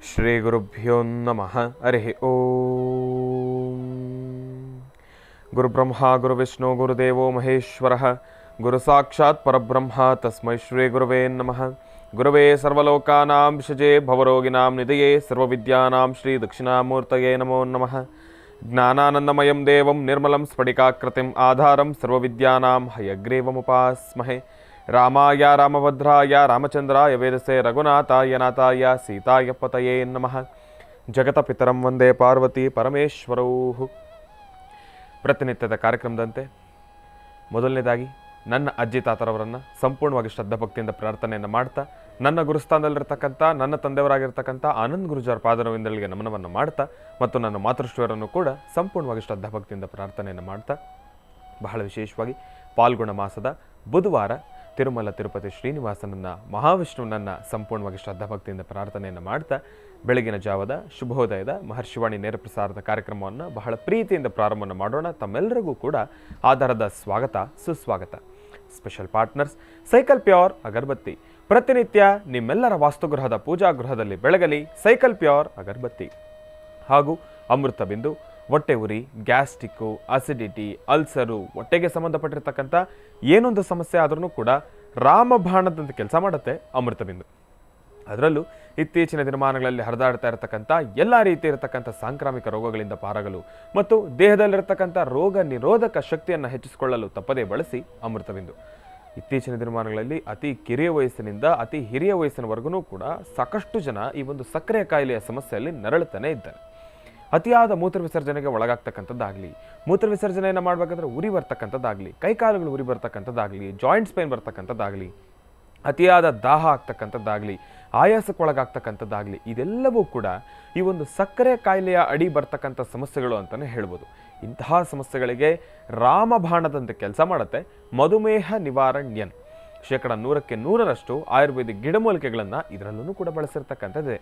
ಶ್ರೀ ಗುರುಭ್ಯೋ ನಮಃ. ಹರಿ ಓಂ. ಗುರುಬ್ರಹ್ಮ ಗುರುವಿಷ್ಣು ಗುರುದೇವೋ ಮಹೇಶ್ವರ ಗುರು ಸಾಕ್ಷಾತ್ ಪರಬ್ರಹ್ಮ ತಸ್ಮೈ ಶ್ರೀ ಗುರುವೇ ನಮಃ. ಗುರುವೇ ಸರ್ವಲೋಕಾನಾಂ ವಿಷಜೇ ಭವರೋಗಿನಾಂ ನಿಧಯೇ ಸರ್ವವಿದ್ಯಾನಾಂ ಶ್ರೀ ದಕ್ಷಿಣಾಮೂರ್ತಯೇ ನಮೋ ನಮಃ. ಜ್ಞಾನಾನಂದಮಯಂ ದೇವಂ ನಿರ್ಮಲಂ ಸ್ಫಟಿಕಾಕೃತಿಂ ಆಧಾರಂ ಸರ್ವವಿದ್ಯಾನಾಂ ಹಯಗ್ರೀವಮುಪಾಸ್ಮಹೇ. ರಾಮಾಯ ರಾಮಭದ್ರಾಯ ರಾಮಚಂದ್ರಾಯ ವೇದಸೆ ರಘುನಾಥಾಯ ನಾಥಾಯ ಸೀತಾಯ ಪತಯೇ ನಮಃ. ಜಗತಪಿತರಂ ವಂದೇ ಪಾರ್ವತಿ ಪರಮೇಶ್ವರೌ. ಪ್ರತಿನಿತ್ಯದ ಕಾರ್ಯಕ್ರಮದಂತೆ ಮೊದಲನೇದಾಗಿ ನನ್ನ ಅಜ್ಜಿ ತಾತರವರನ್ನು ಸಂಪೂರ್ಣವಾಗಿ ಶ್ರದ್ಧಾಭಕ್ತಿಯಿಂದ ಪ್ರಾರ್ಥನೆಯನ್ನು ಮಾಡ್ತಾ, ನನ್ನ ಗುರುಸ್ಥಾನದಲ್ಲಿರ್ತಕ್ಕಂಥ ನನ್ನ ತಂದೆಯವರಾಗಿರ್ತಕ್ಕಂಥ ಆನಂದ್ ಗುರುಜಾರ್ ಪಾದರವಿಂದಗಳಿಗೆ ನಮನವನ್ನು ಮಾಡ್ತಾ, ಮತ್ತು ನನ್ನ ಮಾತೃಶ್ವರನ್ನು ಕೂಡ ಸಂಪೂರ್ಣವಾಗಿ ಶ್ರದ್ಧಾಭಕ್ತಿಯಿಂದ ಪ್ರಾರ್ಥನೆಯನ್ನು ಮಾಡ್ತಾ, ಬಹಳ ವಿಶೇಷವಾಗಿ ಪಾಲ್ಗುಣ ಮಾಸದ ಬುಧವಾರ ತಿರುಮಲ ತಿರುಪತಿ ಶ್ರೀನಿವಾಸನನ್ನು ಮಹಾವಿಷ್ಣುವನನ್ನು ಸಂಪೂರ್ಣವಾಗಿ ಶ್ರದ್ಧಾಭಕ್ತಿಯಿಂದ ಪ್ರಾರ್ಥನೆಯನ್ನು ಮಾಡ್ತಾ, ಬೆಳಗಿನ ಜಾವದ ಶುಭೋದಯದ ಮಹರ್ಷಿವಾಣಿ ನೇರ ಪ್ರಸಾರದ ಕಾರ್ಯಕ್ರಮವನ್ನು ಬಹಳ ಪ್ರೀತಿಯಿಂದ ಪ್ರಾರಂಭವನ್ನು ಮಾಡೋಣ. ತಮ್ಮೆಲ್ಲರಿಗೂ ಕೂಡ ಆಧಾರದ ಸ್ವಾಗತ ಸುಸ್ವಾಗತ. ಸ್ಪೆಷಲ್ ಪಾರ್ಟ್ನರ್ಸ್ ಸೈಕಲ್ ಪ್ಯೂರ್ ಅಗರಬತ್ತಿ. ಪ್ರತಿನಿತ್ಯ ನಿಮ್ಮೆಲ್ಲರ ವಾಸ್ತುಗೃಹದ ಪೂಜಾಗೃಹದಲ್ಲಿ ಬೆಳಗಲಿ ಸೈಕಲ್ ಪ್ಯೂರ್ ಅಗರಬತ್ತಿ. ಹಾಗೂ ಅಮೃತ ಬಿಂದು ಹೊಟ್ಟೆ ಉರಿ, ಗ್ಯಾಸ್ಟಿಕ್ಕು, ಅಸಿಡಿಟಿ, ಅಲ್ಸರು, ಹೊಟ್ಟೆಗೆ ಸಂಬಂಧಪಟ್ಟಿರ್ತಕ್ಕಂಥ ಏನೊಂದು ಸಮಸ್ಯೆ ಆದ್ರೂ ಕೂಡ ರಾಮಬಾಣದಂತೆ ಕೆಲಸ ಮಾಡುತ್ತೆ ಅಮೃತ ಬಿಂದು. ಅದರಲ್ಲೂ ಇತ್ತೀಚಿನ ದಿನಮಾನಗಳಲ್ಲಿ ಹರಿದಾಡ್ತಾ ಇರತಕ್ಕಂಥ ಎಲ್ಲ ರೀತಿ ಇರತಕ್ಕಂಥ ಸಾಂಕ್ರಾಮಿಕ ರೋಗಗಳಿಂದ ಪಾರಾಗಲು ಮತ್ತು ದೇಹದಲ್ಲಿರತಕ್ಕಂಥ ರೋಗ ನಿರೋಧಕ ಶಕ್ತಿಯನ್ನು ಹೆಚ್ಚಿಸಿಕೊಳ್ಳಲು ತಪ್ಪದೇ ಬಳಸಿ ಅಮೃತ ಬಿಂದು. ಇತ್ತೀಚಿನ ದಿನಮಾನಗಳಲ್ಲಿ ಅತಿ ಕಿರಿಯ ವಯಸ್ಸಿನಿಂದ ಅತಿ ಹಿರಿಯ ವಯಸ್ಸಿನವರೆಗೂ ಕೂಡ ಸಾಕಷ್ಟು ಜನ ಈ ಒಂದು ಸಕ್ಕರೆ ಕಾಯಿಲೆಯ ಸಮಸ್ಯೆಯಲ್ಲಿ ನರಳುತ್ತಾನೆ ಇದ್ದಾರೆ. ಅತಿಯಾದ ಮೂತ್ರ ವಿಸರ್ಜನೆಗೆ ಒಳಗಾಗ್ತಕ್ಕಂಥದ್ದಾಗಲಿ, ಮೂತ್ರ ವಿಸರ್ಜನೆಯನ್ನು ಮಾಡಬೇಕಾದ್ರೆ ಉರಿ ಬರ್ತಕ್ಕಂಥದ್ದಾಗಲಿ, ಕೈಕಾಲುಗಳು ಉರಿ ಬರ್ತಕ್ಕಂಥದ್ದಾಗಲಿ, ಜಾಯಿಂಟ್ಸ್ ಪೇನ್ ಬರ್ತಕ್ಕಂಥದ್ದಾಗಲಿ, ಅತಿಯಾದ ದಾಹ ಆಗ್ತಕ್ಕಂಥದ್ದಾಗಲಿ, ಆಯಾಸಕ್ಕೆ ಒಳಗಾಗ್ತಕ್ಕಂಥದ್ದಾಗಲಿ, ಇದೆಲ್ಲವೂ ಕೂಡ ಈ ಒಂದು ಸಕ್ಕರೆ ಕಾಯಿಲೆಯ ಅಡಿ ಬರ್ತಕ್ಕಂಥ ಸಮಸ್ಯೆಗಳು ಅಂತಲೇ ಹೇಳ್ಬೋದು. ಇಂತಹ ಸಮಸ್ಯೆಗಳಿಗೆ ರಾಮಬಾಣದಂತೆ ಕೆಲಸ ಮಾಡುತ್ತೆ ಮಧುಮೇಹ ನಿವಾರಣ್ಯನ್. 100% ಆಯುರ್ವೇದಿಕ್ ಗಿಡಮೂಲಿಕೆಗಳನ್ನು ಇದರಲ್ಲೂ ಕೂಡ ಬಳಸಿರ್ತಕ್ಕಂಥದ್ದೇ.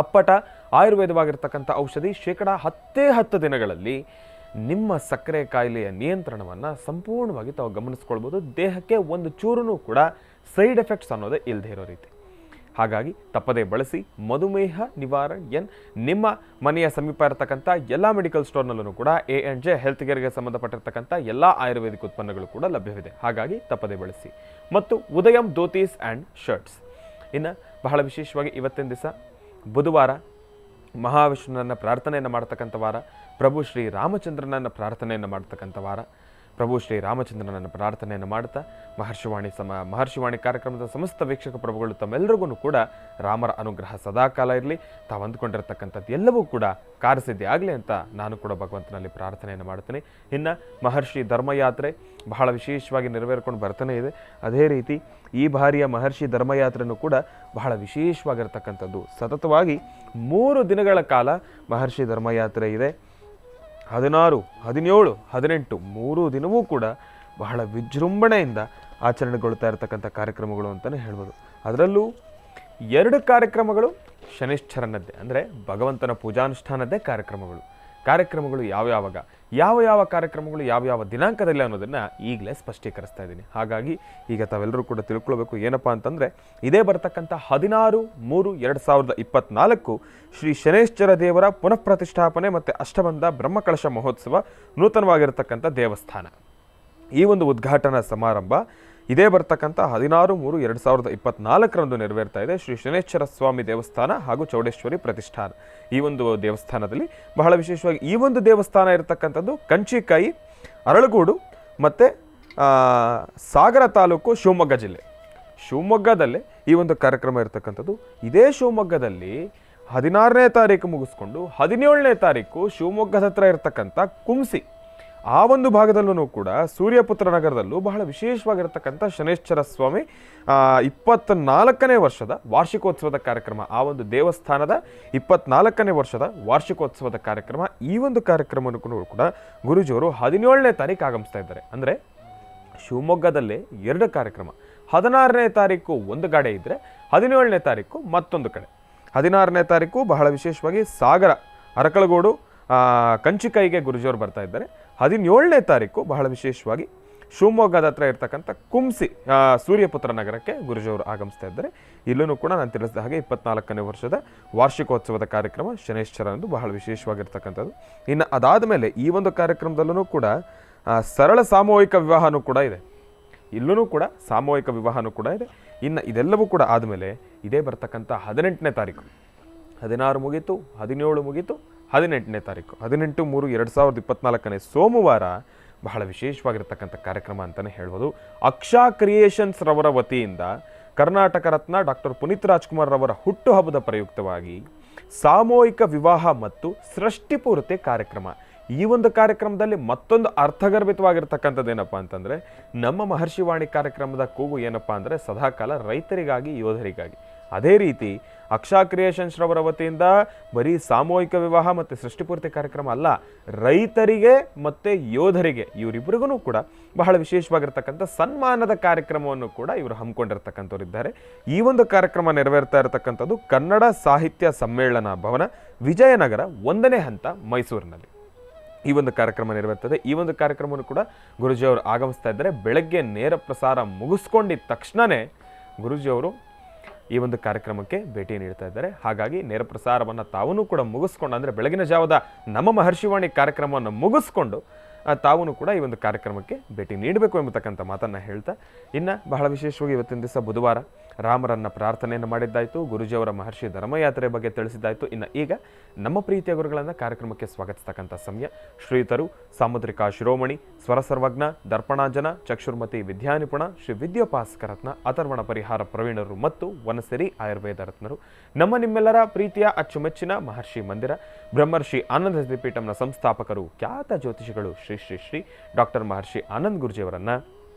ಅಪ್ಪಟ ಆಯುರ್ವೇದವಾಗಿರ್ತಕ್ಕಂಥ ಔಷಧಿ 10 ದಿನಗಳಲ್ಲಿ ನಿಮ್ಮ ಸಕ್ಕರೆ ಕಾಯಿಲೆಯ ನಿಯಂತ್ರಣವನ್ನು ಸಂಪೂರ್ಣವಾಗಿ ತಾವು ಗಮನಿಸ್ಕೊಳ್ಬೋದು. ದೇಹಕ್ಕೆ ಒಂದು ಚೂರೂ ಕೂಡ ಸೈಡ್ ಎಫೆಕ್ಟ್ಸ್ ಅನ್ನೋದೇ ಇಲ್ಲದೆ ಇರೋ ರೀತಿ. ಹಾಗಾಗಿ ತಪ್ಪದೇ ಬಳಸಿ ಮಧುಮೇಹ ನಿವಾರಣ್. ನಿಮ್ಮ ಮನೆಯ ಸಮೀಪ ಇರತಕ್ಕಂಥ ಎಲ್ಲ ಮೆಡಿಕಲ್ ಸ್ಟೋರ್ನಲ್ಲೂ ಕೂಡ A&J ಹೆಲ್ತ್ ಕೇರ್ಗೆ ಸಂಬಂಧಪಟ್ಟಿರ್ತಕ್ಕಂಥ ಎಲ್ಲ ಆಯುರ್ವೇದಿಕ್ ಉತ್ಪನ್ನಗಳು ಕೂಡ ಲಭ್ಯವಿದೆ. ಹಾಗಾಗಿ ತಪ್ಪದೇ ಬಳಸಿ. ಮತ್ತು ಉದಯಂ ಧೋತೀಸ್ ಆ್ಯಂಡ್ ಶರ್ಟ್ಸ್. ಇನ್ನು ಬಹಳ ವಿಶೇಷವಾಗಿ ಇವತ್ತಿನ ದಿವಸ ಬುಧವಾರ ಮಹಾವಿಷ್ಣುನನ್ನು ಪ್ರಾರ್ಥನೆಯನ್ನು ಮಾಡ್ತಕ್ಕಂಥ ವಾರ, ಪ್ರಭು ಶ್ರೀ ರಾಮಚಂದ್ರನನ್ನು ಪ್ರಾರ್ಥನೆಯನ್ನು ಮಾಡ್ತಕ್ಕಂಥ ವಾರ. ಪ್ರಭು ಶ್ರೀ ರಾಮಚಂದ್ರನನ್ನು ಪ್ರಾರ್ಥನೆಯನ್ನು ಮಾಡ್ತಾ ಮಹರ್ಷಿವಾಣಿ ಕಾರ್ಯಕ್ರಮದ ಸಮಸ್ತ ವೀಕ್ಷಕ ಪ್ರಭುಗಳು ತಮ್ಮೆಲ್ಲರಿಗೂ ಕೂಡ ರಾಮರ ಅನುಗ್ರಹ ಸದಾಕಾಲ ಇರಲಿ. ತಾವು ಅಂದ್ಕೊಂಡಿರ್ತಕ್ಕಂಥದ್ದು ಎಲ್ಲವೂ ಕೂಡ ಕಾರ್ಯಸಿದ್ಧಿ ಆಗಲಿ ಅಂತ ನಾನು ಕೂಡ ಭಗವಂತನಲ್ಲಿ ಪ್ರಾರ್ಥನೆಯನ್ನು ಮಾಡ್ತೀನಿ. ಇನ್ನು ಮಹರ್ಷಿ ಧರ್ಮಯಾತ್ರೆ ಬಹಳ ವಿಶೇಷವಾಗಿ ನೆರವೇರ್ಕೊಂಡು ಬರ್ತಾನೆ ಇದೆ. ಅದೇ ರೀತಿ ಈ ಬಾರಿಯ ಮಹರ್ಷಿ ಧರ್ಮಯಾತ್ರೆಯೂ ಕೂಡ ಬಹಳ ವಿಶೇಷವಾಗಿರ್ತಕ್ಕಂಥದ್ದು. ಸತತವಾಗಿ 3 ದಿನಗಳ ಕಾಲ ಮಹರ್ಷಿ ಧರ್ಮಯಾತ್ರೆ ಇದೆ. 16, 17, 18 3 ದಿನವೂ ಕೂಡ ಬಹಳ ವಿಜೃಂಭಣೆಯಿಂದ ಆಚರಣೆಗೊಳ್ತಾ ಇರತಕ್ಕಂಥ ಕಾರ್ಯಕ್ರಮಗಳು ಅಂತಲೇ ಹೇಳ್ಬೋದು. ಅದರಲ್ಲೂ 2 ಕಾರ್ಯಕ್ರಮಗಳು ಶನಿಶ್ಚರನದ್ದೇ, ಅಂದರೆ ಭಗವಂತನ ಪೂಜಾನುಷ್ಠಾನದ್ದೇ ಕಾರ್ಯಕ್ರಮಗಳು ಯಾವ ಕಾರ್ಯಕ್ರಮಗಳು ಯಾವ ದಿನಾಂಕದಲ್ಲಿ ಅನ್ನೋದನ್ನು ಈಗಲೇ ಸ್ಪಷ್ಟೀಕರಿಸ್ತಾ ಇದ್ದೀನಿ. ಹಾಗಾಗಿ ಈಗ ತಾವೆಲ್ಲರೂ ಕೂಡ ತಿಳ್ಕೊಳ್ಬೇಕು ಏನಪ್ಪ ಅಂತಂದರೆ, ಇದೇ ಬರ್ತಕ್ಕಂಥ 16/3/2024 ಶ್ರೀ ಶನೇಶ್ವರ ದೇವರ ಪುನಃ ಪ್ರತಿಷ್ಠಾಪನೆ ಮತ್ತು ಅಷ್ಟಬಂಧ ಬ್ರಹ್ಮಕಲಶ ಮಹೋತ್ಸವ ನೂತನವಾಗಿರತಕ್ಕಂಥ ದೇವಸ್ಥಾನ. ಈ ಒಂದು ಉದ್ಘಾಟನಾ ಸಮಾರಂಭ ಇದೇ ಬರ್ತಕ್ಕಂಥ 16/3/2024 ನೆರವೇರ್ತಾ ಇದೆ. ಶ್ರೀ ಶನೇಶ್ವರ ಸ್ವಾಮಿ ದೇವಸ್ಥಾನ ಹಾಗೂ ಚೌಡೇಶ್ವರಿ ಪ್ರತಿಷ್ಠಾನ. ಈ ಒಂದು ದೇವಸ್ಥಾನದಲ್ಲಿ ಬಹಳ ವಿಶೇಷವಾಗಿ ಈ ಒಂದು ದೇವಸ್ಥಾನ ಇರತಕ್ಕಂಥದ್ದು ಕಂಚಿಕಾಯಿ, ಅರಳಗೋಡು ಮತ್ತು ಸಾಗರ ತಾಲೂಕು, ಶಿವಮೊಗ್ಗ ಜಿಲ್ಲೆ. ಶಿವಮೊಗ್ಗದಲ್ಲೇ ಈ ಒಂದು ಕಾರ್ಯಕ್ರಮ ಇರತಕ್ಕಂಥದ್ದು. ಇದೇ ಶಿವಮೊಗ್ಗದಲ್ಲಿ 16ನೇ ತಾರೀಕು ಮುಗಿಸ್ಕೊಂಡು 17ನೇ ತಾರೀಕು ಶಿವಮೊಗ್ಗದ ಹತ್ರ ಇರತಕ್ಕಂಥ ಕುಂಸಿ, ಆ ಒಂದು ಭಾಗದಲ್ಲೂ ಕೂಡ ಸೂರ್ಯಪುತ್ರ ನಗರದಲ್ಲೂ ಬಹಳ ವಿಶೇಷವಾಗಿರತಕ್ಕಂಥ ಶನೇಶ್ವರ ಸ್ವಾಮಿ 24ನೇ ವರ್ಷದ ವಾರ್ಷಿಕೋತ್ಸವದ ಕಾರ್ಯಕ್ರಮ. ಆ ಒಂದು ದೇವಸ್ಥಾನದ 24ನೇ ವರ್ಷದ ವಾರ್ಷಿಕೋತ್ಸವದ ಕಾರ್ಯಕ್ರಮ. ಈ ಒಂದು ಕಾರ್ಯಕ್ರಮವನ್ನು ಕೂಡ ಗುರುಜಿಯವರು 17ನೇ ತಾರೀಕು ಆಗಮಿಸ್ತಾ ಇದ್ದಾರೆ. ಅಂದರೆ ಶಿವಮೊಗ್ಗದಲ್ಲೇ 2 ಕಾರ್ಯಕ್ರಮ. 16ನೇ ತಾರೀಕು ಒಂದು ಕಡೆ ಇದ್ದರೆ 17ನೇ ತಾರೀಕು ಮತ್ತೊಂದು ಕಡೆ. 16ನೇ ತಾರೀಕು ಬಹಳ ವಿಶೇಷವಾಗಿ ಸಾಗರ ಅರಕಲಗೋಡು ಕಂಚಿಕಾಯಿಗೆ ಗುರುಜಿಯವರು ಬರ್ತಾ ಇದ್ದಾರೆ. 17ನೇ ತಾರೀಕು ಬಹಳ ವಿಶೇಷವಾಗಿ ಶಿವಮೊಗ್ಗದ ಹತ್ರ ಇರ್ತಕ್ಕಂಥ ಕುಂಸಿ ಸೂರ್ಯಪುತ್ರ ನಗರಕ್ಕೆ ಗುರುಜಿಯವರು ಆಗಮಿಸ್ತಾ ಇದ್ದಾರೆ. ಇಲ್ಲೂ ಕೂಡ ನಾನು ತಿಳಿಸಿದ ಹಾಗೆ 24ನೇ ವರ್ಷದ ವಾರ್ಷಿಕೋತ್ಸವದ ಕಾರ್ಯಕ್ರಮ ಶನೇಶ್ವರ ಎಂದು ಬಹಳ ವಿಶೇಷವಾಗಿರ್ತಕ್ಕಂಥದ್ದು. ಇನ್ನು ಅದಾದ ಮೇಲೆ ಈ ಒಂದು ಕಾರ್ಯಕ್ರಮದಲ್ಲೂ ಕೂಡ ಸರಳ ಸಾಮೂಹಿಕ ವಿವಾಹನೂ ಕೂಡ ಇದೆ. ಇಲ್ಲೂ ಕೂಡ ಸಾಮೂಹಿಕ ವಿವಾಹನೂ ಕೂಡ ಇದೆ. ಇನ್ನು ಇದೆಲ್ಲವೂ ಕೂಡ ಆದಮೇಲೆ ಇದೇ ಬರ್ತಕ್ಕಂಥ 18ನೇ ತಾರೀಕು, 16 ಮುಗೀತು, 17 ಮುಗೀತು, 18ನೇ ತಾರೀಕು 18/3/2024 ಸೋಮವಾರ ಬಹಳ ವಿಶೇಷವಾಗಿರ್ತಕ್ಕಂಥ ಕಾರ್ಯಕ್ರಮ ಅಂತಲೇ ಹೇಳ್ಬೋದು. ಅಕ್ಷಾ ಕ್ರಿಯೇಷನ್ಸ್ ರವರ ವತಿಯಿಂದ ಕರ್ನಾಟಕ ರತ್ನ ಡಾಕ್ಟರ್ ಪುನೀತ್ ರಾಜ್ಕುಮಾರ್ ರವರ ಹುಟ್ಟುಹಬ್ಬದ ಪ್ರಯುಕ್ತವಾಗಿ ಸಾಮೂಹಿಕ ವಿವಾಹ ಮತ್ತು ಸೃಷ್ಟಿಪೂರ್ತಿ ಕಾರ್ಯಕ್ರಮ. ಈ ಒಂದು ಕಾರ್ಯಕ್ರಮದಲ್ಲಿ ಮತ್ತೊಂದು ಅರ್ಥಗರ್ಭಿತವಾಗಿರ್ತಕ್ಕಂಥದ್ದು ಏನಪ್ಪ ಅಂತಂದರೆ, ನಮ್ಮ ಮಹರ್ಷಿವಾಣಿ ಕಾರ್ಯಕ್ರಮದ ಕೂಗು ಏನಪ್ಪ ಅಂದರೆ ಸದಾಕಾಲ ರೈತರಿಗಾಗಿ, ಯೋಧರಿಗಾಗಿ. ಅದೇ ರೀತಿ ಅಕ್ಷಾ ಕ್ರಿಯೇಷನ್ಸ್ ರವರ ವತಿಯಿಂದ ಬರೀ ಸಾಮೂಹಿಕ ವಿವಾಹ ಮತ್ತು ಸೃಷ್ಟಿಪೂರ್ತಿ ಕಾರ್ಯಕ್ರಮ ಅಲ್ಲ, ರೈತರಿಗೆ ಮತ್ತು ಯೋಧರಿಗೆ ಇವರಿಬ್ಬರಿಗೂ ಕೂಡ ಬಹಳ ವಿಶೇಷವಾಗಿರ್ತಕ್ಕಂಥ ಸನ್ಮಾನದ ಕಾರ್ಯಕ್ರಮವನ್ನು ಕೂಡ ಇವರು ಹಮ್ಮಿಕೊಂಡಿರ್ತಕ್ಕಂಥವ್ರಿದ್ದಾರೆ. ಈ ಒಂದು ಕಾರ್ಯಕ್ರಮ ನೆರವೇರ್ತಾ ಇರತಕ್ಕಂಥದ್ದು ಕನ್ನಡ ಸಾಹಿತ್ಯ ಸಮ್ಮೇಳನ ಭವನ, ವಿಜಯನಗರ 1ನೇ ಹಂತ, ಮೈಸೂರಿನಲ್ಲಿ ಈ ಒಂದು ಕಾರ್ಯಕ್ರಮ ನೆರವೇರ್ತದೆ. ಈ ಒಂದು ಕಾರ್ಯಕ್ರಮವನ್ನು ಕೂಡ ಗುರುಜಿಯವರು ಆಗಮಿಸ್ತಾ ಇದ್ದಾರೆ. ಬೆಳಗ್ಗೆ ನೇರ ಪ್ರಸಾರ ಮುಗಿಸ್ಕೊಂಡಿದ್ದ ತಕ್ಷಣವೇ ಗುರುಜಿಯವರು ಈ ಒಂದು ಕಾರ್ಯಕ್ರಮಕ್ಕೆ ಭೇಟಿ ನೀಡ್ತಾ ಇದ್ದಾರೆ. ಹಾಗಾಗಿ ನೇರ ಪ್ರಸಾರವನ್ನು ತಾವೂ ಕೂಡ ಮುಗಿಸ್ಕೊಂಡು, ಅಂದರೆ ಬೆಳಗಿನ ಜಾವದ ನಮ್ಮ ಮಹರ್ಷಿವಾಣಿ ಕಾರ್ಯಕ್ರಮವನ್ನು ಮುಗಿಸ್ಕೊಂಡು ತಾವೂ ಕೂಡ ಈ ಒಂದು ಕಾರ್ಯಕ್ರಮಕ್ಕೆ ಭೇಟಿ ನೀಡಬೇಕು ಎಂಬತಕ್ಕಂಥ ಮಾತನ್ನು ಹೇಳ್ತಾ, ಇನ್ನು ಬಹಳ ವಿಶೇಷವಾಗಿ ಇವತ್ತಿನ ದಿವಸ ಬುಧವಾರ ರಾಮರನ್ನ ಪ್ರಾರ್ಥನೆಯನ್ನು ಮಾಡಿದ್ದಾಯಿತು, ಗುರುಜಿಯವರ ಮಹರ್ಷಿ ಧರ್ಮಯಾತ್ರೆ ಬಗ್ಗೆ ತಿಳಿಸಿದ್ದಾಯಿತು. ಇನ್ನು ಈಗ ನಮ್ಮ ಪ್ರೀತಿಯ ಗುರುಗಳನ್ನು ಕಾರ್ಯಕ್ರಮಕ್ಕೆ ಸ್ವಾಗತಿಸ್ತಕ್ಕಂಥ ಸಮಯ. ಶ್ರೀತರು ಸಾಮುದ್ರಿಕಾ ಶಿರೋಮಣಿ, ಸ್ವರ ಸರ್ವಜ್ಞ, ದರ್ಪಣಾಂಜನ, ಚಕ್ಷುರ್ಮತಿ ವಿದ್ಯಾನಿಪುಣ, ಶ್ರೀ ವಿದ್ಯೋಪಾಸಕ ರತ್ನ, ಅಥರ್ವಣ ಪರಿಹಾರ ಪ್ರವೀಣರು ಮತ್ತು ವನಸಿರಿ ಆಯುರ್ವೇದ ರತ್ನರು, ನಮ್ಮ ನಿಮ್ಮೆಲ್ಲರ ಪ್ರೀತಿಯ ಅಚ್ಚುಮೆಚ್ಚಿನ ಮಹರ್ಷಿ ಮಂದಿರ ಬ್ರಹ್ಮರ್ಷಿ ಆನಂದ ಪೀಠಂನ ಸಂಸ್ಥಾಪಕರು, ಖ್ಯಾತ ಜ್ಯೋತಿಷಿಗಳು ಶ್ರೀ ಶ್ರೀ ಶ್ರೀ ಡಾಕ್ಟರ್ ಮಹರ್ಷಿ ಆನಂದ್ ಗುರುಜಿಯವರನ್ನು,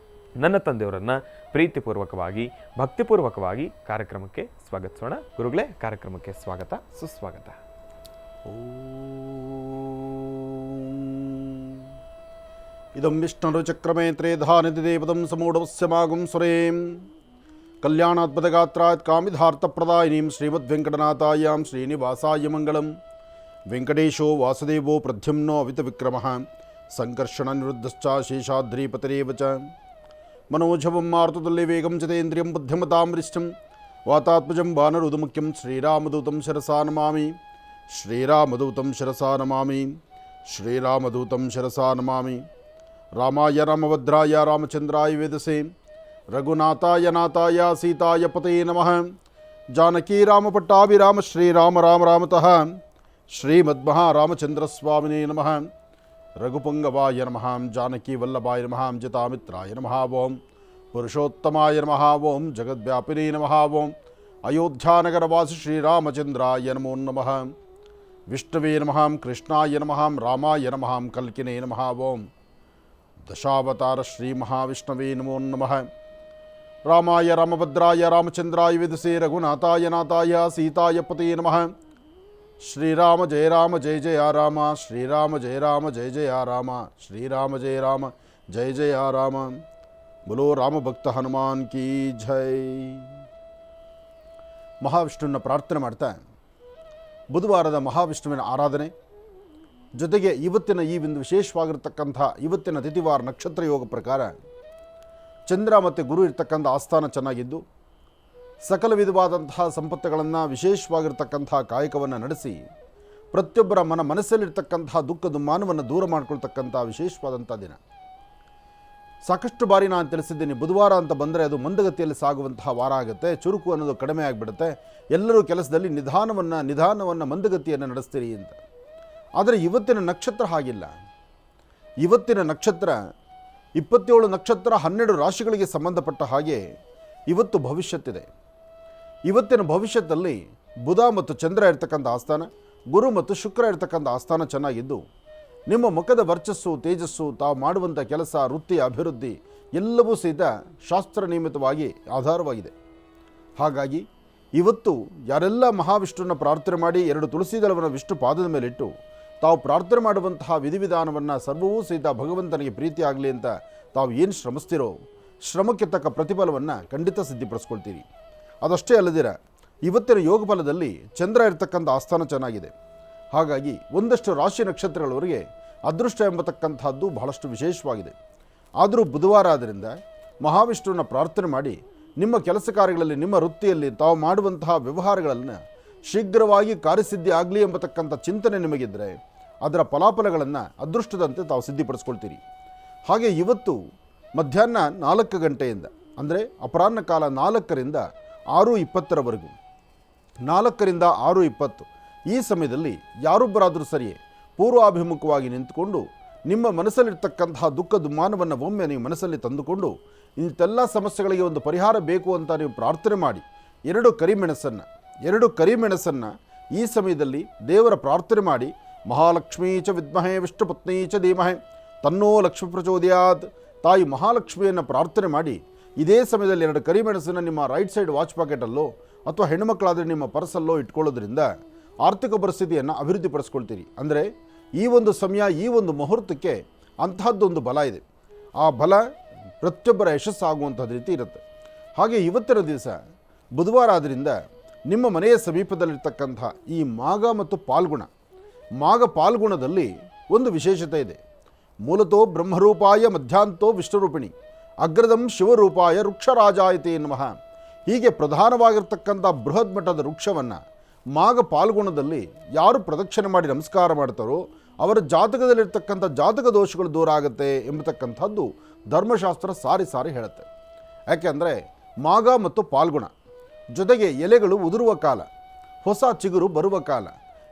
ನನ್ನ ತಂದೆಯವರನ್ನು ಪ್ರೀತಿಪೂರ್ವಕವಾಗಿ ಭಕ್ತಿಪೂರ್ವಕವಾಗಿ ಕಾರ್ಯಕ್ರಮಕ್ಕೆ ಸ್ವಾಗತಿಸೋಣ. ಗುರುಗಳೇ, ಕಾರ್ಯಕ್ರಮಕ್ಕೆ ಸ್ವಾಗತ, ಸುಸ್ವಾಗತ. ಇದಂ ವಿಷ್ಣುರುಚಕ್ರಮೇ ತ್ರೇಧಾನಿಧಿ ದೇವದಂ ಸಮೂಢವಸ್ಯಮಾಗುಂ ಸುರೇಂ ಕಲ್ಯಾಣಾತ್ಮದಗಾತ್ರಾತ್ ಕಾಮಿಧಾರ್ಥಪ್ರದಾಯಿನೀಂ ಶ್ರೀಮದ್ವೆಂಕಟನಾಥಾಯಾಂ ಶ್ರೀನಿವಾಸಾಯ ಮಂಗಳಂ. ವೆಂಕಟೇಶೋ ವಾಸುದೇವೋ ಪ್ರದ್ಯುಮ್ನೋ ಅವಿತವಿಕ್ರಮಃ ಸಂಕರ್ಷಣ ನಿವೃದ್ಧಶ್ಚ ಶೇಷಾದ್ರಿಪತಿರೇವ ಚ. मनोजवं मारुतुल्य वेगं जितेन्द्रियं बुद्धिमतां वरिष्ठं वातात्मजं वानरउदमुख्यं श्रीरामदूतं शिरसा नमामि. श्रीरामदूतं शिरसा नमामि. श्रीरामदूतं शिरसा नमामि. रामाय रामभद्राय रामचन्द्राय वेदसे रघुनाथाय नाथाय सीताय पते नमः. जानकी रामपट्टाभिराम श्रीराम राम रामतः श्रीमद्महारामचन्द्रस्वामिने नमः. रघुपुंगवाय नमः. जानकी वल्लभाय नमः. जितामित्राय नमः. ओं पुरुषोत्तमाय नमः. ओं जगद्व्यापिने नमः. ओं अयोध्यानगरवासी श्रीरामचन्द्राय नमो नमः. विष्णवे नमः. कृष्णाय नमः. रामाय नमः. कल्किने नमः. ओं दशावतार श्री महाविष्णवे नमो नमः. रामाय रामभद्राय रामचन्द्राय वेदसे रघुनाथाय नाथाय सीताय पते नमः. श्रीराम जय जय राम. श्रीराम जय जय राम. श्रीराम जय जय राम. बोलो राम भक्त हनुमान की जय. ಮಹಾವಿಷ್ಣುವಿನ ಪ್ರಾರ್ಥನೆ ಮಾಡ್ತಾ ಬುಧವಾರದ ಮಹಾವಿಷ್ಣುವಿನ ಆರಾಧನೆ ಜೊತೆಗೆ ಇವತ್ತಿನ ಈ ಒಂದು ವಿಶೇಷವಾಗಿರ್ತಕ್ಕಂಥ ಇವತ್ತಿನ ತಿಥಿವಾರ ನಕ್ಷತ್ರ ಯೋಗ ಪ್ರಕಾರ ಚಂದ್ರ ಮತ್ತು ಗುರು ಇರ್ತಕ್ಕಂಥ ಆಸ್ಥಾನ ಚೆನ್ನಾಗಿದ್ದು ಸಕಲ ವಿಧವಾದಂತಹ ಸಂಪತ್ತುಗಳನ್ನು ವಿಶೇಷವಾಗಿರ್ತಕ್ಕಂಥ ಕಾಯಕವನ್ನು ನಡೆಸಿ ಪ್ರತಿಯೊಬ್ಬರ ಮನಸ್ಸಲ್ಲಿರ್ತಕ್ಕಂತಹ ದುಃಖ ದುಮ್ಮಾನವನ್ನು ದೂರ ಮಾಡಿಕೊಳ್ತಕ್ಕಂಥ ವಿಶೇಷವಾದಂಥ ದಿನ. ಸಾಕಷ್ಟು ಬಾರಿ ನಾನು ತಿಳಿಸಿದ್ದೀನಿ, ಬುಧವಾರ ಅಂತ ಬಂದರೆ ಅದು ಮಂದಗತಿಯಲ್ಲಿ ಸಾಗುವಂತಹ ವಾರ ಆಗುತ್ತೆ, ಚುರುಕು ಅನ್ನೋದು ಕಡಿಮೆ ಆಗಿಬಿಡುತ್ತೆ, ಎಲ್ಲರೂ ಕೆಲಸದಲ್ಲಿ ನಿಧಾನವನ್ನು ಮಂದಗತಿಯನ್ನು ನಡೆಸ್ತೀರಿ ಅಂತ. ಆದರೆ ಇವತ್ತಿನ ನಕ್ಷತ್ರ ಹಾಗಿಲ್ಲ. ಇವತ್ತಿನ ನಕ್ಷತ್ರ 27 ನಕ್ಷತ್ರ 12 ರಾಶಿಗಳಿಗೆ ಸಂಬಂಧಪಟ್ಟ ಹಾಗೆ ಇವತ್ತು ಭವಿಷ್ಯತ್ತಿದೆ. ಇವತ್ತಿನ ಭವಿಷ್ಯದಲ್ಲಿ ಬುಧ ಮತ್ತು ಚಂದ್ರ ಇರ್ತಕ್ಕಂಥ ಆಸ್ಥಾನ, ಗುರು ಮತ್ತು ಶುಕ್ರ ಇರ್ತಕ್ಕಂಥ ಆಸ್ಥಾನ ಚೆನ್ನಾಗಿದ್ದು ನಿಮ್ಮ ಮುಖದ ವರ್ಚಸ್ಸು, ತೇಜಸ್ಸು, ತಾವು ಮಾಡುವಂಥ ಕೆಲಸ, ವೃತ್ತಿ, ಅಭಿವೃದ್ಧಿ ಎಲ್ಲವೂ ಸಹಿತ ಶಾಸ್ತ್ರ ನಿಯಮಿತವಾಗಿ ಆಧಾರವಾಗಿದೆ. ಹಾಗಾಗಿ ಇವತ್ತು ಯಾರೆಲ್ಲ ಮಹಾವಿಷ್ಣುವನ್ನು ಪ್ರಾರ್ಥನೆ ಮಾಡಿ 2 ತುಳಸಿ ದಳವನ್ನು ವಿಷ್ಣು ಪಾದದ ಮೇಲಿಟ್ಟು ತಾವು ಪ್ರಾರ್ಥನೆ ಮಾಡುವಂತಹ ವಿಧಿವಿಧಾನವನ್ನು ಸರ್ವವೂ ಸಹಿತ ಭಗವಂತನಿಗೆ ಪ್ರೀತಿ ಆಗಲಿ ಅಂತ ತಾವು ಏನು ಶ್ರಮಿಸ್ತಿರೋ ಶ್ರಮಕ್ಕೆ ತಕ್ಕ ಪ್ರತಿಫಲವನ್ನು ಖಂಡಿತ ಸಿದ್ಧಿಪಡಿಸ್ಕೊಳ್ತೀರಿ. ಅದಷ್ಟೇ ಅಲ್ಲದಿರ ಇವತ್ತಿನ ಯೋಗ ಫಲದಲ್ಲಿ ಚಂದ್ರ ಇರ್ತಕ್ಕಂಥ ಆಸ್ಥಾನ ಚೆನ್ನಾಗಿದೆ. ಹಾಗಾಗಿ ಒಂದಷ್ಟು ರಾಶಿ ನಕ್ಷತ್ರಗಳವರೆಗೆ ಅದೃಷ್ಟ ಎಂಬತಕ್ಕಂಥದ್ದು ಬಹಳಷ್ಟು ವಿಶೇಷವಾಗಿದೆ. ಆದರೂ ಬುಧವಾರ ಆದ್ದರಿಂದ ಮಹಾವಿಷ್ಣುವನ್ನ ಪ್ರಾರ್ಥನೆ ಮಾಡಿ ನಿಮ್ಮ ಕೆಲಸ ಕಾರ್ಯಗಳಲ್ಲಿ, ನಿಮ್ಮ ವೃತ್ತಿಯಲ್ಲಿ ತಾವು ಮಾಡುವಂತಹ ವ್ಯವಹಾರಗಳನ್ನು ಶೀಘ್ರವಾಗಿ ಕಾರ್ಯಸಿದ್ಧಿ ಆಗಲಿ ಎಂಬತಕ್ಕಂಥ ಚಿಂತನೆ ನಿಮಗಿದ್ದರೆ ಅದರ ಫಲಾಫಲಗಳನ್ನು ಅದೃಷ್ಟದಂತೆ ತಾವು ಸಿದ್ಧಿಪಡಿಸ್ಕೊಳ್ತೀರಿ. ಹಾಗೆ ಇವತ್ತು ಮಧ್ಯಾಹ್ನ 4 ಗಂಟೆಯಿಂದ ಅಂದರೆ ಅಪರಾಹ್ನ ಕಾಲ 4ರಿಂದ 6:20 4ರಿಂದ 6:20 ಈ ಸಮಯದಲ್ಲಿ ಯಾರೊಬ್ಬರಾದರೂ ಸರಿಯೇ ಪೂರ್ವಾಭಿಮುಖವಾಗಿ ನಿಂತುಕೊಂಡು ನಿಮ್ಮ ಮನಸ್ಸಲ್ಲಿರ್ತಕ್ಕಂತಹ ದುಃಖ ದುಮ್ಮಾನವನ್ನು ಒಮ್ಮೆ ನೀವು ಮನಸ್ಸಲ್ಲಿ ತಂದುಕೊಂಡು ಇಂತೆಲ್ಲ ಸಮಸ್ಯೆಗಳಿಗೆ ಒಂದು ಪರಿಹಾರ ಬೇಕು ಅಂತ ನೀವು ಪ್ರಾರ್ಥನೆ ಮಾಡಿ 2 ಕರಿಮೆಣಸನ್ನು ಈ ಸಮಯದಲ್ಲಿ ದೇವರ ಪ್ರಾರ್ಥನೆ ಮಾಡಿ ಮಹಾಲಕ್ಷ್ಮೀ ಚ ವಿದ್ಮಹೇ ವಿಷ್ಣುಪತ್ನೀ ಚ ಧೀಮಹೇ ತನ್ನೋ ಲಕ್ಷ್ಮೀ ಪ್ರಚೋದಯಾತ್ ತಾಯಿ ಮಹಾಲಕ್ಷ್ಮಿಯನ್ನು ಪ್ರಾರ್ಥನೆ ಮಾಡಿ ಇದೇ ಸಮಯದಲ್ಲಿ 2 ಕರಿಮೆಣಸನ್ನು ನಿಮ್ಮ ರೈಟ್ ಸೈಡ್ ವಾಚ್ ಪಾಕೆಟಲ್ಲೋ ಅಥವಾ ಹೆಣ್ಣುಮಕ್ಕಳಾದರೆ ನಿಮ್ಮ ಪರ್ಸಲ್ಲೋ ಇಟ್ಕೊಳ್ಳೋದ್ರಿಂದ ಆರ್ಥಿಕ ಪರಿಸ್ಥಿತಿಯನ್ನು ಅಭಿವೃದ್ಧಿಪಡಿಸ್ಕೊಳ್ತೀರಿ. ಅಂದರೆ ಈ ಒಂದು ಸಮಯ, ಈ ಒಂದು ಮುಹೂರ್ತಕ್ಕೆ ಅಂತಹದ್ದೊಂದು ಬಲ ಇದೆ. ಆ ಬಲ ಪ್ರತಿಯೊಬ್ಬರ ಯಶಸ್ಸಾಗುವಂಥದ್ದು ರೀತಿ ಇರುತ್ತೆ. ಹಾಗೆ ಇವತ್ತಿನ ದಿವಸ ಬುಧವಾರ ಆದ್ದರಿಂದ ನಿಮ್ಮ ಮನೆಯ ಸಮೀಪದಲ್ಲಿರ್ತಕ್ಕಂಥ ಈ ಮಾಘ ಮತ್ತು ಪಾಲ್ಗುಣದಲ್ಲಿ ಒಂದು ವಿಶೇಷತೆ ಇದೆ. ಮೂಲತೋ ಬ್ರಹ್ಮರೂಪಾಯ ಮಧ್ಯಾಂತೋ ವಿಷ್ಣುರೂಪಿಣಿ ಅಗ್ರದಂ ಶಿವರೂಪಾಯ ವೃಕ್ಷರಾಜಾಯತೆ ನಮಃ. ಹೀಗೆ ಪ್ರಧಾನವಾಗಿರ್ತಕ್ಕಂಥ ಬೃಹತ್ ಮಟ್ಟದ ವೃಕ್ಷವನ್ನು ಮಾಘ ಪಾಲ್ಗುಣದಲ್ಲಿ ಯಾರು ಪ್ರದಕ್ಷಿಣೆ ಮಾಡಿ ನಮಸ್ಕಾರ ಮಾಡ್ತಾರೋ ಅವರ ಜಾತಕದಲ್ಲಿರ್ತಕ್ಕಂಥ ಜಾತಕ ದೋಷಗಳು ದೂರ ಆಗುತ್ತೆ ಎಂಬತಕ್ಕಂಥದ್ದು ಧರ್ಮಶಾಸ್ತ್ರ ಸಾರಿ ಹೇಳುತ್ತೆ. ಯಾಕೆಂದರೆ ಮಾಘ ಮತ್ತು ಪಾಲ್ಗುಣ ಜೊತೆಗೆ ಎಲೆಗಳು ಉದುರುವ ಕಾಲ, ಹೊಸ ಚಿಗುರು ಬರುವ ಕಾಲ.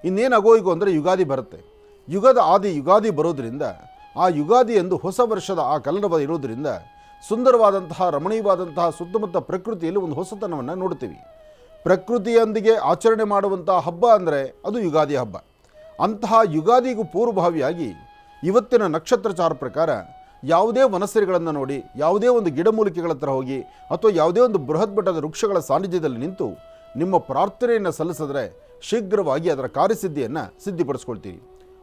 ಇನ್ನೇನಾಗೋಯಿಗೋ ಅಂದರೆ ಯುಗಾದಿ ಬರುತ್ತೆ. ಯುಗದ ಆದಿ ಯುಗಾದಿ ಬರೋದರಿಂದ ಆ ಯುಗಾದಿ ಎಂದು ಹೊಸ ವರ್ಷದ ಆ ಕಲರವ ಇರೋದರಿಂದ ಸುಂದರವಾದಂತಹ ರಮಣೀಯವಾದಂತಹ ಸುತ್ತಮುತ್ತ ಪ್ರಕೃತಿಯಲ್ಲಿ ಒಂದು ಹೊಸತನವನ್ನು ನೋಡ್ತೀವಿ. ಪ್ರಕೃತಿಯೊಂದಿಗೆ ಆಚರಣೆ ಮಾಡುವಂತಹ ಹಬ್ಬ ಅಂದರೆ ಅದು ಯುಗಾದಿ ಹಬ್ಬ. ಅಂತಹ ಯುಗಾದಿಗೂ ಪೂರ್ವಭಾವಿಯಾಗಿ ಇವತ್ತಿನ ನಕ್ಷತ್ರಚಾರ ಪ್ರಕಾರ ಯಾವುದೇ ವನಸರಿಗಳನ್ನು ನೋಡಿ, ಯಾವುದೇ ಒಂದು ಗಿಡಮೂಲಿಕೆಗಳ ಹತ್ರ ಹೋಗಿ ಅಥವಾ ಯಾವುದೇ ಒಂದು ಬೃಹತ್ ಮಟ್ಟದ ವೃಕ್ಷಗಳ ಸಾನ್ನಿಧ್ಯದಲ್ಲಿ ನಿಂತು ನಿಮ್ಮ ಪ್ರಾರ್ಥನೆಯನ್ನು ಸಲ್ಲಿಸಿದ್ರೆ ಶೀಘ್ರವಾಗಿ ಅದರ ಕಾರ್ಯಸಿದ್ಧಿಯನ್ನು ಸಿದ್ಧಿಪಡಿಸ್ಕೊಳ್ತೀರಿ.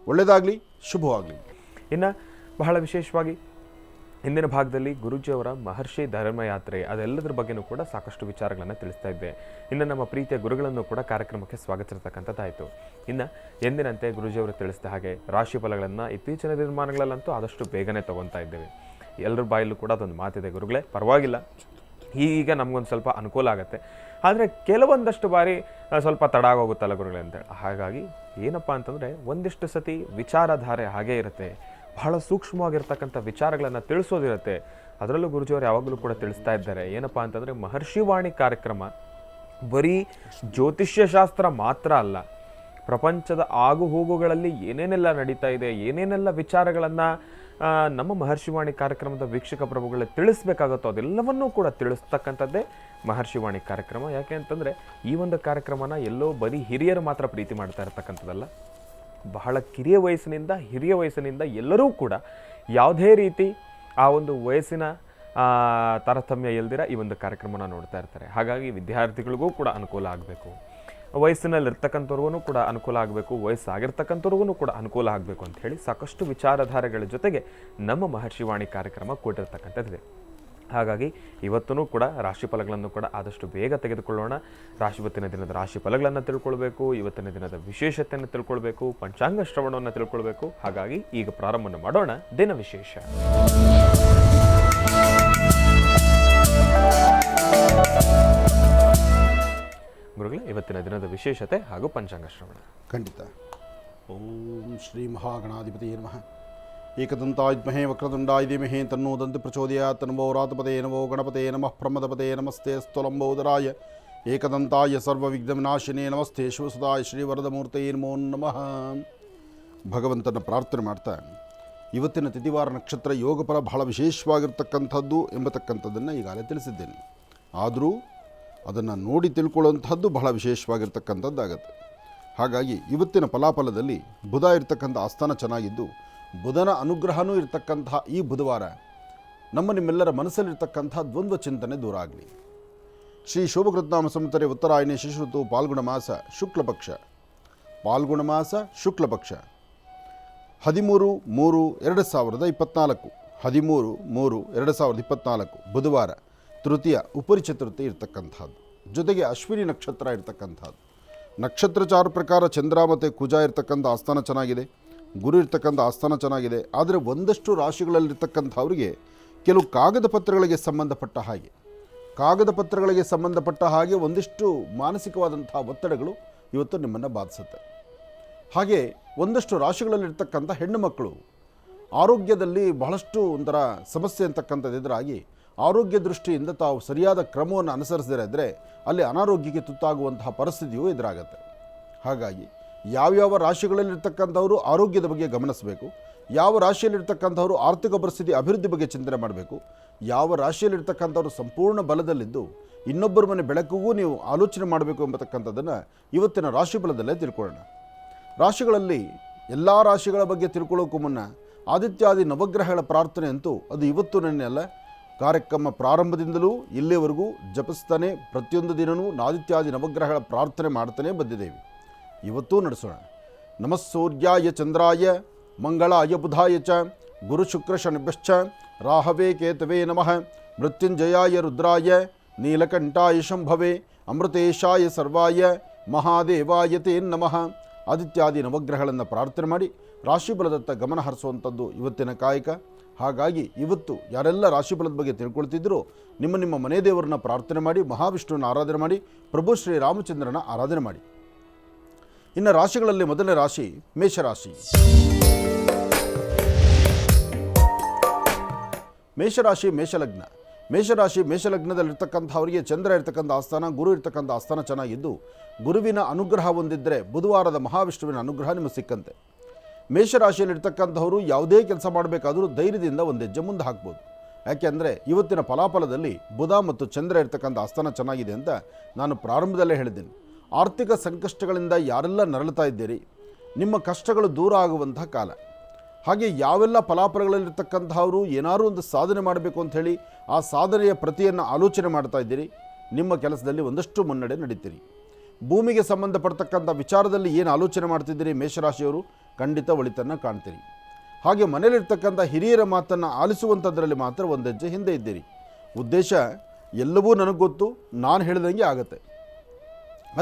ಒಳ್ಳೆಯದಾಗಲಿ, ಶುಭವಾಗಲಿ. ಇನ್ನು ಬಹಳ ವಿಶೇಷವಾಗಿ ಹಿಂದಿನ ಭಾಗದಲ್ಲಿ ಗುರೂಜಿಯವರ ಮಹರ್ಷಿ ಧರ್ಮಯಾತ್ರೆ ಅದೆಲ್ಲದರ ಬಗ್ಗೆನೂ ಕೂಡ ಸಾಕಷ್ಟು ವಿಚಾರಗಳನ್ನು ತಿಳಿಸ್ತಾ ಇದ್ದೆ. ಇನ್ನು ನಮ್ಮ ಪ್ರೀತಿಯ ಗುರುಗಳನ್ನು ಕೂಡ ಕಾರ್ಯಕ್ರಮಕ್ಕೆ ಸ್ವಾಗತಿಸಿರ್ತಕ್ಕಂಥದ್ದಾಯಿತು. ಇನ್ನು ಎಂದಿನಂತೆ ಗುರೂಜಿಯವರು ತಿಳಿಸಿದ ಹಾಗೆ ರಾಶಿ ಫಲಗಳನ್ನು ಇತ್ತೀಚಿನ ದಿನಮಾನಗಳಲ್ಲಂತೂ ಆದಷ್ಟು ಬೇಗನೆ ತೊಗೊತಾ ಇದ್ದೇವೆ. ಎಲ್ಲರ ಬಾಯಲ್ಲೂ ಕೂಡ ಅದೊಂದು ಮಾತಿದೆ, ಗುರುಗಳೇ ಪರವಾಗಿಲ್ಲ ಈಗ ನಮಗೊಂದು ಸ್ವಲ್ಪ ಅನುಕೂಲ ಆಗುತ್ತೆ, ಆದರೆ ಕೆಲವೊಂದಷ್ಟು ಬಾರಿ ಸ್ವಲ್ಪ ತಡ ಆಗೋಗುತ್ತಲ್ಲ ಗುರುಗಳೇ ಅಂತೇಳಿ. ಹಾಗಾಗಿ ಏನಪ್ಪ ಅಂತಂದರೆ ಒಂದಿಷ್ಟು ಸತಿ ವಿಚಾರಧಾರೆ ಹಾಗೇ ಇರುತ್ತೆ, ಬಹಳ ಸೂಕ್ಷ್ಮವಾಗಿರ್ತಕ್ಕಂಥ ವಿಚಾರಗಳನ್ನು ತಿಳಿಸೋದಿರುತ್ತೆ. ಅದರಲ್ಲೂ ಗುರುಜಿಯವರು ಯಾವಾಗಲೂ ಕೂಡ ತಿಳಿಸ್ತಾ ಇದ್ದಾರೆ. ಏನಪ್ಪ ಅಂತಂದರೆ ಮಹರ್ಷಿವಾಣಿ ಕಾರ್ಯಕ್ರಮ ಬರೀ ಜ್ಯೋತಿಷ್ಯ ಶಾಸ್ತ್ರ ಮಾತ್ರ ಅಲ್ಲ, ಪ್ರಪಂಚದ ಆಗುಹೋಗುಗಳಲ್ಲಿ ಏನೇನೆಲ್ಲ ನಡೀತಾ ಇದೆ, ಏನೇನೆಲ್ಲ ವಿಚಾರಗಳನ್ನು ನಮ್ಮ ಮಹರ್ಷಿವಾಣಿ ಕಾರ್ಯಕ್ರಮದ ವೀಕ್ಷಕ ಪ್ರಭುಗಳೇ ತಿಳಿಸ್ಬೇಕಾಗುತ್ತೋ ಅದೆಲ್ಲವನ್ನೂ ಕೂಡ ತಿಳಿಸ್ತಕ್ಕಂಥದ್ದೇ ಮಹರ್ಷಿವಾಣಿ ಕಾರ್ಯಕ್ರಮ. ಯಾಕೆ ಅಂತಂದರೆ ಈ ಒಂದು ಕಾರ್ಯಕ್ರಮನ ಎಲ್ಲೋ ಬರೀ ಹಿರಿಯರು ಮಾತ್ರ ಪ್ರೀತಿ ಮಾಡ್ತಾ ಇರ್ತಕ್ಕಂಥದ್ದಲ್ಲ, ಬಹಳ ಕಿರಿಯ ವಯಸ್ಸಿನಿಂದ ಹಿರಿಯ ವಯಸ್ಸಿನಿಂದ ಎಲ್ಲರೂ ಕೂಡ ಯಾವುದೇ ರೀತಿ ಆ ಒಂದು ವಯಸ್ಸಿನ ತಾರತಮ್ಯ ಇಲ್ದಿರ ಈ ಒಂದು ಕಾರ್ಯಕ್ರಮನ ನೋಡ್ತಾ ಇರ್ತಾರೆ. ಹಾಗಾಗಿ ವಿದ್ಯಾರ್ಥಿಗಳಿಗೂ ಕೂಡ ಅನುಕೂಲ ಆಗಬೇಕು, ವಯಸ್ಸಿನಲ್ಲಿರ್ತಕ್ಕಂಥವ್ರಿಗೂ ಕೂಡ ಅನುಕೂಲ ಆಗಬೇಕು, ವಯಸ್ಸಾಗಿರ್ತಕ್ಕಂಥವ್ರಿಗೂ ಕೂಡ ಅನುಕೂಲ ಆಗಬೇಕು ಅಂತ ಹೇಳಿ ಸಾಕಷ್ಟು ವಿಚಾರಧಾರೆಗಳ ಜೊತೆಗೆ ನಮ್ಮ ಮಹರ್ಷಿವಾಣಿ ಕಾರ್ಯಕ್ರಮ ಕೊಟ್ಟಿರ್ತಕ್ಕಂಥದ್ದಿದೆ. ಹಾಗಾಗಿ ಇವತ್ತೂ ಕೂಡ ರಾಶಿ ಫಲಗಳನ್ನು ಕೂಡ ಆದಷ್ಟು ಬೇಗ ತೆಗೆದುಕೊಳ್ಳೋಣ. ಇವತ್ತಿನ ದಿನದ ರಾಶಿ ಫಲಗಳನ್ನು ತಿಳ್ಕೊಳ್ಬೇಕು, ಇವತ್ತಿನ ದಿನದ ವಿಶೇಷತೆಯನ್ನು ತಿಳ್ಕೊಳ್ಬೇಕು, ಪಂಚಾಂಗ ಶ್ರವಣವನ್ನು ತಿಳ್ಕೊಳ್ಬೇಕು. ಹಾಗಾಗಿ ಈಗ ಪ್ರಾರಂಭವನ್ನು ಮಾಡೋಣ ದಿನ ವಿಶೇಷ. ಗುರುಗಳೇ, ಇವತ್ತಿನ ದಿನದ ವಿಶೇಷತೆ ಹಾಗೂ ಪಂಚಾಂಗ ಶ್ರವಣ. ಖಂಡಿತ. ಓಂ ಶ್ರೀ ಮಹಾಗಣಾಧಿಪತಿ ನಮಃ. ಏಕದಂತಾಯುಧ್ಮಹೇ ವಕ್ರತುಂಡಾಯ ಧೀಮಹಿ ತನ್ನೋ ದಂತಿ ಪ್ರಚೋದಯಾತ್. ನಮೋ ರಾತಪದೇ ನಮೋ ಗಣಪತೆ ನಮಃ ಪ್ರಮದಪದೇ ನಮಸ್ತೆ ಸ್ತುಲಂಬೋದರಾಯ ಏಕದಂತಾಯ ಸರ್ವವಿಘ್ನವಿನಾಶಿನೇ ನಮಸ್ತೆ ಶಿವಸುಧಾಯ ಶ್ರೀವರದಮೂರ್ತಯೇ ನಮೋ ನಮಃ. ಭಗವಂತನ ಪ್ರಾರ್ಥನೆ ಮಾಡ್ತಾ ಇವತ್ತಿನ ತಿಥಿವಾರ ನಕ್ಷತ್ರ ಯೋಗಫಲ ಬಹಳ ವಿಶೇಷವಾಗಿರ್ತಕ್ಕಂಥದ್ದು ಎಂಬತಕ್ಕಂಥದ್ದನ್ನು ಈಗಾಗಲೇ ತಿಳಿಸಿದ್ದೇನೆ. ಆದರೂ ಅದನ್ನು ನೋಡಿ ತಿಳ್ಕೊಳ್ಳುವಂಥದ್ದು ಬಹಳ ವಿಶೇಷವಾಗಿರ್ತಕ್ಕಂಥದ್ದಾಗತ್ತೆ. ಹಾಗಾಗಿ ಇವತ್ತಿನ ಫಲಾಫಲದಲ್ಲಿ ಬುಧ ಇರ್ತಕ್ಕಂಥ ಆಸ್ಥಾನ ಚೆನ್ನಾಗಿದ್ದು ಬುಧನ ಅನುಗ್ರಹವೂ ಇರತಕ್ಕಂತಹ ಈ ಬುಧವಾರ ನಿಮ್ಮೆಲ್ಲರ ಮನಸ್ಸಲ್ಲಿರ್ತಕ್ಕಂಥ ದ್ವಂದ್ವ ಚಿಂತನೆ ದೂರ ಆಗಲಿ. ಶ್ರೀ ಶೋಭಕೃತ್ನಾಮ ಸಂವತ್ಸರೆ ಉತ್ತರಾಯಣಿ ಶಿಶುಋತು ಪಾಲ್ಗುಣ ಮಾಸ ಶುಕ್ಲಪಕ್ಷ 13/3/2024 13/3/2024 ಬುಧವಾರ ತೃತೀಯ ಉಪರಿ ಚತುರ್ಥಿ ಇರ್ತಕ್ಕಂಥದ್ದು, ಜೊತೆಗೆ ಅಶ್ವಿನಿ ನಕ್ಷತ್ರ ಇರ್ತಕ್ಕಂಥದ್ದು. ನಕ್ಷತ್ರಚಾರ ಪ್ರಕಾರ ಚಂದ್ರ ಮತ್ತು ಕುಜ ಇರ್ತಕ್ಕಂಥ ಆಸ್ಥಾನ ಚೆನ್ನಾಗಿದೆ, ಗುರು ಇರ್ತಕ್ಕಂಥ ಆಸ್ಥಾನ ಚೆನ್ನಾಗಿದೆ. ಆದರೆ ಒಂದಷ್ಟು ರಾಶಿಗಳಲ್ಲಿರ್ತಕ್ಕಂಥವ್ರಿಗೆ ಕೆಲವು ಕಾಗದ ಪತ್ರಗಳಿಗೆ ಸಂಬಂಧಪಟ್ಟ ಹಾಗೆ ಒಂದಿಷ್ಟು ಮಾನಸಿಕವಾದಂಥ ಒತ್ತಡಗಳು ಇವತ್ತು ನಿಮ್ಮನ್ನು ಬಾಧಿಸುತ್ತೆ. ಹಾಗೆ ಒಂದಷ್ಟು ರಾಶಿಗಳಲ್ಲಿರ್ತಕ್ಕಂಥ ಹೆಣ್ಣು ಮಕ್ಕಳು ಆರೋಗ್ಯದಲ್ಲಿ ಬಹಳಷ್ಟು ಒಂಥರ ಸಮಸ್ಯೆ ಅಂತಕ್ಕಂಥದ್ದು ಎದುರಾಗಿ ಆರೋಗ್ಯ ದೃಷ್ಟಿಯಿಂದ ತಾವು ಸರಿಯಾದ ಕ್ರಮವನ್ನು ಅನುಸರಿಸದೇ ಇದ್ದರೆ ಅಲ್ಲಿ ಅನಾರೋಗ್ಯಕ್ಕೆ ತುತ್ತಾಗುವಂತಹ ಪರಿಸ್ಥಿತಿಯೂ ಎದುರಾಗುತ್ತೆ. ಹಾಗಾಗಿ ಯಾವ್ಯಾವ ರಾಶಿಗಳಲ್ಲಿರ್ತಕ್ಕಂಥವರು ಆರೋಗ್ಯದ ಬಗ್ಗೆ ಗಮನಿಸಬೇಕು, ಯಾವ ರಾಶಿಯಲ್ಲಿರ್ತಕ್ಕಂಥವರು ಆರ್ಥಿಕ ಪರಿಸ್ಥಿತಿ ಅಭಿವೃದ್ಧಿ ಬಗ್ಗೆ ಚಿಂತನೆ ಮಾಡಬೇಕು, ಯಾವ ರಾಶಿಯಲ್ಲಿರ್ತಕ್ಕಂಥವರು ಸಂಪೂರ್ಣ ಬಲದಲ್ಲಿದ್ದು ಇನ್ನೊಬ್ಬರ ಮನೆ ಬೆಳಕಿಗೂ ನೀವು ಆಲೋಚನೆ ಮಾಡಬೇಕು ಎಂಬತಕ್ಕಂಥದ್ದನ್ನು ಇವತ್ತಿನ ರಾಶಿ ಬಲದಲ್ಲೇ ತಿಳ್ಕೊಳ್ಳೋಣ. ರಾಶಿಗಳಲ್ಲಿ ಎಲ್ಲ ರಾಶಿಗಳ ಬಗ್ಗೆ ತಿಳ್ಕೊಳ್ಳೋಕ್ಕೂ ಮುನ್ನ ಆದಿತ್ಯಾದಿ ನವಗ್ರಹಗಳ ಪ್ರಾರ್ಥನೆ ಅಂತೂ ಅದು ಇವತ್ತು ನೆನ್ನೆ ಅಲ್ಲ, ಕಾರ್ಯಕ್ರಮ ಪ್ರಾರಂಭದಿಂದಲೂ ಇಲ್ಲಿವರೆಗೂ ಜಪಿಸ್ತಾನೆ ಪ್ರತಿಯೊಂದು ದಿನವೂ ಆದಿತ್ಯಾದಿ ನವಗ್ರಹಗಳ ಪ್ರಾರ್ಥನೆ ಮಾಡ್ತಾನೆ ಬಂದಿದ್ದೇವೆ. ಇವತ್ತೂ ನಡೆಸೋಣ. ನಮಃ ಸೂರ್ಯಾಯ ಚಂದ್ರಾಯ ಮಂಗಳಾಯ ಬುಧಾಯ ಚ ಗುರು ಶುಕ್ರ ಶನಿಭ್ಯಶ್ಚ ರಾಹವೇ ಕೇತವೇ ನಮಃ ಮೃತ್ಯುಂಜಯಾಯ ರುದ್ರಾಯ ನೀಲಕಂಠಾಯ ಶಂಭವೇ ಅಮೃತೇಶಾಯ ಸರ್ವಾಯ ಮಹಾದೇವಾಯ ತೇ ನಮಃ. ಆದಿತ್ಯಾದಿ ನವಗ್ರಹಗಳನ್ನು ಪ್ರಾರ್ಥನೆ ಮಾಡಿ ರಾಶಿಫಲದತ್ತ ಗಮನ ಹರಿಸುವಂಥದ್ದು ಇವತ್ತಿನ ಕಾಯಕ. ಹಾಗಾಗಿ ಇವತ್ತು ಯಾರೆಲ್ಲ ರಾಶಿಫಲದ ಬಗ್ಗೆ ತಿಳ್ಕೊಳ್ತಿದ್ದರೂ ನಿಮ್ಮ ಮನೆ ದೇವರನ್ನ ಪ್ರಾರ್ಥನೆ ಮಾಡಿ, ಮಹಾವಿಷ್ಣುವಿನ ಆರಾಧನೆ ಮಾಡಿ, ಪ್ರಭು ಶ್ರೀರಾಮಚಂದ್ರನ ಆರಾಧನೆ ಮಾಡಿ. ಇನ್ನು ರಾಶಿಗಳಲ್ಲಿ ಮೊದಲನೇ ರಾಶಿ ಮೇಷರಾಶಿ. ಮೇಷಲಗ್ನದಲ್ಲಿರ್ತಕ್ಕಂಥವರಿಗೆ ಚಂದ್ರ ಇರ್ತಕ್ಕಂಥ ಆಸ್ಥಾನ, ಗುರು ಇರ್ತಕ್ಕಂಥ ಆಸ್ಥಾನ ಚೆನ್ನಾಗಿದ್ದು ಗುರುವಿನ ಅನುಗ್ರಹ ಹೊಂದಿದ್ದರೆ ಬುಧವಾರದ ಮಹಾವಿಷ್ಣುವಿನ ಅನುಗ್ರಹ ನಿಮಗೆ ಸಿಕ್ಕಂತೆ. ಮೇಷರಾಶಿಯಲ್ಲಿರ್ತಕ್ಕಂಥವರು ಯಾವುದೇ ಕೆಲಸ ಮಾಡಬೇಕಾದರೂ ಧೈರ್ಯದಿಂದ ಒಂದು ಹೆಜ್ಜೆ ಮುಂದೆ ಹಾಕ್ಬೋದು. ಯಾಕೆಂದರೆ ಇವತ್ತಿನ ಫಲಾಫಲದಲ್ಲಿ ಬುಧ ಮತ್ತು ಚಂದ್ರ ಇರ್ತಕ್ಕಂಥ ಆಸ್ಥಾನ ಚೆನ್ನಾಗಿದೆ ಅಂತ ನಾನು ಪ್ರಾರಂಭದಲ್ಲೇ ಹೇಳಿದ್ದೀನಿ. ಆರ್ಥಿಕ ಸಂಕಷ್ಟಗಳಿಂದ ಯಾರೆಲ್ಲ ನರಳುತ್ತಾ ಇದ್ದೀರಿ, ನಿಮ್ಮ ಕಷ್ಟಗಳು ದೂರ ಆಗುವಂಥ ಕಾಲ. ಹಾಗೆ ಯಾವೆಲ್ಲ ಫಲಾಫಲಗಳಲ್ಲಿರ್ತಕ್ಕಂಥವರು ಏನಾದರೂ ಒಂದು ಸಾಧನೆ ಮಾಡಬೇಕು ಅಂಥೇಳಿ ಆ ಸಾಧನೆಯ ಪ್ರತಿಯನ್ನು ಆಲೋಚನೆ ಮಾಡ್ತಾ ಇದ್ದೀರಿ, ನಿಮ್ಮ ಕೆಲಸದಲ್ಲಿ ಒಂದಷ್ಟು ಮುನ್ನಡೆ ನಡೀತೀರಿ. ಭೂಮಿಗೆ ಸಂಬಂಧಪಡ್ತಕ್ಕಂಥ ವಿಚಾರದಲ್ಲಿ ಏನು ಆಲೋಚನೆ ಮಾಡ್ತಿದ್ದೀರಿ ಮೇಷರಾಶಿಯವರು, ಖಂಡಿತ ಒಳಿತನ್ನು ಕಾಣ್ತೀರಿ. ಹಾಗೆ ಮನೆಯಲ್ಲಿರ್ತಕ್ಕಂಥ ಹಿರಿಯರ ಮಾತನ್ನು ಆಲಿಸುವಂಥದ್ರಲ್ಲಿ ಮಾತ್ರ ಒಂದು ಹೆಜ್ಜೆ ಹಿಂದೆ ಇದ್ದೀರಿ. ಉದ್ದೇಶ ಎಲ್ಲವೂ ನನಗೆ ಗೊತ್ತು, ನಾನು ಹೇಳಿದಂಗೆ ಆಗುತ್ತೆ,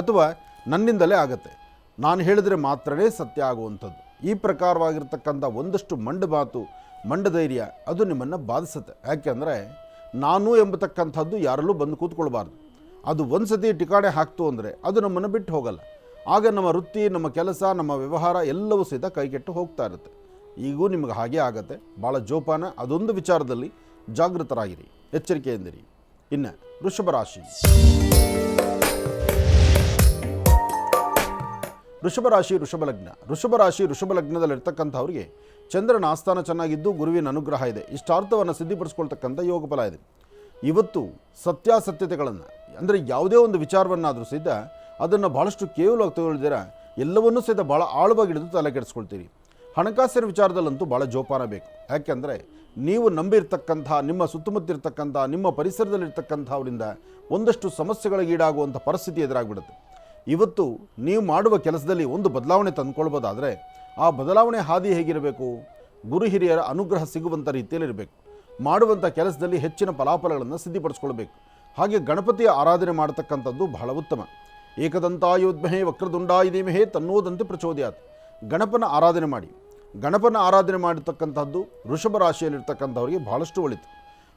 ಅಥವಾ ನನ್ನಿಂದಲೇ ಆಗುತ್ತೆ, ನಾನು ಹೇಳಿದರೆ ಮಾತ್ರನೇ ಸತ್ಯ ಆಗುವಂಥದ್ದು. ಈ ಪ್ರಕಾರವಾಗಿರ್ತಕ್ಕಂಥ ಒಂದಷ್ಟು ಮಂಡ ಧೈರ್ಯ ಅದು ನಿಮ್ಮನ್ನು ಬಾಧಿಸುತ್ತೆ. ಯಾಕೆಂದರೆ ನಾನು ಎಂಬತಕ್ಕಂಥದ್ದು ಯಾರಲ್ಲೂ ಬಂದು ಕೂತ್ಕೊಳ್ಬಾರ್ದು. ಅದು ಒಂದು ಸತಿ ಠಿಕಾಣೆ ಹಾಕ್ತು ಅಂದರೆ ಅದು ನಮ್ಮನ್ನು ಬಿಟ್ಟು ಹೋಗಲ್ಲ. ಆಗ ನಮ್ಮ ವೃತ್ತಿ, ನಮ್ಮ ಕೆಲಸ, ನಮ್ಮ ವ್ಯವಹಾರ ಎಲ್ಲವೂ ಸಹಿತ ಕೈಗೆಟ್ಟು ಹೋಗ್ತಾ ಇರುತ್ತೆ. ಈಗೂ ನಿಮಗೆ ಹಾಗೇ ಆಗುತ್ತೆ. ಭಾಳ ಜೋಪಾನ, ಅದೊಂದು ವಿಚಾರದಲ್ಲಿ ಜಾಗೃತರಾಗಿರಿ, ಎಚ್ಚರಿಕೆಯಿಂದಿರಿ. ಇನ್ನು ವೃಷಭ ಲಗ್ನದಲ್ಲಿರ್ತಕ್ಕಂಥವ್ರಿಗೆ ಚಂದ್ರನ ಆಸ್ಥಾನ ಚೆನ್ನಾಗಿದ್ದು ಗುರುವಿನ ಅನುಗ್ರಹ ಇದೆ. ಇಷ್ಟಾರ್ಥವನ್ನು ಸಿದ್ಧಿಪಡಿಸ್ಕೊಳ್ತಕ್ಕಂಥ ಯೋಗ ಫಲ ಇದೆ. ಇವತ್ತು ಸತ್ಯಾಸತ್ಯತೆಗಳನ್ನು ಅಂದರೆ ಯಾವುದೇ ಒಂದು ವಿಚಾರವನ್ನಾದರೂ ಸಹಿತ ಅದನ್ನು ಭಾಳಷ್ಟು ಕೇವಲವಾಗಿ ತಗೊಳ್ದಿರ ಎಲ್ಲವನ್ನೂ ಸಹಿತ ಭಾಳ ಆಳವಾಗಿ ಹಿಡಿದು ತಲೆ ಕೆಡಿಸ್ಕೊಳ್ತೀರಿ. ಹಣಕಾಸಿನ ವಿಚಾರದಲ್ಲಂತೂ ಭಾಳ ಜೋಪಾನ ಬೇಕು. ಯಾಕೆಂದರೆ ನೀವು ನಂಬಿರ್ತಕ್ಕಂಥ ನಿಮ್ಮ ಸುತ್ತಮುತ್ತಿರ್ತಕ್ಕಂಥ ನಿಮ್ಮ ಪರಿಸರದಲ್ಲಿರ್ತಕ್ಕಂಥವರಿಂದ ಒಂದಷ್ಟು ಸಮಸ್ಯೆಗಳಿಗೀಡಾಗುವಂಥ ಪರಿಸ್ಥಿತಿ ಎದುರಾಗ್ಬಿಡುತ್ತೆ. ಇವತ್ತು ನೀವು ಮಾಡುವ ಕೆಲಸದಲ್ಲಿ ಒಂದು ಬದಲಾವಣೆ ತಂದುಕೊಳ್ಬೋದಾದರೆ ಆ ಬದಲಾವಣೆ ಹಾದಿ ಹೇಗಿರಬೇಕು? ಗುರು ಹಿರಿಯರ ಅನುಗ್ರಹ ಸಿಗುವಂಥ ರೀತಿಯಲ್ಲಿರಬೇಕು. ಮಾಡುವಂಥ ಕೆಲಸದಲ್ಲಿ ಹೆಚ್ಚಿನ ಫಲಾಫಲಗಳನ್ನು ಸಿದ್ಧಿಪಡಿಸ್ಕೊಳ್ಬೇಕು. ಹಾಗೆ ಗಣಪತಿಯ ಆರಾಧನೆ ಮಾಡತಕ್ಕಂಥದ್ದು ಬಹಳ ಉತ್ತಮ. ಏಕದಂತಾಯೋದ್ಮಹೇ ವಕ್ರದುಂಡಾಯ ಧೀಮಹಿ ತನ್ನೋದಂತೆ ಪ್ರಚೋದಯಾತ್. ಗಣಪನ ಆರಾಧನೆ ಮಾಡತಕ್ಕಂಥದ್ದು ವೃಷಭ ರಾಶಿಯಲ್ಲಿರ್ತಕ್ಕಂಥವರಿಗೆ ಬಹಳಷ್ಟು ಒಳಿತು.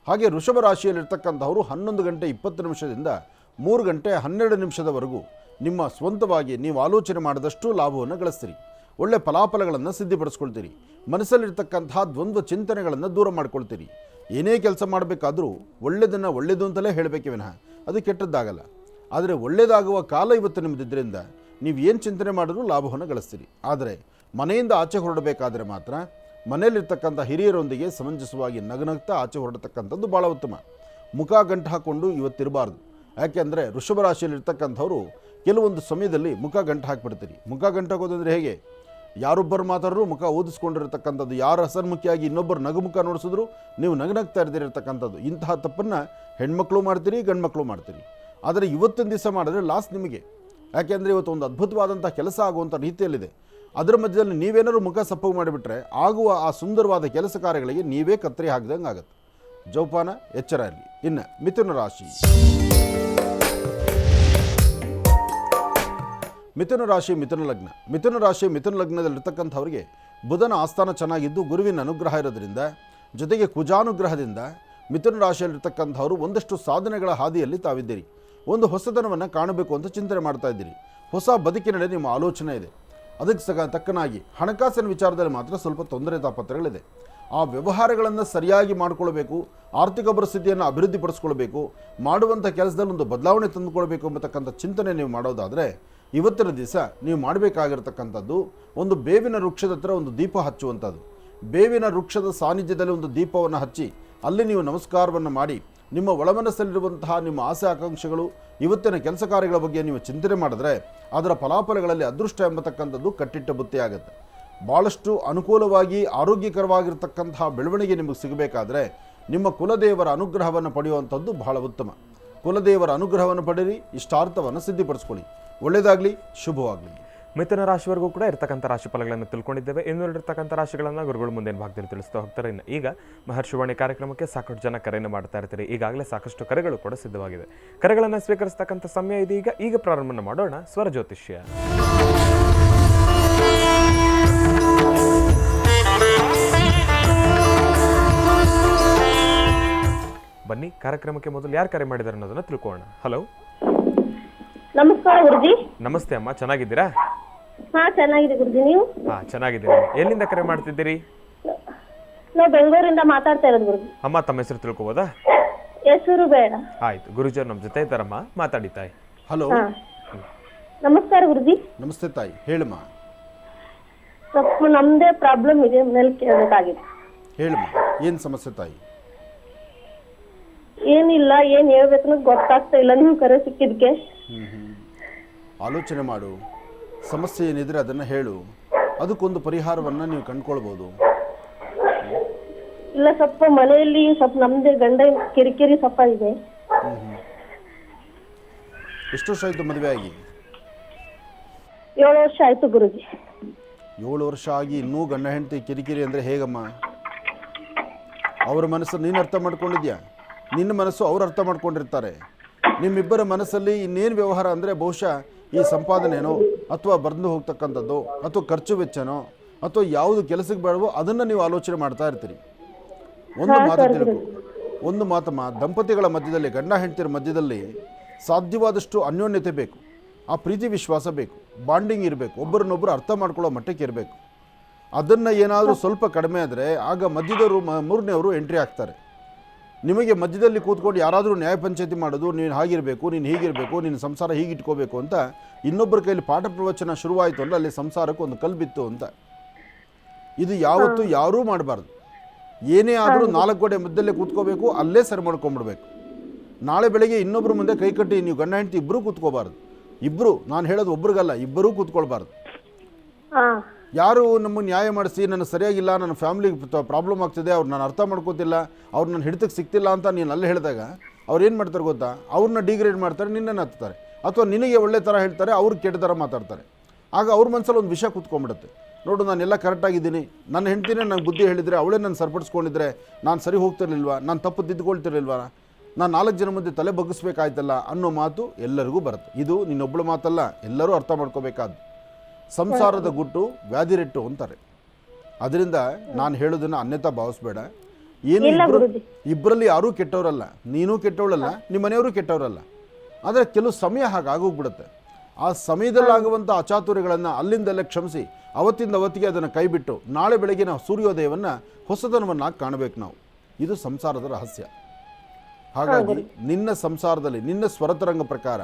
ಹಾಗೆ ವೃಷಭ ರಾಶಿಯಲ್ಲಿರ್ತಕ್ಕಂಥವರು 11 ಗಂಟೆ 20 ನಿಮಿಷದಿಂದ 3 ಗಂಟೆ 12 ನಿಮಿಷದವರೆಗೂ ನಿಮ್ಮ ಸ್ವಂತವಾಗಿ ನೀವು ಆಲೋಚನೆ ಮಾಡಿದಷ್ಟು ಲಾಭವನ್ನು ಗಳಿಸ್ತೀರಿ. ಒಳ್ಳೆ ಫಲಾಫಲಗಳನ್ನು ಸಿದ್ಧಿಪಡಿಸ್ಕೊಳ್ತೀರಿ. ಮನಸ್ಸಲ್ಲಿರ್ತಕ್ಕಂಥ ದ್ವಂದ್ವ ಚಿಂತನೆಗಳನ್ನು ದೂರ ಮಾಡ್ಕೊಳ್ತೀರಿ. ಏನೇ ಕೆಲಸ ಮಾಡಬೇಕಾದ್ರೂ ಒಳ್ಳೆಯದನ್ನು ಒಳ್ಳೆಯದು ಅಂತಲೇ ಹೇಳಬೇಕೆ ವಿನಃ ಅದು ಕೆಟ್ಟದ್ದಾಗಲ್ಲ. ಆದರೆ ಒಳ್ಳೆಯದಾಗುವ ಕಾಲ ಇವತ್ತು ನಿಮ್ಮದಿದ್ದರಿಂದ ನೀವು ಏನು ಚಿಂತನೆ ಮಾಡಿದ್ರೂ ಲಾಭವನ್ನು ಗಳಿಸ್ತೀರಿ. ಆದರೆ ಮನೆಯಿಂದ ಆಚೆ ಹೊರಡಬೇಕಾದ್ರೆ ಮಾತ್ರ ಮನೆಯಲ್ಲಿರ್ತಕ್ಕಂಥ ಹಿರಿಯರೊಂದಿಗೆ ಸಮಂಜಸವಾಗಿ ನಗನಗ್ತಾ ಆಚೆ ಹೊರಡತಕ್ಕಂಥದ್ದು ಭಾಳ ಉತ್ತಮ. ಮುಖ ಗಂಟು ಹಾಕ್ಕೊಂಡು ಇವತ್ತಿರಬಾರ್ದು. ಯಾಕೆಂದರೆ ವೃಷಭ ರಾಶಿಯಲ್ಲಿರ್ತಕ್ಕಂಥವರು ಕೆಲವೊಂದು ಸಮಯದಲ್ಲಿ ಮುಖ ಗಂಟು ಹಾಕಿಬಿಡ್ತೀರಿ. ಮುಖ ಗಂಟು ಹಾಕೋದಂದರೆ ಹೇಗೆ? ಯಾರೊಬ್ಬರು ಮಾತಾಡರೂ ಮುಖ ಓದಿಸ್ಕೊಂಡಿರ್ತಕ್ಕಂಥದ್ದು, ಯಾರು ಹಸನ್ಮುಖಿಯಾಗಿ ಇನ್ನೊಬ್ಬರು ನಗುಮುಖ ನೋಡಿಸಿದ್ರು ನೀವು ನಗನಗ್ತಾ ಇರ್ದಿರತಕ್ಕಂಥದ್ದು. ಇಂತಹ ತಪ್ಪನ್ನು ಹೆಣ್ಮಕ್ಳು ಮಾಡ್ತೀರಿ, ಗಂಡ್ಮಕ್ಳು ಮಾಡ್ತೀರಿ. ಆದರೆ ಇವತ್ತಿನ ದಿವಸ ಮಾಡಿದ್ರೆ ಲಾಸ್ ನಿಮಗೆ. ಯಾಕೆಂದರೆ ಇವತ್ತು ಒಂದು ಅದ್ಭುತವಾದಂಥ ಕೆಲಸ ಆಗುವಂಥ ರೀತಿಯಲ್ಲಿದೆ. ಅದರ ಮಧ್ಯದಲ್ಲಿ ನೀವೇನಾದ್ರು ಮುಖ ಸಪ್ಪು ಮಾಡಿಬಿಟ್ರೆ ಆಗುವ ಆ ಸುಂದರವಾದ ಕೆಲಸ ಕಾರ್ಯಗಳಿಗೆ ನೀವೇ ಕತ್ತರಿ ಹಾಕಿದಂಗೆ ಆಗುತ್ತೆ. ಜೋಪಾನ, ಎಚ್ಚರ ಇರಲಿ. ಇನ್ನು ಮಿಥುನ ಲಗ್ನದಲ್ಲಿರ್ತಕ್ಕಂಥವ್ರಿಗೆ ಬುಧನ ಆಸ್ಥಾನ ಚೆನ್ನಾಗಿದ್ದು ಗುರುವಿನ ಅನುಗ್ರಹ ಇರೋದ್ರಿಂದ, ಜೊತೆಗೆ ಕುಜಾನುಗ್ರಹದಿಂದ ಮಿಥುನ ರಾಶಿಯಲ್ಲಿರ್ತಕ್ಕಂಥವರು ಒಂದಷ್ಟು ಸಾಧನೆಗಳ ಹಾದಿಯಲ್ಲಿ ತಾವಿದ್ದೀರಿ. ಒಂದು ಹೊಸತನವನ್ನು ಕಾಣಬೇಕು ಅಂತ ಚಿಂತನೆ ಮಾಡ್ತಾ ಇದ್ದೀರಿ. ಹೊಸ ಬದುಕಿನಡೆ ನಿಮ್ಮ ಆಲೋಚನೆ ಇದೆ. ಅದಕ್ಕೆ ತಕ್ಕನಾಗಿ ಹಣಕಾಸಿನ ವಿಚಾರದಲ್ಲಿ ಮಾತ್ರ ಸ್ವಲ್ಪ ತೊಂದರೆ ತಾಪತ್ರಗಳಿದೆ. ಆ ವ್ಯವಹಾರಗಳನ್ನು ಸರಿಯಾಗಿ ಮಾಡಿಕೊಳ್ಬೇಕು, ಆರ್ಥಿಕ ಪರಿಸ್ಥಿತಿಯನ್ನು ಅಭಿವೃದ್ಧಿಪಡಿಸ್ಕೊಳ್ಬೇಕು, ಮಾಡುವಂಥ ಕೆಲಸದಲ್ಲಿ ಒಂದು ಬದಲಾವಣೆ ತಂದುಕೊಳ್ಬೇಕು ಎಂಬತಕ್ಕಂಥ ಚಿಂತನೆ ನೀವು ಮಾಡೋದಾದರೆ ಇವತ್ತಿನ ದಿವಸ ನೀವು ಮಾಡಬೇಕಾಗಿರ್ತಕ್ಕಂಥದ್ದು ಒಂದು ಬೇವಿನ ವೃಕ್ಷದ ಹತ್ರ ಒಂದು ದೀಪ ಹಚ್ಚುವಂಥದ್ದು. ಬೇವಿನ ವೃಕ್ಷದ ಸಾನ್ನಿಧ್ಯದಲ್ಲಿ ಒಂದು ದೀಪವನ್ನು ಹಚ್ಚಿ ಅಲ್ಲಿ ನೀವು ನಮಸ್ಕಾರವನ್ನು ಮಾಡಿ ನಿಮ್ಮ ಒಳಮನಸ್ಸಲ್ಲಿರುವಂತಹ ನಿಮ್ಮ ಆಸೆ ಆಕಾಂಕ್ಷೆಗಳು ಇವತ್ತಿನ ಕೆಲಸ ಕಾರ್ಯಗಳ ಬಗ್ಗೆ ನೀವು ಚಿಂತನೆ ಮಾಡಿದ್ರೆ ಅದರ ಫಲಾಫಲಗಳಲ್ಲಿ ಅದೃಷ್ಟ ಎಂಬತಕ್ಕಂಥದ್ದು ಕಟ್ಟಿಟ್ಟ ಬುತ್ತಿಯಾಗುತ್ತೆ. ಭಾಳಷ್ಟು ಅನುಕೂಲವಾಗಿ ಆರೋಗ್ಯಕರವಾಗಿರ್ತಕ್ಕಂತಹ ಬೆಳವಣಿಗೆ ನಿಮಗೆ ಸಿಗಬೇಕಾದ್ರೆ ನಿಮ್ಮ ಕುಲದೇವರ ಅನುಗ್ರಹವನ್ನು ಪಡೆಯುವಂಥದ್ದು ಬಹಳ ಉತ್ತಮ. ಕುಲದೇವರ ಅನುಗ್ರಹವನ್ನು ಪಡೆಯಿರಿ, ಇಷ್ಟಾರ್ಥವನ್ನು ಸಿದ್ಧಿಪಡಿಸ್ಕೊಳ್ಳಿ. ಒಳ್ಳೆಯದಾಗಲಿ, ಶುಭವಾಗಲಿ. ಮಿಥುನ ರಾಶಿವರೆಗೂ ಕೂಡ ಇರ್ತಕ್ಕಂಥ ರಾಶಿ ಫಲಗಳನ್ನು ತಿಳ್ಕೊಂಡಿದ್ದೇವೆ. ಇನ್ನುಳಿರ್ತಕ್ಕಂಥ ರಾಶಿಗಳನ್ನು ಗುರುಗಳು ಮುಂದಿನ ಭಾಗದಲ್ಲಿ ತಿಳಿಸ್ತಾ ಹೋಗ್ತಾರೆ. ಇನ್ನು ಈಗ ಮಹರ್ಷಿವಾಣಿ ಕಾರ್ಯಕ್ರಮಕ್ಕೆ ಸಾಕಷ್ಟು ಜನ ಕರೆಯನ್ನು ಮಾಡ್ತಾ ಇರ್ತೀರಿ. ಈಗಾಗಲೇ ಸಾಕಷ್ಟು ಕರೆಗಳು ಕೂಡ ಸಿದ್ಧವಾಗಿದೆ. ಕರೆಗಳನ್ನು ಸ್ವೀಕರಿಸ್ತಕ್ಕಂಥ ಸಮಯ ಇದೀಗ. ಈಗ ಪ್ರಾರಂಭ ಮಾಡೋಣ ಸ್ವರ ಜ್ಯೋತಿಷ್ಯ. ಬನ್ನಿ, ಕಾರ್ಯಕ್ರಮಕ್ಕೆ ಮೊದಲು ಯಾರು ಕರೆ ಮಾಡಿದ್ದಾರೆ ಅನ್ನೋದನ್ನ ತಿಳ್ಕೊಳ್ಳೋಣ. ಹಲೋ, ನಮಸ್ಕಾರ ಗುರುಜಿ. ನಮಸ್ತೆ ಅಮ್ಮ, ಚೆನ್ನಾಗಿದ್ದೀರಾ? ಹಾ, ಚೆನ್ನಾಗಿದೆ ಗುರುಜಿ. ನೀವು? ಹಾ, ಚೆನ್ನಾಗಿದ್ದೀನಿ. ಎಲ್ಲಿಂದ ಕರೆ ಮಾಡ್ತಿದ್ದೀರಿ? ನಾವು ಬೆಂಗಳೂರಿಂದ ಮಾತಾಡ್ತಾ ಇರೋದು ಗುರುಜಿ. ಅಮ್ಮ, ತಮ್ಮ ಹೆಸರು ತಿಳ್ಕೊಬೋದಾ? ಹೆಸರು ಬೇಡ. ಆಯ್ತು, ಗುರುಜಿಯವ್ರು ನಮ್ಮ ಜೊತೆ ಇದ್ದಾರಮ್ಮ, ಮಾತಾಡಿ ತಾಯಿ. ಹಲೋ, ನಮಸ್ಕಾರ ಗುರುಜಿ. ನಮಸ್ತೆ ತಾಯಿ, ಹೇಳಮ್ಮ. ಸ್ವಲ್ಪ ನಮ್ದೇ ಪ್ರಾಬ್ಲಮ್ ಇದೆ, ಮೇಲೆ ಕೇಳಬೇಕಾಗಿತ್ತು. ಹೇಳಮ್ಮ, ಏನು ಸಮಸ್ಯೆ ತಾಯಿ? ಏನಿಲ್ಲ, ಏನ್ ಹೇಳ್ಬೇಕು ಗೊತ್ತಾಗ್ತಾ ಇಲ್ಲ. ನೀವು ಕರೆ ಸಿಕ್ಕಿದ್ಕೆ ಆಲೋಚನೆ ಮಾಡು. ಸಮಸ್ಯೆ ಏನಿದ್ರೆ ಅದನ್ನು ಹೇಳು, ಅದಕ್ಕೊಂದು ಪರಿಹಾರವನ್ನು ನೀವು ಕಂಡುಕೊಳ್ಬೋದು. ಇಲ್ಲ, ಸ್ವಲ್ಪ ಮನೆಯಲ್ಲಿ ಸ್ವಲ್ಪ ನಮ್ದೇ ಗಂಡ ಕಿರಿಕಿರಿ ಸ್ವಲ್ಪ ಇದೆ. ಎಷ್ಟು ವರ್ಷ ಆಯಿತು ಮದುವೆ ಆಗಿ? 7 ವರ್ಷ ಆಯ್ತು ಗುರುಜಿ. 7 ವರ್ಷ ಆಗಿ ಇನ್ನೂ ಗಂಡ ಹೆಂಡತಿ ಕಿರಿಕಿರಿ ಅಂದರೆ ಹೇಗಮ್ಮ? ಅವರ ಮನಸ್ಸು ನೀನು ಅರ್ಥ ಮಾಡ್ಕೊಂಡಿದ್ಯಾ? ನಿನ್ನ ಮನಸ್ಸು ಅವ್ರು ಅರ್ಥ ಮಾಡ್ಕೊಂಡಿರ್ತಾರೆ. ನಿಮ್ಮಿಬ್ಬರ ಮನಸ್ಸಲ್ಲಿ ಇನ್ನೇನು ವ್ಯವಹಾರ ಅಂದರೆ ಬಹುಶಃ ಈ ಸಂಪಾದನೆನೋ ಅಥವಾ ಬರೆದು ಹೋಗ್ತಕ್ಕಂಥದ್ದು ಅಥವಾ ಖರ್ಚು ವೆಚ್ಚನೋ ಅಥವಾ ಯಾವುದು ಕೆಲಸಕ್ಕೆ ಬೇಡವೋ ಅದನ್ನು ನೀವು ಆಲೋಚನೆ ಮಾಡ್ತಾ ಇರ್ತೀರಿ. ಒಂದು ಮಾತು ತಿಳ್ಕೊ, ಒಂದು ಮಾತಮ್ಮ, ದಂಪತಿಗಳ ಮಧ್ಯದಲ್ಲಿ, ಗಂಡ ಹೆಂಡತಿಯರ ಮಧ್ಯದಲ್ಲಿ ಸಾಧ್ಯವಾದಷ್ಟು ಅನ್ಯೋನ್ಯತೆ ಬೇಕು. ಆ ಪ್ರೀತಿ ವಿಶ್ವಾಸ ಬೇಕು, ಬಾಂಡಿಂಗ್ ಇರಬೇಕು, ಒಬ್ಬರನ್ನೊಬ್ಬರು ಅರ್ಥ ಮಾಡ್ಕೊಳ್ಳೋ ಮಟ್ಟಕ್ಕೆ ಇರಬೇಕು. ಅದನ್ನು ಏನಾದರೂ ಸ್ವಲ್ಪ ಕಡಿಮೆ ಆದರೆ ಆಗ ಮಧ್ಯದವರು ಮೂರನೇವರು ಎಂಟ್ರಿ ಆಗ್ತಾರೆ. ನಿಮಗೆ ಮಧ್ಯದಲ್ಲಿ ಕೂತ್ಕೊಂಡು ಯಾರಾದರೂ ನ್ಯಾಯ ಪಂಚಾಯತಿ ಮಾಡೋದು, ನೀನು ಹಾಗಿರಬೇಕು, ನೀನು ಹೀಗಿರಬೇಕು, ನೀನು ಸಂಸಾರ ಹೀಗಿಟ್ಕೋಬೇಕು ಅಂತ ಇನ್ನೊಬ್ಬರ ಕೈಲಿ ಪಾಠ ಪ್ರವಚನ ಶುರುವಾಯಿತು ಅಂದರೆ ಅಲ್ಲಿ ಸಂಸಾರಕ್ಕೆ ಒಂದು ಕಲ್ಲು ಬಿತ್ತು ಅಂತ. ಇದು ಯಾವತ್ತೂ ಯಾರೂ ಮಾಡಬಾರ್ದು. ಏನೇ ಆದರೂ 4 ಗೋಡೆ ಮಧ್ಯದಲ್ಲೇ ಕೂತ್ಕೋಬೇಕು, ಅಲ್ಲೇ ಸರಿ ಮಾಡ್ಕೊಂಬಿಡ್ಬೇಕು. ನಾಳೆ ಬೆಳಗ್ಗೆ ಇನ್ನೊಬ್ಬರ ಮುಂದೆ ಕೈ ಕಟ್ಟಿ ನೀವು ಗಂಡ ಹೆಂಡತಿ ಇಬ್ಬರೂ ಕೂತ್ಕೋಬಾರ್ದು. ಇಬ್ಬರು, ನಾನು ಹೇಳೋದು ಒಬ್ರಿಗಲ್ಲ, ಇಬ್ಬರೂ ಕೂತ್ಕೊಳ್ಬಾರ್ದು. ಯಾರು ನಮ್ಮ ನ್ಯಾಯ ಮಾಡಿಸಿ ನನ್ನ ಸರಿಯಾಗಿಲ್ಲ, ನನ್ನ ಫ್ಯಾಮಿಲಿಗೆ ಪ್ರಾಬ್ಲಮ್ ಆಗ್ತಿದೆ, ಅವ್ರು ನಾನು ಅರ್ಥ ಮಾಡ್ಕೋತಿಲ್ಲ, ಅವ್ರು ನನ್ನ ಹಿಡಿತಕ್ಕೆ ಸಿಗ್ತಿಲ್ಲ ಅಂತ ನೀನು ಅಲ್ಲಿ ಹೇಳಿದಾಗ ಅವ್ರು ಏನು ಮಾಡ್ತಾರೆ ಗೊತ್ತಾ? ಅವ್ರನ್ನ ಡಿಗ್ರೇಡ್ ಮಾಡ್ತಾರೆ, ನಿನ್ನನ್ನು ಹತ್ತಾರೆ, ಅಥವಾ ನಿನಗೆ ಒಳ್ಳೆ ಥರ ಹೇಳ್ತಾರೆ, ಅವ್ರಿಗೆ ಕೆಟ್ಟ ಥರ ಮಾತಾಡ್ತಾರೆ. ಆಗ ಅವ್ರ ಮನಸ್ಸಲ್ಲಿ ಒಂದು ವಿಷಯ ಕೂತ್ಕೊಂಡ್ಬಿಡುತ್ತೆ. ನೋಡು, ನಾನೆಲ್ಲ ಕರೆಕ್ಟಾಗಿದ್ದೀನಿ, ನನ್ನ ಹೆಂಡ್ತಿನೇ ನಂಗೆ ಬುದ್ಧಿ ಹೇಳಿದರೆ, ಅವಳೇ ನಾನು ಸರಿಪಡಿಸ್ಕೊಂಡಿದ್ರೆ ನಾನು ಸರಿ ಹೋಗ್ತಿರ್ಲಿಲ್ವಾ, ನಾನು ತಪ್ಪು ತಿದ್ದುಕೊಳ್ತಿರ್ಲಿಲ್ವಾ, ನಾನು 4 ಜನ ಮುಂದೆ ತಲೆ ಬಗ್ಗಿಸ್ಬೇಕಾಯ್ತಲ್ಲ ಅನ್ನೋ ಮಾತು ಎಲ್ಲರಿಗೂ ಬರುತ್ತೆ. ಇದು ನಿನ್ನೊಬ್ಬಳು ಮಾತಲ್ಲ, ಎಲ್ಲರೂ ಅರ್ಥ ಮಾಡ್ಕೋಬೇಕಾದ್ದು. ಸಂಸಾರದ ಗುಟ್ಟು ವ್ಯಾಧಿರೆಟ್ಟು ಅಂತಾರೆ. ಅದರಿಂದ ನಾನು ಹೇಳೋದನ್ನು ಅನ್ಯತಾ ಭಾವಿಸ್ಬೇಡ. ಏನು ಇಬ್ಬರಲ್ಲಿ ಯಾರೂ ಕೆಟ್ಟವರಲ್ಲ, ನೀನೂ ಕೆಟ್ಟವಳಲ್ಲ, ನಿಮ್ಮ ಮನೆಯವರು ಕೆಟ್ಟವರಲ್ಲ. ಆದರೆ ಕೆಲವು ಸಮಯ ಹಾಗಾಗೋಗ್ಬಿಡುತ್ತೆ. ಆ ಸಮಯದಲ್ಲಾಗುವಂಥ ಅಚಾತುರ್ಯಗಳನ್ನು ಅಲ್ಲಿಂದಲ್ಲೇ ಕ್ಷಮಿಸಿ ಅವತ್ತಿಂದ ಅವತ್ತಿಗೆ ಅದನ್ನು ಕೈಬಿಟ್ಟು ನಾಳೆ ಬೆಳಗ್ಗೆ ನಾವು ಸೂರ್ಯೋದಯವನ್ನು ಹೊಸತನವನ್ನು ಕಾಣಬೇಕು ನಾವು. ಇದು ಸಂಸಾರದ ರಹಸ್ಯ. ಹಾಗಾಗಿ ನಿನ್ನ ಸಂಸಾರದಲ್ಲಿ ನಿನ್ನ ಸ್ವರತರಂಗ ಪ್ರಕಾರ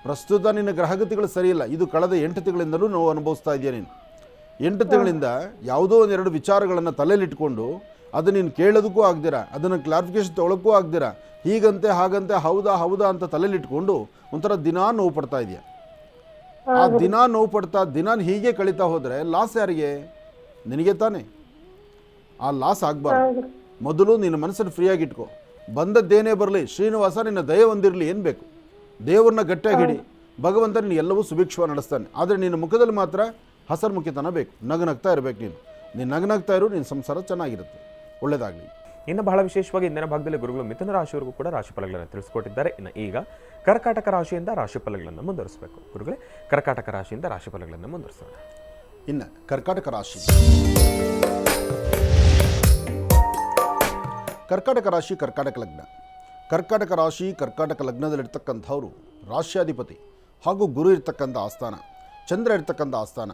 ಪ್ರಸ್ತುತ ನಿನ್ನ ಗ್ರಹಗತಿಗಳು ಸರಿಯಿಲ್ಲ. ಇದು ಕಳೆದ 8 ತಿಂಗಳಿಂದಲೂ ನೋವು ಅನುಭವಿಸ್ತಾ ಇದೆಯಾ ನೀನು. 8 ತಿಂಗಳಿಂದ ಯಾವುದೋ ಒಂದೆರಡು ವಿಚಾರಗಳನ್ನು ತಲೆಯಲ್ಲಿಟ್ಕೊಂಡು ಅದು ನೀನು ಕೇಳೋದಕ್ಕೂ ಆಗ್ದಿರಾ, ಅದನ್ನು ಕ್ಲಾರಿಫಿಕೇಶನ್ ತೊಗೊಳಕ್ಕೂ ಆಗ್ದಿರಾ, ಹೀಗಂತೆ ಹಾಗಂತೆ ಹೌದಾ ಹೌದಾ ಅಂತ ತಲೆಯಲ್ಲಿಟ್ಕೊಂಡು ಒಂಥರ ದಿನಾ ನೋವು ಪಡ್ತಾ ಇದೆಯಾ. ಆ ದಿನ ನೋವು ಪಡ್ತಾ ದಿನ ಹೀಗೆ ಕಳೀತಾ ಹೋದರೆ ಲಾಸ್ ಯಾರಿಗೆ? ನಿನಗೆ ತಾನೇ. ಆ ಲಾಸ್ ಆಗಬಾರ್ದು. ಮೊದಲು ನಿನ್ನ ಮನಸ್ಸನ್ನು ಫ್ರೀಯಾಗಿಟ್ಕೋ. ಬಂದದ್ದೇನೇ ಬರಲಿ, ಶ್ರೀನಿವಾಸ ನಿನ್ನ ದಯ ಹೊಂದಿರಲಿ ಏನು ಬೇಕು. ದೇವ್ರನ್ನ ಗಟ್ಟಿಯಾಗಿ ಹಿಡಿ, ಭಗವಂತ ನೀನು ಎಲ್ಲವೂ ಸುಭಿಕ್ಷವಾಗಿ ನಡೆಸ್ತಾನೆ. ಆದರೆ ನಿನ್ನ ಮುಖದಲ್ಲಿ ಮಾತ್ರ ಹಸರ್ಮುಖಿತನ ಬೇಕು, ನಗನಗ್ತಾ ಇರಬೇಕು. ನೀನು ನಗನಗ್ತಾ ಇರು, ನಿನ್ನ ಸಂಸಾರ ಚೆನ್ನಾಗಿರುತ್ತೆ. ಒಳ್ಳೆಯದಾಗಲಿ. ಇನ್ನು ಬಹಳ ವಿಶೇಷವಾಗಿ ಇಂದಿನ ಭಾಗದಲ್ಲಿ ಗುರುಗಳು ಮಿಥುನ ರಾಶಿಯವರೆಗೂ ಕೂಡ ರಾಶಿಫಲಗಳನ್ನು ತಿಳಿಸ್ಕೊಟ್ಟಿದ್ದಾರೆ. ಇನ್ನು ಈಗ ಕರ್ಕಾಟಕ ರಾಶಿಯಿಂದ ರಾಶಿಫಲಗಳನ್ನು ಮುಂದುವರಿಸಬೇಕು. ಗುರುಗಳೇ, ಕರ್ಕಾಟಕ ರಾಶಿಯಿಂದ ರಾಶಿಫಲಗಳನ್ನು ಮುಂದುವರಿಸೋಣ. ಇನ್ನು ಕರ್ಕಾಟಕ ರಾಶಿ ಕರ್ಕಾಟಕ ರಾಶಿ, ಕರ್ಕಾಟಕ ಲಗ್ನ. ಕರ್ಕಾಟಕ ರಾಶಿ, ಕರ್ಕಾಟಕ ಲಗ್ನದಲ್ಲಿರ್ತಕ್ಕಂಥವ್ರು ರಾಶ್ಯಾಧಿಪತಿ ಹಾಗೂ ಗುರು ಇರ್ತಕ್ಕಂಥ ಆಸ್ಥಾನ, ಚಂದ್ರ ಇರ್ತಕ್ಕಂಥ ಆಸ್ಥಾನ.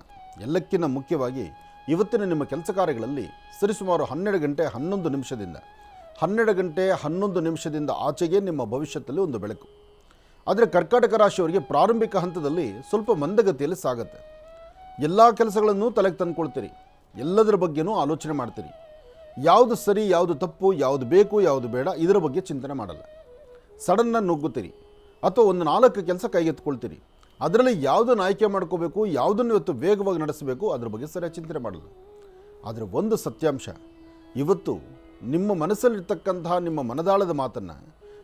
ಎಲ್ಲಕ್ಕಿಂತ ಮುಖ್ಯವಾಗಿ ಇವತ್ತಿನ ನಿಮ್ಮ ಕೆಲಸ ಕಾರ್ಯಗಳಲ್ಲಿ ಸರಿಸುಮಾರು 12 ಗಂಟೆ 11 ನಿಮಿಷದಿಂದ 12 ಗಂಟೆ 11 ನಿಮಿಷದಿಂದ ಆಚೆಗೆ ನಿಮ್ಮ ಭವಿಷ್ಯದಲ್ಲಿ ಒಂದು ಬೆಳಕು. ಆದರೆ ಕರ್ಕಾಟಕ ರಾಶಿಯವರಿಗೆ ಪ್ರಾರಂಭಿಕ ಹಂತದಲ್ಲಿ ಸ್ವಲ್ಪ ಮಂದಗತಿಯಲ್ಲಿ ಸಾಗುತ್ತೆ. ಎಲ್ಲ ಕೆಲಸಗಳನ್ನು ತಲೆಗೆ ತಂದುಕೊಳ್ತೀರಿ, ಎಲ್ಲದರ ಬಗ್ಗೆನೂ ಆಲೋಚನೆ ಮಾಡ್ತೀರಿ. ಯಾವುದು ಸರಿ, ಯಾವುದು ತಪ್ಪು, ಯಾವುದು ಬೇಕು, ಯಾವುದು ಬೇಡ, ಇದರ ಬಗ್ಗೆ ಚಿಂತನೆ ಮಾಡಲ್ಲ. ಸಡನ್ನಾಗಿ ನುಗ್ಗುತ್ತೀರಿ ಅಥವಾ ಒಂದು 4 ಕೆಲಸ ಕೈಗೆತ್ಕೊಳ್ತೀರಿ. ಅದರಲ್ಲಿ ಯಾವುದನ್ನು ಆಯ್ಕೆ ಮಾಡ್ಕೋಬೇಕು, ಯಾವುದನ್ನು ಇವತ್ತು ವೇಗವಾಗಿ ನಡೆಸಬೇಕು, ಅದ್ರ ಬಗ್ಗೆ ಸರಿಯಾಗಿ ಚಿಂತನೆ ಮಾಡಲ್ಲ. ಆದರೆ ಒಂದು ಸತ್ಯಾಂಶ, ಇವತ್ತು ನಿಮ್ಮ ಮನಸ್ಸಲ್ಲಿರ್ತಕ್ಕಂತಹ ನಿಮ್ಮ ಮನದಾಳದ ಮಾತನ್ನು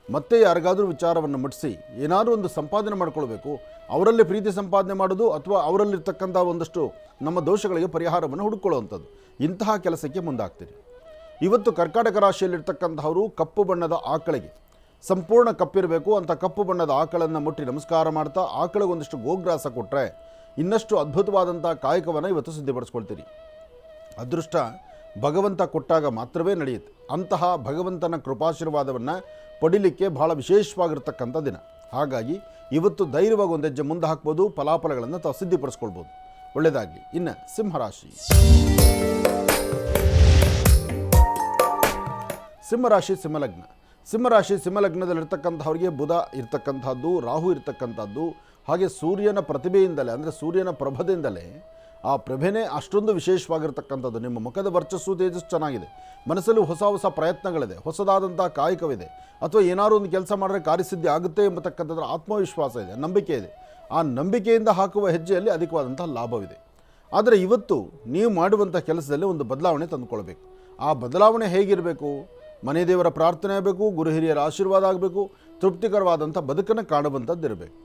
ಮತ್ತೆ ಯಾರಿಗಾದರೂ ವಿಚಾರವನ್ನು ಮುಟ್ಟಿಸಿ ಏನಾದರೂ ಒಂದು ಸಂಪಾದನೆ ಮಾಡ್ಕೊಳ್ಬೇಕು, ಅವರಲ್ಲಿ ಪ್ರೀತಿ ಸಂಪಾದನೆ ಮಾಡೋದು ಅಥವಾ ಅವರಲ್ಲಿರ್ತಕ್ಕಂಥ ಒಂದಷ್ಟು ನಮ್ಮ ದೋಷಗಳಿಗೆ ಪರಿಹಾರವನ್ನು ಹುಡುಕೊಳ್ಳುವಂಥದ್ದು, ಇಂತಹ ಕೆಲಸಕ್ಕೆ ಮುಂದಾಗ್ತೀರಿ. ಇವತ್ತು ಕರ್ಕಾಟಕ ರಾಶಿಯಲ್ಲಿರ್ತಕ್ಕಂಥವರು ಕಪ್ಪು ಬಣ್ಣದ ಆಕಳಿಗೆ, ಸಂಪೂರ್ಣ ಕಪ್ಪಿರಬೇಕು ಅಂತ ಕಪ್ಪು ಬಣ್ಣದ ಆಕಳನ್ನು ಮುಟ್ಟಿ ನಮಸ್ಕಾರ ಮಾಡ್ತಾ ಆಕಳಿಗೆ ಒಂದಿಷ್ಟು ಗೋಗ್ರಾಸ ಕೊಟ್ಟರೆ ಇನ್ನಷ್ಟು ಅದ್ಭುತವಾದಂಥ ಕಾಯಕವನ್ನು ಇವತ್ತು ಸಿದ್ಧಪಡಿಸ್ಕೊಳ್ತೀರಿ. ಅದೃಷ್ಟ ಭಗವಂತ ಕೊಟ್ಟಾಗ ಮಾತ್ರವೇ ನಡೆಯುತ್ತೆ. ಅಂತಹ ಭಗವಂತನ ಕೃಪಾಶೀರ್ವಾದವನ್ನು ಪಡಿಲಿಕ್ಕೆ ಬಹಳ ವಿಶೇಷವಾಗಿರ್ತಕ್ಕಂಥ ದಿನ. ಹಾಗಾಗಿ ಇವತ್ತು ಧೈರ್ಯವಾಗಿ ಒಂದು ಹೆಜ್ಜೆ ಮುಂದೆ ಹಾಕ್ಬೋದು, ಫಲಾಫಲಗಳನ್ನು ತಾವು ಸಿದ್ಧಪಡಿಸ್ಕೊಳ್ಬೋದು. ಒಳ್ಳೆಯದಾಗಲಿ. ಇನ್ನು ಸಿಂಹರಾಶಿ. ಸಿಂಹರಾಶಿ, ಸಿಂಹಲಗ್ನ. ಸಿಂಹರಾಶಿ, ಸಿಂಹಲಗ್ನದಲ್ಲಿರ್ತಕ್ಕಂಥವ್ರಿಗೆ ಬುಧ ಇರ್ತಕ್ಕಂಥದ್ದು, ರಾಹು ಇರ್ತಕ್ಕಂಥದ್ದು, ಹಾಗೆ ಸೂರ್ಯನ ಪ್ರತಿಭೆಯಿಂದಲೇ ಅಂದರೆ ಸೂರ್ಯನ ಪ್ರಭದಿಂದಲೇ ಆ ಪ್ರಭೆನೇ ಅಷ್ಟೊಂದು ವಿಶೇಷವಾಗಿರ್ತಕ್ಕಂಥದ್ದು. ನಿಮ್ಮ ಮುಖದ ವರ್ಚಸ್ಸು ತೇಜಸ್ಸು ಚೆನ್ನಾಗಿದೆ, ಮನಸ್ಸಲ್ಲೂ ಹೊಸ ಹೊಸ ಪ್ರಯತ್ನಗಳಿದೆ, ಹೊಸದಾದಂಥ ಕಾಯಕವಿದೆ, ಅಥವಾ ಏನಾದರೂ ಒಂದು ಕೆಲಸ ಮಾಡಿದ್ರೆ ಕಾರ್ಯಸಿದ್ಧಿ ಆಗುತ್ತೆ ಎಂಬತಕ್ಕಂಥದ್ರ ಆತ್ಮವಿಶ್ವಾಸ ಇದೆ, ನಂಬಿಕೆ ಇದೆ. ಆ ನಂಬಿಕೆಯಿಂದ ಹಾಕುವ ಹೆಜ್ಜೆಯಲ್ಲಿ ಅಧಿಕವಾದಂಥ ಲಾಭವಿದೆ. ಆದರೆ ಇವತ್ತು ನೀವು ಮಾಡುವಂಥ ಕೆಲಸದಲ್ಲಿ ಒಂದು ಬದಲಾವಣೆ ತಂದುಕೊಳ್ಬೇಕು. ಆ ಬದಲಾವಣೆ ಹೇಗಿರಬೇಕು? ಮನೆ ದೇವರ ಪ್ರಾರ್ಥನೆ ಆಗಬೇಕು, ಗುರು ಹಿರಿಯರ ಆಶೀರ್ವಾದ ಆಗಬೇಕು, ತೃಪ್ತಿಕರವಾದಂಥ ಬದುಕನ್ನು ಕಾಣುವಂಥದ್ದು ಇರಬೇಕು.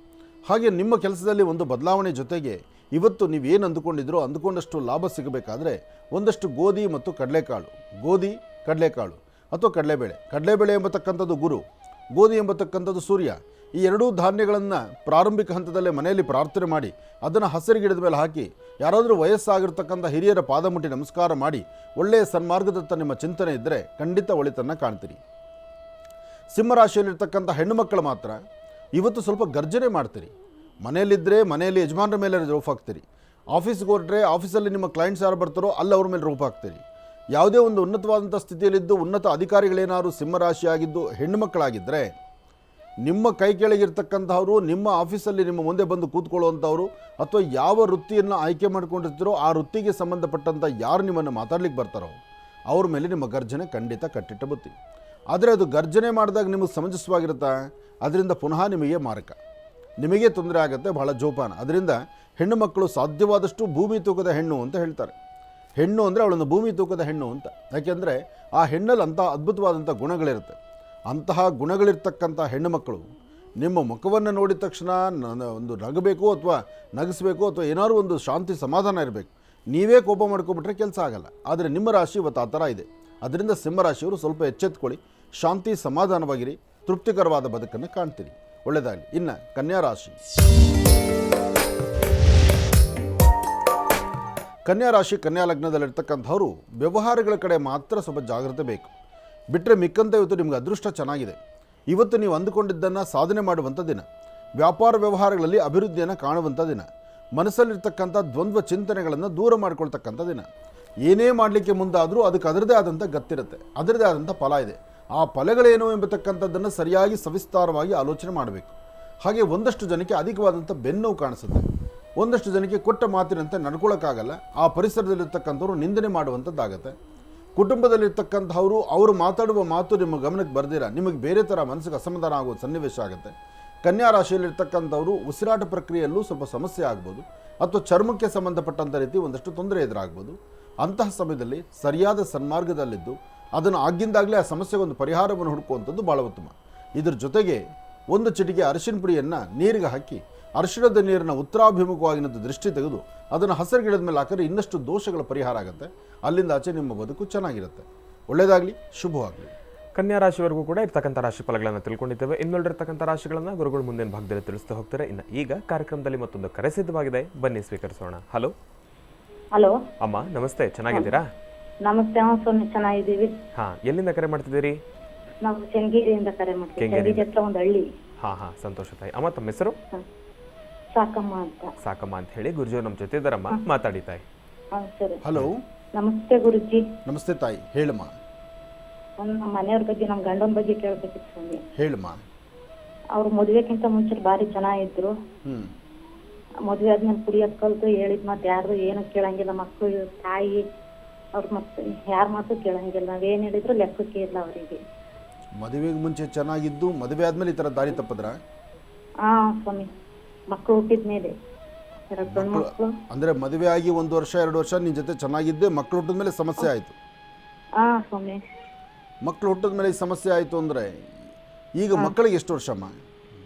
ಹಾಗೆ ನಿಮ್ಮ ಕೆಲಸದಲ್ಲಿ ಒಂದು ಬದಲಾವಣೆ ಜೊತೆಗೆ ಇವತ್ತು ನೀವೇನು ಅಂದುಕೊಂಡಿದ್ರೋ ಅಂದುಕೊಂಡಷ್ಟು ಲಾಭ ಸಿಗಬೇಕಾದ್ರೆ ಒಂದಷ್ಟು ಗೋಧಿ ಮತ್ತು ಕಡಲೆಕಾಳು, ಗೋಧಿ ಕಡಲೆಕಾಳು ಅಥವಾ ಕಡಲೆಬೇಳೆ, ಕಡಲೆಬೇಳೆ ಎಂಬತಕ್ಕಂಥದ್ದು ಗುರು, ಗೋಧಿ ಎಂಬತಕ್ಕಂಥದ್ದು ಸೂರ್ಯ. ಈ ಎರಡೂ ಧಾನ್ಯಗಳನ್ನು ಪ್ರಾರಂಭಿಕ ಹಂತದಲ್ಲೇ ಮನೆಯಲ್ಲಿ ಪ್ರಾರ್ಥನೆ ಮಾಡಿ ಅದನ್ನು ಹಸಿರು ಗಿಡದ ಮೇಲೆ ಹಾಕಿ ಯಾರಾದರೂ ವಯಸ್ಸಾಗಿರ್ತಕ್ಕಂಥ ಹಿರಿಯರ ಪಾದ ಮುಟ್ಟಿ ನಮಸ್ಕಾರ ಮಾಡಿ ಒಳ್ಳೆಯ ಸನ್ಮಾರ್ಗದತ್ತ ನಿಮ್ಮ ಚಿಂತನೆ ಇದ್ದರೆ ಖಂಡಿತ ಒಳಿತನ್ನು ಕಾಣ್ತೀರಿ. ಸಿಂಹರಾಶಿಯಲ್ಲಿರ್ತಕ್ಕಂಥ ಹೆಣ್ಣು ಮಕ್ಕಳು ಮಾತ್ರ ಇವತ್ತು ಸ್ವಲ್ಪ ಗರ್ಜನೆ ಮಾಡ್ತೀರಿ. ಮನೆಯಲ್ಲಿದ್ದರೆ ಮನೆಯಲ್ಲಿ ಯಜಮಾನರ ಮೇಲೆ ರೂಪ ಹಾಕ್ತೀರಿ, ಆಫೀಸ್ಗೆ ಹೊರಟ್ರೆ ಆಫೀಸಲ್ಲಿ ನಿಮ್ಮ ಕ್ಲೈಂಟ್ಸ್ ಯಾರು ಬರ್ತಾರೋ ಅಲ್ಲಿ ಅವ್ರ ಮೇಲೆ ರೂಪ ಹಾಕ್ತೀರಿ. ಯಾವುದೇ ಒಂದು ಉನ್ನತವಾದಂಥ ಸ್ಥಿತಿಯಲ್ಲಿದ್ದು ಉನ್ನತ ಅಧಿಕಾರಿಗಳೇನಾದ್ರು ಸಿಂಹರಾಶಿಯಾಗಿದ್ದು ಹೆಣ್ಣು ಮಕ್ಕಳಾಗಿದ್ದರೆ ನಿಮ್ಮ ಕೈ ಕೆಳಗಿರ್ತಕ್ಕಂಥವ್ರು ನಿಮ್ಮ ಆಫೀಸಲ್ಲಿ ನಿಮ್ಮ ಮುಂದೆ ಬಂದು ಕೂತ್ಕೊಳ್ಳುವಂಥವ್ರು ಅಥವಾ ಯಾವ ವೃತ್ತಿಯನ್ನು ಆಯ್ಕೆ ಮಾಡ್ಕೊಂಡಿರ್ತೀರೋ ಆ ವೃತ್ತಿಗೆ ಸಂಬಂಧಪಟ್ಟಂಥ ಯಾರು ನಿಮ್ಮನ್ನು ಮಾತಾಡ್ಲಿಕ್ಕೆ ಬರ್ತಾರೋ ಅವ್ರ ಮೇಲೆ ನಿಮ್ಮ ಗರ್ಜನೆ ಖಂಡಿತ ಕಟ್ಟಿಟ್ಟ ಬುತ್ತಿ. ಆದರೆ ಅದು ಗರ್ಜನೆ ಮಾಡಿದಾಗ ನಿಮಗೆ ಸಮಂಜಸವಾಗಿರುತ್ತಾ? ಅದರಿಂದ ಪುನಃ ನಿಮಗೆ ಮಾರಕ, ನಿಮಗೆ ತೊಂದರೆ ಆಗುತ್ತೆ, ಬಹಳ ಜೋಪಾನ. ಅದರಿಂದ ಹೆಣ್ಣು ಮಕ್ಕಳು ಸಾಧ್ಯವಾದಷ್ಟು ಭೂಮಿ ತೂಕದ ಹೆಣ್ಣು ಅಂತ ಹೇಳ್ತಾರೆ. ಹೆಣ್ಣು ಅಂದರೆ ಅವಳನ್ನು ಭೂಮಿ ತೂಕದ ಹೆಣ್ಣು ಅಂತ. ಯಾಕೆಂದರೆ ಆ ಹೆಣ್ಣಲ್ಲಿ ಅಂಥ ಅದ್ಭುತವಾದಂಥ ಗುಣಗಳಿರುತ್ತೆ. ಅಂತಹ ಗುಣಗಳಿರ್ತಕ್ಕಂಥ ಹೆಣ್ಣು ಮಕ್ಕಳು ನಿಮ್ಮ ಮುಖವನ್ನು ನೋಡಿದ ತಕ್ಷಣ ಒಂದು ನಗಬೇಕು ಅಥವಾ ನಗಿಸ್ಬೇಕು ಅಥವಾ ಏನಾದರೂ ಒಂದು ಶಾಂತಿ ಸಮಾಧಾನ ಇರಬೇಕು. ನೀವೇ ಕೋಪ ಮಾಡ್ಕೊಬಿಟ್ರೆ ಕೆಲಸ ಆಗಲ್ಲ. ಆದರೆ ನಿಮ್ಮ ರಾಶಿ ಇವತ್ತು ಆ ಥರ ಇದೆ. ಅದರಿಂದ ಸಿಂಹರಾಶಿಯವರು ಸ್ವಲ್ಪ ಎಚ್ಚೆತ್ಕೊಳ್ಳಿ, ಶಾಂತಿ ಸಮಾಧಾನವಾಗಿರಿ, ತೃಪ್ತಿಕರವಾದ ಬದುಕನ್ನು ಕಾಣ್ತೀರಿ. ಒಳ್ಳೆಯದಾಗಲಿ. ಇನ್ನು ಕನ್ಯಾ ರಾಶಿ. ಕನ್ಯಾ ರಾಶಿ, ಕನ್ಯಾ ಲಗ್ನದಲ್ಲಿರ್ತಕ್ಕಂಥವ್ರು ವ್ಯವಹಾರಗಳ ಕಡೆ ಮಾತ್ರ ಸ್ವಲ್ಪ ಜಾಗ್ರತೆ ಬೇಕು. ಬಿಟ್ಟರೆ ಮಿಕ್ಕಂತ ಇವತ್ತು ನಿಮ್ಗೆ ಅದೃಷ್ಟ ಚೆನ್ನಾಗಿದೆ. ಇವತ್ತು ನೀವು ಅಂದುಕೊಂಡಿದ್ದನ್ನು ಸಾಧನೆ ಮಾಡುವಂಥ ದಿನ, ವ್ಯಾಪಾರ ವ್ಯವಹಾರಗಳಲ್ಲಿ ಅಭಿವೃದ್ಧಿಯನ್ನು ಕಾಣುವಂಥ ದಿನ, ಮನಸ್ಸಲ್ಲಿರ್ತಕ್ಕಂಥ ದ್ವಂದ್ವ ಚಿಂತನೆಗಳನ್ನು ದೂರ ಮಾಡ್ಕೊಳ್ತಕ್ಕಂಥ ದಿನ. ಏನೇ ಮಾಡಲಿಕ್ಕೆ ಮುಂದಾದರೂ ಅದಕ್ಕೆ ಅದರದೇ ಆದಂಥ ಗತ್ತಿರುತ್ತೆ, ಅದರದೇ ಆದಂಥ ಫಲ ಇದೆ. ಆ ಫಲಗಳೇನು ಎಂಬತಕ್ಕಂಥದ್ದನ್ನು ಸರಿಯಾಗಿ ಸವಿಸ್ತಾರವಾಗಿ ಆಲೋಚನೆ ಮಾಡಬೇಕು. ಹಾಗೆ ಒಂದಷ್ಟು ಜನಕ್ಕೆ ಅಧಿಕವಾದಂಥ ಬೆನ್ನೋವು ಕಾಣಿಸುತ್ತೆ, ಒಂದಷ್ಟು ಜನಕ್ಕೆ ಕೊಟ್ಟ ಮಾತಿನಂತೆ ನಡ್ಕೊಳ್ಳೋಕ್ಕಾಗಲ್ಲ. ಆ ಪರಿಸರದಲ್ಲಿರ್ತಕ್ಕಂಥವ್ರು ನಿಂದನೆ ಮಾಡುವಂಥದ್ದಾಗತ್ತೆ. ಕುಟುಂಬದಲ್ಲಿರ್ತಕ್ಕಂಥವ್ರು ಅವರು ಮಾತಾಡುವ ಮಾತು ನಿಮ್ಮ ಗಮನಕ್ಕೆ ಬರ್ದಿರ ನಿಮಗೆ ಬೇರೆ ಥರ ಮನಸ್ಸಿಗೆ ಅಸಮಾಧಾನ ಆಗುವ ಸನ್ನಿವೇಶ ಆಗುತ್ತೆ. ಕನ್ಯಾ ರಾಶಿಯಲ್ಲಿರ್ತಕ್ಕಂಥವರು ಉಸಿರಾಟ ಪ್ರಕ್ರಿಯೆಯಲ್ಲೂ ಸ್ವಲ್ಪ ಸಮಸ್ಯೆ ಆಗ್ಬೋದು ಅಥವಾ ಚರ್ಮಕ್ಕೆ ಸಂಬಂಧಪಟ್ಟಂಥ ರೀತಿ ಒಂದಷ್ಟು ತೊಂದರೆ ಎದುರಾಗ್ಬೋದು. ಅಂತಹ ಸಮಯದಲ್ಲಿ ಸರಿಯಾದ ಸನ್ಮಾರ್ಗದಲ್ಲಿದ್ದು ಅದನ್ನು ಆಗಿಂದಾಗಲೇ ಆ ಸಮಸ್ಯೆಗೊಂದು ಪರಿಹಾರವನ್ನು ಹುಡುಕುವಂಥದ್ದು ಭಾಳ ಉತ್ತಮ. ಇದ್ರ ಜೊತೆಗೆ ಒಂದು ಚಿಟಿಕೆ ಅರಿಶಿನ ಪುಡಿಯನ್ನು ನೀರಿಗೆ ಹಾಕಿ ಅರಿಶಿಣದ ನೀರನ್ನು ಉತ್ತರಾಭಿಮುಖವಾಗಿನದ್ದು ದೃಷ್ಟಿ ತೆಗೆದು ಅದನ್ನು ಹಸಿರು ಗಿಡದ ಮೇಲೆ ಹಾಕಿದ್ರೆ ಇನ್ನಷ್ಟು ದೋಷಗಳ ಪರಿಹಾರ ಆಗುತ್ತೆ. ಅಲ್ಲಿಂದ ಆಚೆ ನಿಮ್ಮ ಬದುಕು ಚೆನ್ನಾಗಿರುತ್ತೆ. ಒಳ್ಳೆಯದಾಗಲಿ, ಶುಭವಾಗಲಿ. ಕನ್ಯಾ ರಾಶಿವರೆಗೂ ಕೂಡ ಇರ್ತಕ್ಕಂಥ ರಾಶಿ ಫಲಗಳನ್ನು ತಿಳ್ಕೊಂಡಿದ್ದೇವೆ. ಇನ್ನುಳಿದಿರ್ತಕ್ಕಂಥ ರಾಶಿಗಳನ್ನು ಗುರುಗಳು ಮುಂದಿನ ಭಾಗದಲ್ಲಿ ತಿಳಿಸ್ತಾ ಹೋಗ್ತಾರೆ. ಇನ್ನು ಈಗ ಕಾರ್ಯಕ್ರಮದಲ್ಲಿ ಮತ್ತೊಂದು ಕರೆ ಸಿದ್ಧವಾಗಿದೆ, ಬನ್ನಿ ಸ್ವೀಕರಿಸೋಣ. ಹಲೋ ಹಲೋ ಅಮ್ಮ, ನಮಸ್ತೆ, ಚೆನ್ನಾಗಿದ್ದೀರಾ? ನಮಸ್ತೆ. ಸೊನ್ನೆ ಚೆನ್ನಾಗಿದ್ದೀವಿ. ಹಾಂ, ಎಲ್ಲಿಂದ ಕರೆ ಮಾಡ್ತಿದ್ದೀರಿ? ನಾವು ಚೆಂಗೇರಿಯಿಂದ ಕರೆ ಮಾಡ್ತೀವಿ. ಚೆಂಗೇರಿ ಹತ್ರ ಒಂದು ಹಳ್ಳಿ. ಹಾಂ ಸಂತೋಷ ತಾಯಿ. ಅಮ್ಮ ತಮ್ಮ ಹೆಸರು? ಸಾಕಮ್ಮ ಅಂತ. ಸಾಕಮ್ಮ ಅಂತ ಹೇಳಿ. ಗುರುಜಿಯವ್ರು ನಮ್ಮ ಜೊತೆ ಇದ್ದಾರಮ್ಮ, ಮಾತಾಡಿ ತಾಯಿ. ಸರಿ. ಹಲೋ, ನಮಸ್ತೆ ಗುರುಜಿ. ನಮಸ್ತೆ ತಾಯಿ, ಹೇಳಮ್ಮ. ನಮ್ಮ ಮನೆಯವ್ರ ಬಗ್ಗೆ, ನಮ್ಮ ಗಂಡನ ಬಗ್ಗೆ ಕೇಳ್ಬೇಕಿತ್ತು ಸ್ವಾಮಿ. ಹೇಳಮ್ಮ. ಅವ್ರು ಮದುವೆಕ್ಕಿಂತ ಮುಂಚೆ ಭಾರಿ ಚೆನ್ನಾಗಿದ್ರು. ಮದುವೆ ಆದ್ಮೇಲೆ ಕುಡಿಯೋದ್ ಕಲ್ತು ಹೇಳಿದ್ ಮಾತು ಯಾರ್ದು ಏನು ಕೇಳಂಗಿಲ್ಲ. ಮಕ್ಕಳು, ತಾಯಿ, ಅವ್ರ ಮತ್ತೆ ಯಾರ ಮಾತು ಕೇಳಂಗಿಲ್ಲ. ನಾವೇನ್ ಹೇಳಿದ್ರು ಲೆಕ್ಕಕ್ಕೆ ಇಲ್ಲ ಅವರಿಗೆ. ಮದುವೆಗೆ ಮುಂಚೆ ಚೆನ್ನಾಗಿದ್ದು ಮದುವೆ ಆದ್ಮೇಲೆ ಈ ಥರ ದಾರಿ ತಪ್ಪದ್ರ? ಸ್ವಾಮಿ, ಮಕ್ಕಳು ಹುಟ್ಟಿದ್ಮೇಲೆ 2 ಗಂಡು ಮಕ್ಕಳು. ಅಂದ್ರೆ ಮದುವೆ ಆಗಿ 1 ವರ್ಷ 2 ವರ್ಷ ನಿನ್ ಜೊತೆ ಚೆನ್ನಾಗಿದ್ದೆ, ಮಕ್ಕಳು ಹುಟ್ಟಿದ ಮೇಲೆ ಸಮಸ್ಯೆ ಆಯ್ತು. ಸ್ವಾಮಿ, ಮಕ್ಕಳು ಹುಟ್ಟಿದ ಮೇಲೆ ಈ ಸಮಸ್ಯೆ ಆಯ್ತು ಅಂದ್ರೆ ಈಗ ಮಕ್ಕಳಿಗೆ ಎಷ್ಟು ವರ್ಷ ಅಮ್ಮ?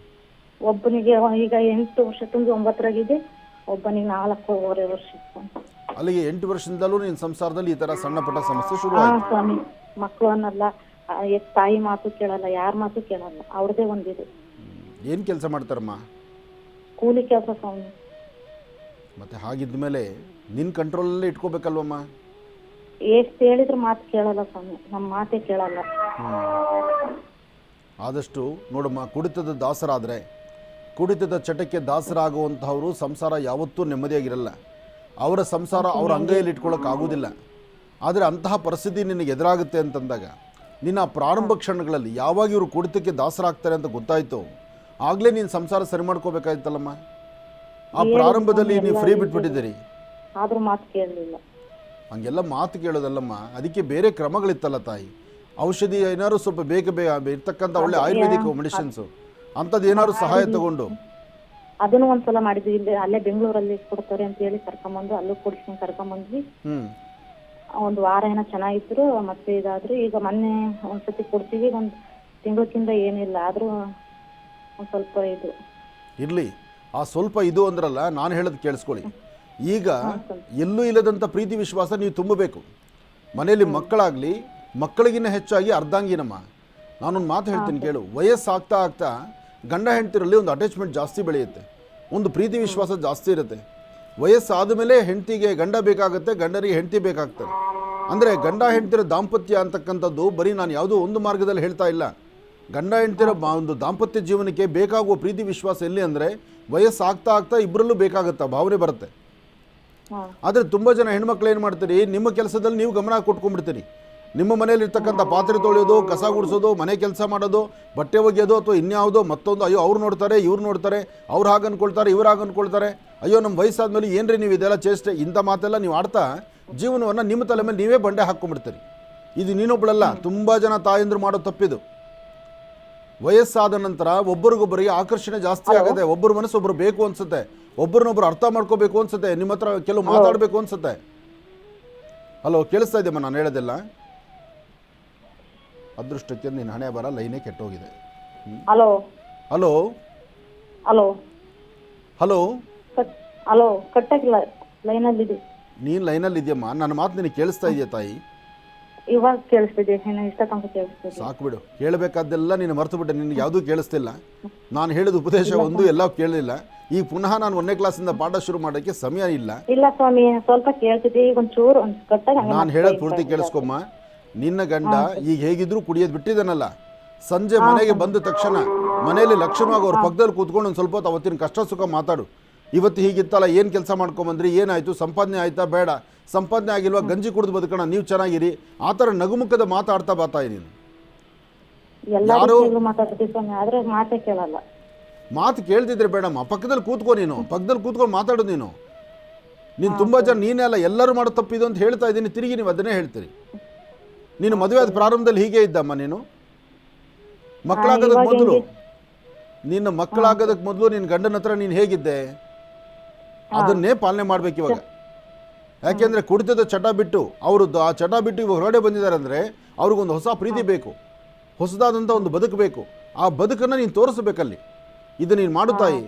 ಒಬ್ಬನಿಗೆ ಈಗ 8 ವರ್ಷ ತುಂಬಿ 9ರಾಗಿದೆ. ಒಬ್ಬನಿಗೆ 4.5 ವರ್ಷ. ಅಲ್ಲಿಗೆ 8 ವರ್ಷದಿಂದಲೂ ನಿನ್ನ ಸಂಸಾರದಲ್ಲಿ ಈ ತರ ಸಣ್ಣ ಪುಟ್ಟ ಸಮಸ್ಯೆ ಶುರು ಆಯ್ತು. ಸ್ವಾಮಿ, ಮಕ್ಕಳು ಅನ್ನಲ್ಲ, ತಾಯಿ ಮಾತು ಕೇಳಲ್ಲ, ಯಾರ ಮಾತು ಕೇಳಲ್ಲ. ಅವ್ರದೇ ಒಂದಿದೆ. ಏನು ಕೆಲಸ ಮಾಡ್ತಾರಮ್ಮ? ಕೂಲಿ ಕೆಲಸ ಸ್ವಾಮಿ. ಮತ್ತೆ ಹಾಗಿದ್ಮೇಲೆ ನಿನ್ನ ಕಂಟ್ರೋಲಲ್ಲೇ ಇಟ್ಕೋಬೇಕಲ್ವಮ್ಮ? ಎಷ್ಟು ಹೇಳಿದ್ರು ಮಾತು ಕೇಳಲ್ಲ ಸ್ವಾಮಿ, ನಮ್ಮ ಮಾತೇ ಕೇಳಲ್ಲ. ಆದಷ್ಟು ನೋಡಮ್ಮ, ಕುಡಿತದ ದಾಸರಾದರೆ, ಕುಡಿತದ ಚಟಕ್ಕೆ ದಾಸರಾಗುವಂತಹವರು ಸಂಸಾರ ಯಾವತ್ತೂ ನೆಮ್ಮದಿಯಾಗಿರಲ್ಲ. ಅವರ ಸಂಸಾರ ಅವರ ಅಂಗೈಯಲ್ಲಿ ಇಟ್ಕೊಳ್ಳೋಕ್ಕಾಗೋದಿಲ್ಲ. ಆದರೆ ಅಂತಹ ಪರಿಸ್ಥಿತಿ ನಿನಗೆ ಎದುರಾಗುತ್ತೆ ಅಂತಂದಾಗ ನಿನ್ನ ಪ್ರಾರಂಭ ಕ್ಷಣಗಳಲ್ಲಿ ಯಾವಾಗ ಇವರು ಕುಡಿತಕ್ಕೆ ದಾಸರಾಗ್ತಾರೆ ಅಂತ ಗೊತ್ತಾಯಿತು, ಆಗಲೇ ನೀನು ಸಂಸಾರ ಸರಿ ಮಾಡ್ಕೋಬೇಕಾಯ್ತಲ್ಲಮ್ಮ. ಆ ಪ್ರಾರಂಭದಲ್ಲಿ ನೀವು ಫ್ರೀ ಬಿಟ್ಬಿಟ್ಟಿದ್ದೀರಿ. ಆದರೂ ಮಾತು ಕೇಳಲಿಲ್ಲ. ಹಂಗೆಲ್ಲ ಮಾತು ಕೇಳೋದಲ್ಲಮ್ಮ, ಅದಕ್ಕೆ ಬೇರೆ ಕ್ರಮಗಳಿತ್ತಲ್ಲ ತಾಯಿ. ಔಷಧಿ ಏನಾದ್ರು ಸ್ವಲ್ಪ ಬೇಗ ಇರ್ತಕ್ಕಂಥ ಒಳ್ಳೆ ಆಯುರ್ವೇದಿಕ್ ಮೆಡಿಸಿನ್ಸು ಅಂಥದ್ದು ಏನಾದ್ರು ಸಹಾಯ ತಗೊಂಡು. ಅದನ್ನು ಒಂದ್ಸಲ ಮಾಡಿದ್ವಿ. ಇಲ್ಲಿ ಅಲ್ಲೇ ಬೆಂಗಳೂರಲ್ಲಿ ಕೊಡ್ತಾರೆ ಅಂತ ಹೇಳಿ ಕರ್ಕೊಂಬಂದು ಅಲ್ಲೂ ಕೊಡಿಸ್ಕೊಂಡು ಕರ್ಕೊಂಬಂದ್ವಿ. 1 ವಾರ ಏನೋ ಚೆನ್ನಾಗಿದ್ರು, ಮತ್ತೆ ಇದಾದ್ರು. ಈಗ ಮೊನ್ನೆ ಒಂದ್ಸತಿ ಕೊಡ್ತೀವಿ, 1 ತಿಂಗಳಕ್ಕಿಂತ ಏನಿಲ್ಲ. ಆದ್ರೂ ಒಂದ್ ಸ್ವಲ್ಪ ಇದು ಇರಲಿ. ಆ ಸ್ವಲ್ಪ ಇದು ಅಂದ್ರಲ್ಲ, ನಾನು ಹೇಳೋದು ಕೇಳಿಸ್ಕೊಳ್ಳಿ. ಈಗ ಎಲ್ಲೂ ಇಲ್ಲದಂಥ ಪ್ರೀತಿ ವಿಶ್ವಾಸ ನೀವು ತುಂಬಬೇಕು. ಮನೆಯಲ್ಲಿ ಮಕ್ಕಳಾಗಲಿ, ಮಕ್ಕಳಿಗಿನ್ನ ಹೆಚ್ಚಾಗಿ ಅರ್ಧಾಂಗಿನಮ್ಮ. ನಾನೊಂದು ಮಾತು ಹೇಳ್ತೀನಿ ಕೇಳು. ವಯಸ್ಸಾಗ್ತಾ ಆಗ್ತಾ ಗಂಡ ಹೆಂಡತಿರಲ್ಲಿ ಒಂದು ಅಟ್ಯಾಚ್ಮೆಂಟ್ ಜಾಸ್ತಿ ಬೆಳೆಯುತ್ತೆ, ಒಂದು ಪ್ರೀತಿ ವಿಶ್ವಾಸ ಜಾಸ್ತಿ ಇರುತ್ತೆ. ವಯಸ್ಸಾದ ಮೇಲೆ ಹೆಂಡತಿಗೆ ಗಂಡ ಬೇಕಾಗುತ್ತೆ, ಗಂಡನಿಗೆ ಹೆಂಡತಿ ಬೇಕಾಗ್ತಾರೆ. ಅಂದರೆ ಗಂಡ ಹೆಂಡತಿರ ದಾಂಪತ್ಯ ಅಂತಕ್ಕಂಥದ್ದು ಬರೀ ನಾನು ಯಾವುದೋ ಒಂದು ಮಾರ್ಗದಲ್ಲಿ ಹೇಳ್ತಾ ಇಲ್ಲ. ಗಂಡ ಹೆಂಡತಿರ ಒಂದು ದಾಂಪತ್ಯ ಜೀವನಕ್ಕೆ ಬೇಕಾಗುವ ಪ್ರೀತಿ ವಿಶ್ವಾಸ ಎಲ್ಲಿ ಅಂದರೆ ವಯಸ್ಸಾಗ್ತಾ ಆಗ್ತಾ ಇಬ್ಬರಲ್ಲೂ ಬೇಕಾಗುತ್ತೆ, ಭಾವನೆ ಬರುತ್ತೆ. ಆದರೆ ತುಂಬ ಜನ ಹೆಣ್ಮಕ್ಳು ಏನು ಮಾಡ್ತೀರಿ, ನಿಮ್ಮ ಕೆಲಸದಲ್ಲಿ ನೀವು ಗಮನ ಕೊಟ್ಕೊಂಡ್ಬಿಡ್ತೀರಿ. ನಿಮ್ಮ ಮನೇಲಿ ಇರ್ತಕ್ಕಂಥ ಪಾತ್ರೆ ತೊಳೆಯೋದು, ಕಸ ಗುಡಿಸೋದು, ಮನೆ ಕೆಲಸ ಮಾಡೋದು, ಬಟ್ಟೆ ಒಗೆಯೋದು, ಅಥವಾ ಇನ್ಯಾವುದೋ ಮತ್ತೊಂದು, ಅಯ್ಯೋ ಅವ್ರು ನೋಡ್ತಾರೆ, ಇವ್ರು ನೋಡ್ತಾರೆ, ಅವ್ರು ಹಾಗೆ ಅಂದ್ಕೊಳ್ತಾರೆ, ಇವ್ರು ಹಾಗೆ ಅಂದ್ಕೊಳ್ತಾರೆ, ಅಯ್ಯೋ ನಮ್ಮ ವಯಸ್ಸಾದ್ಮೇಲೆ ಏನ್ರಿ ನೀವು ಇದೆಲ್ಲ ಚೇಷ್ಟೆ, ಇಂಥ ಮಾತೆಲ್ಲ ನೀವು ಆಡ್ತಾ ಜೀವನವನ್ನು ನಿಮ್ಮ ತಲೆ ಮೇಲೆ ನೀವೇ ಬಂಡೆ ಹಾಕ್ಕೊಂಡ್ಬಿಡ್ತೀರಿ. ಇದು ನೀನೊಬ್ಬಳಲ್ಲ, ತುಂಬ ಜನ ತಾಯಂದ್ರು ಮಾಡೋ ತಪ್ಪಿದು. ವಯಸ್ಸಾದ ನಂತರ ಒಬ್ಬರಿಗೊಬ್ಬರಿಗೆ ಆಕರ್ಷಣೆ ಜಾಸ್ತಿ ಆಗುತ್ತೆ. ಒಬ್ಬರ ಮನಸ್ಸು ಒಬ್ಬರು ಬೇಕು ಅನ್ಸುತ್ತೆ, ಒಬ್ಬರನ್ನೊಬ್ಬರು ಅರ್ಥ ಮಾಡ್ಕೋಬೇಕು ಅನ್ಸುತ್ತೆ, ನಿಮ್ಮ ಹತ್ರ ಕೆಲವು ಮಾತಾಡಬೇಕು ಅನ್ಸುತ್ತೆ. ಹಲೋ, ಕೇಳಿಸ್ತಾ ಇದೆಯಮ್ಮ ನಾನು ಹೇಳೋದೆಲ್ಲ? ಅದೃಷ್ಟಕ್ಕೆ ನಿನ್ನ ಹಣೆ ಬರ ಲೈನೇ ಕೆಟ್ಟೋಗಿದೆ. Hello hello hello hello hello, ಕಟ್ಟಾಗಿಲ್ಲ, ಲೈನಲ್ಲಿದೆ. ನೀನು ಲೈನಲ್ಲಿ ಇದೆಯಮ್ಮ, ನನ್ನ ಮಾತು ನಿನಗೆ ಕೇಳಿಸ್ತಾ ಇದೆಯಾ ತಾಯಿ? ಇವಾಗ ಕೇಳಿಸ್ತಿದೆ, ಇಷ್ಟ ತನಕ ಕೇಳಿಸ್ತಿದೆ. ಸಾಕು ಬಿಡು, ಕೇಳಬೇಕಾದ್ದೆಲ್ಲ ನೀನು ಮರ್ತು ಬಿಟ್ಟೆ, ನಿನಗೆ ಯಾವುದೂ ಕೇಳಿಸ್ತಿಲ್ಲ. ನಾನು ಹೇಳಿದ ಉಪದೇಶ ಒಂದು ಎಲ್ಲ ಕೇಳಲಿಲ್ಲ. ಈಗ ಪುನಃ ನಾನು 1ನೇ ಕ್ಲಾಸಿಂದ ಪಾಠ ಶುರು ಮಾಡೋಕ್ಕೆ ಸಮಯ ಇಲ್ಲ. ಇಲ್ಲ ಸ್ವಾಮಿ, ಸ್ವಲ್ಪ ಕೇಳ್ತಿದ್ದೆ, ಈಗ ಒಂಚೂರು ಕಟ್ಟಾಗಿ. ನಾನು ಹೇಳೋದು ಪೂರ್ತಿ ಕೇಳಿಸ್ಕೊಮ್ಮ. ನಿನ್ನ ಗಂಡ ಈಗ ಹೇಗಿದ್ರು ಕುಡಿಯೋದು ಬಿಟ್ಟಿದ್ದಾನಲ್ಲ, ಸಂಜೆ ಮನೆಗೆ ಬಂದ ತಕ್ಷಣ ಮನೆಯಲ್ಲಿ ಲಕ್ಷಣವಾಗಿ ಅವ್ರ ಪಕ್ಕದಲ್ಲಿ ಕೂತ್ಕೊಂಡು ಒಂದು ಸ್ವಲ್ಪ ಹೊತ್ತು ಅವತ್ತಿನ ಕಷ್ಟ ಸುಖ ಮಾತಾಡು. ಇವತ್ತು ಹೀಗಿತ್ತಲ್ಲ, ಏನು ಕೆಲಸ ಮಾಡ್ಕೊಂಬಂದ್ರಿ, ಏನಾಯಿತು, ಸಂಪಾದನೆ ಆಯಿತಾ, ಬೇಡ ಸಂಪಾದನೆ ಆಗಿಲ್ವಾ, ಗಂಜಿ ಕುಡಿದು ಬದುಕೋಣ, ನೀವು ಚೆನ್ನಾಗಿರಿ, ಆ ಥರ ನಗುಮುಖದ ಮಾತಾಡ್ತಾ ಬಾತಾಯಿ. ನೀನು ಯಾರು ಮಾತೇ ಕೇಳಲ್ಲ. ಮಾತು ಕೇಳ್ತಿದ್ರೆ ಬೇಡಮ್ಮ, ಪಕ್ಕದಲ್ಲಿ ಕೂತ್ಕೋ, ನೀನು ಪಕ್ಕದಲ್ಲಿ ಕೂತ್ಕೊಂಡು ಮಾತಾಡು. ನೀನು ತುಂಬ ಜನ, ನೀನೇ ಅಲ್ಲ ಎಲ್ಲರೂ ಮಾಡೋ ತಪ್ಪಿದು ಅಂತ ಹೇಳ್ತಾ ಇದ್ದೀನಿ, ತಿರುಗಿ ನೀವು ಅದನ್ನೇ ಹೇಳ್ತೀರಿ. ನೀನು ಮದುವೆ ಆದ ಪ್ರಾರಂಭದಲ್ಲಿ ಹೀಗೆ ಇದ್ದಮ್ಮ. ನೀನು ಮಕ್ಕಳಾಗೋದಕ್ಕೆ ಮೊದಲು, ನಿನ್ನ ಮಕ್ಕಳಾಗೋದಕ್ಕೆ ಮೊದಲು ನಿನ್ನ ಗಂಡನ ಹತ್ರ ನೀನು ಹೇಗಿದ್ದೆ ಅದನ್ನೇ ಪಾಲನೆ ಮಾಡ್ಬೇಕು ಇವಾಗ. ಯಾಕೆಂದರೆ ಕುಡಿತದ ಚಟ ಬಿಟ್ಟು ಅವ್ರದ್ದು ಆ ಚಟ ಬಿಟ್ಟು ಇವಾಗ ಹೊರಗಡೆ ಬಂದಿದ್ದಾರೆ ಅಂದರೆ ಅವ್ರಿಗೊಂದು ಹೊಸ ಪ್ರೀತಿ ಬೇಕು, ಹೊಸದಾದಂಥ ಒಂದು ಬದುಕು ಬೇಕು. ಆ ಬದುಕನ್ನು ನೀನು ತೋರಿಸ್ಬೇಕಲ್ಲಿ. ಇದು ನೀನು ಮಾಡು ತಾಯಿ.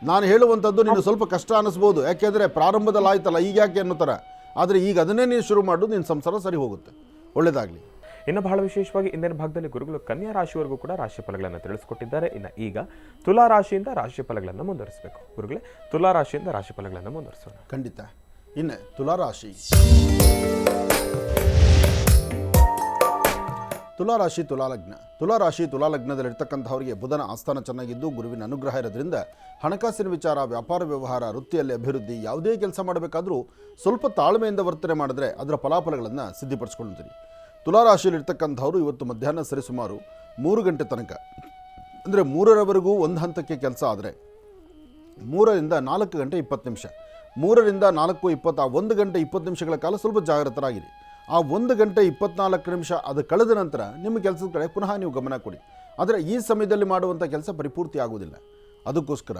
ನಾನು ಹೇಳುವಂಥದ್ದು ನೀನು ಸ್ವಲ್ಪ ಕಷ್ಟ ಅನ್ನಿಸ್ಬೋದು, ಯಾಕೆಂದರೆ ಪ್ರಾರಂಭದಲ್ಲಿ ಆಯ್ತಲ್ಲ ಈಗ ಯಾಕೆ ಅನ್ನೋ ಥರ. ಆದರೆ ಈಗ ಅದನ್ನೇ ನೀನು ಶುರು ಮಾಡು, ನಿನ್ನ ಸಂಸಾರ ಸರಿ ಹೋಗುತ್ತೆ. ಒಳ್ಳೆಯದಾಗಲಿ. ಇನ್ನು ಬಹಳ ವಿಶೇಷವಾಗಿ ಇಂದಿನ ಭಾಗದಲ್ಲಿ ಗುರುಗಳು ಕನ್ಯಾ ರಾಶಿವರೆಗೂ ಕೂಡ ರಾಶಿ ಫಲಗಳನ್ನು ತಿಳಿಸ್ಕೊಟ್ಟಿದ್ದಾರೆ. ಇನ್ನು ಈಗ ತುಲಾ ರಾಶಿಯಿಂದ ರಾಶಿ ಫಲಗಳನ್ನು ಮುಂದುವರಿಸಬೇಕು. ಗುರುಗಳೇ, ತುಲಾ ರಾಶಿಯಿಂದ ರಾಶಿ ಫಲಗಳನ್ನು ಮುಂದುವರಿಸೋಣ. ಖಂಡಿತ. ಇನ್ನು ತುಲಾ ರಾಶಿ, ತುಲಾರಾಶಿ ತುಲಾಲಗ್ನ. ತುಲಾರಾಶಿ ತುಲಾಲಗ್ನದಲ್ಲಿರ್ತಕ್ಕಂಥವರಿಗೆ ಬುಧನ ಆಸ್ಥಾನ ಚೆನ್ನಾಗಿದ್ದು ಗುರುವಿನ ಅನುಗ್ರಹ ಇರೋದ್ರಿಂದ ಹಣಕಾಸಿನ ವಿಚಾರ, ವ್ಯಾಪಾರ ವ್ಯವಹಾರ, ವೃತ್ತಿಯಲ್ಲಿ ಅಭಿವೃದ್ಧಿ, ಯಾವುದೇ ಕೆಲಸ ಮಾಡಬೇಕಾದ್ರೂ ಸ್ವಲ್ಪ ತಾಳ್ಮೆಯಿಂದ ವರ್ತನೆ ಮಾಡಿದ್ರೆ ಅದರ ಫಲಾಫಲಗಳನ್ನು ಸಿದ್ಧಿಪಡಿಸ್ಕೊಳ್ತೀರಿ. ತುಲಾರಾಶಿಯಲ್ಲಿರ್ತಕ್ಕಂಥವ್ರು ಇವತ್ತು ಮಧ್ಯಾಹ್ನ ಸರಿಸುಮಾರು 3 ಗಂಟೆ ತನಕ, ಅಂದರೆ 3ರವರೆಗೂ ಒಂದು ಹಂತಕ್ಕೆ ಕೆಲಸ ಆದರೆ 3ರಿಂದ 4 ಗಂಟೆ 20 ನಿಮಿಷ, 3ರಿಂದ 4:20 ಆ 1 ಗಂಟೆ 20 ನಿಮಿಷಗಳ ಕಾಲ ಸ್ವಲ್ಪ ಜಾಗೃತರಾಗಿರಿ. ಆ 1 ಗಂಟೆ 24 ನಿಮಿಷ ಅದು ಕಳೆದ ನಂತರ ನಿಮ್ಮ ಕೆಲಸದ ಕಡೆ ಪುನಃ ನೀವು ಗಮನ ಕೊಡಿ. ಆದರೆ ಈ ಸಮಯದಲ್ಲಿ ಮಾಡುವಂಥ ಕೆಲಸ ಪರಿಪೂರ್ತಿ ಆಗುವುದಿಲ್ಲ. ಅದಕ್ಕೋಸ್ಕರ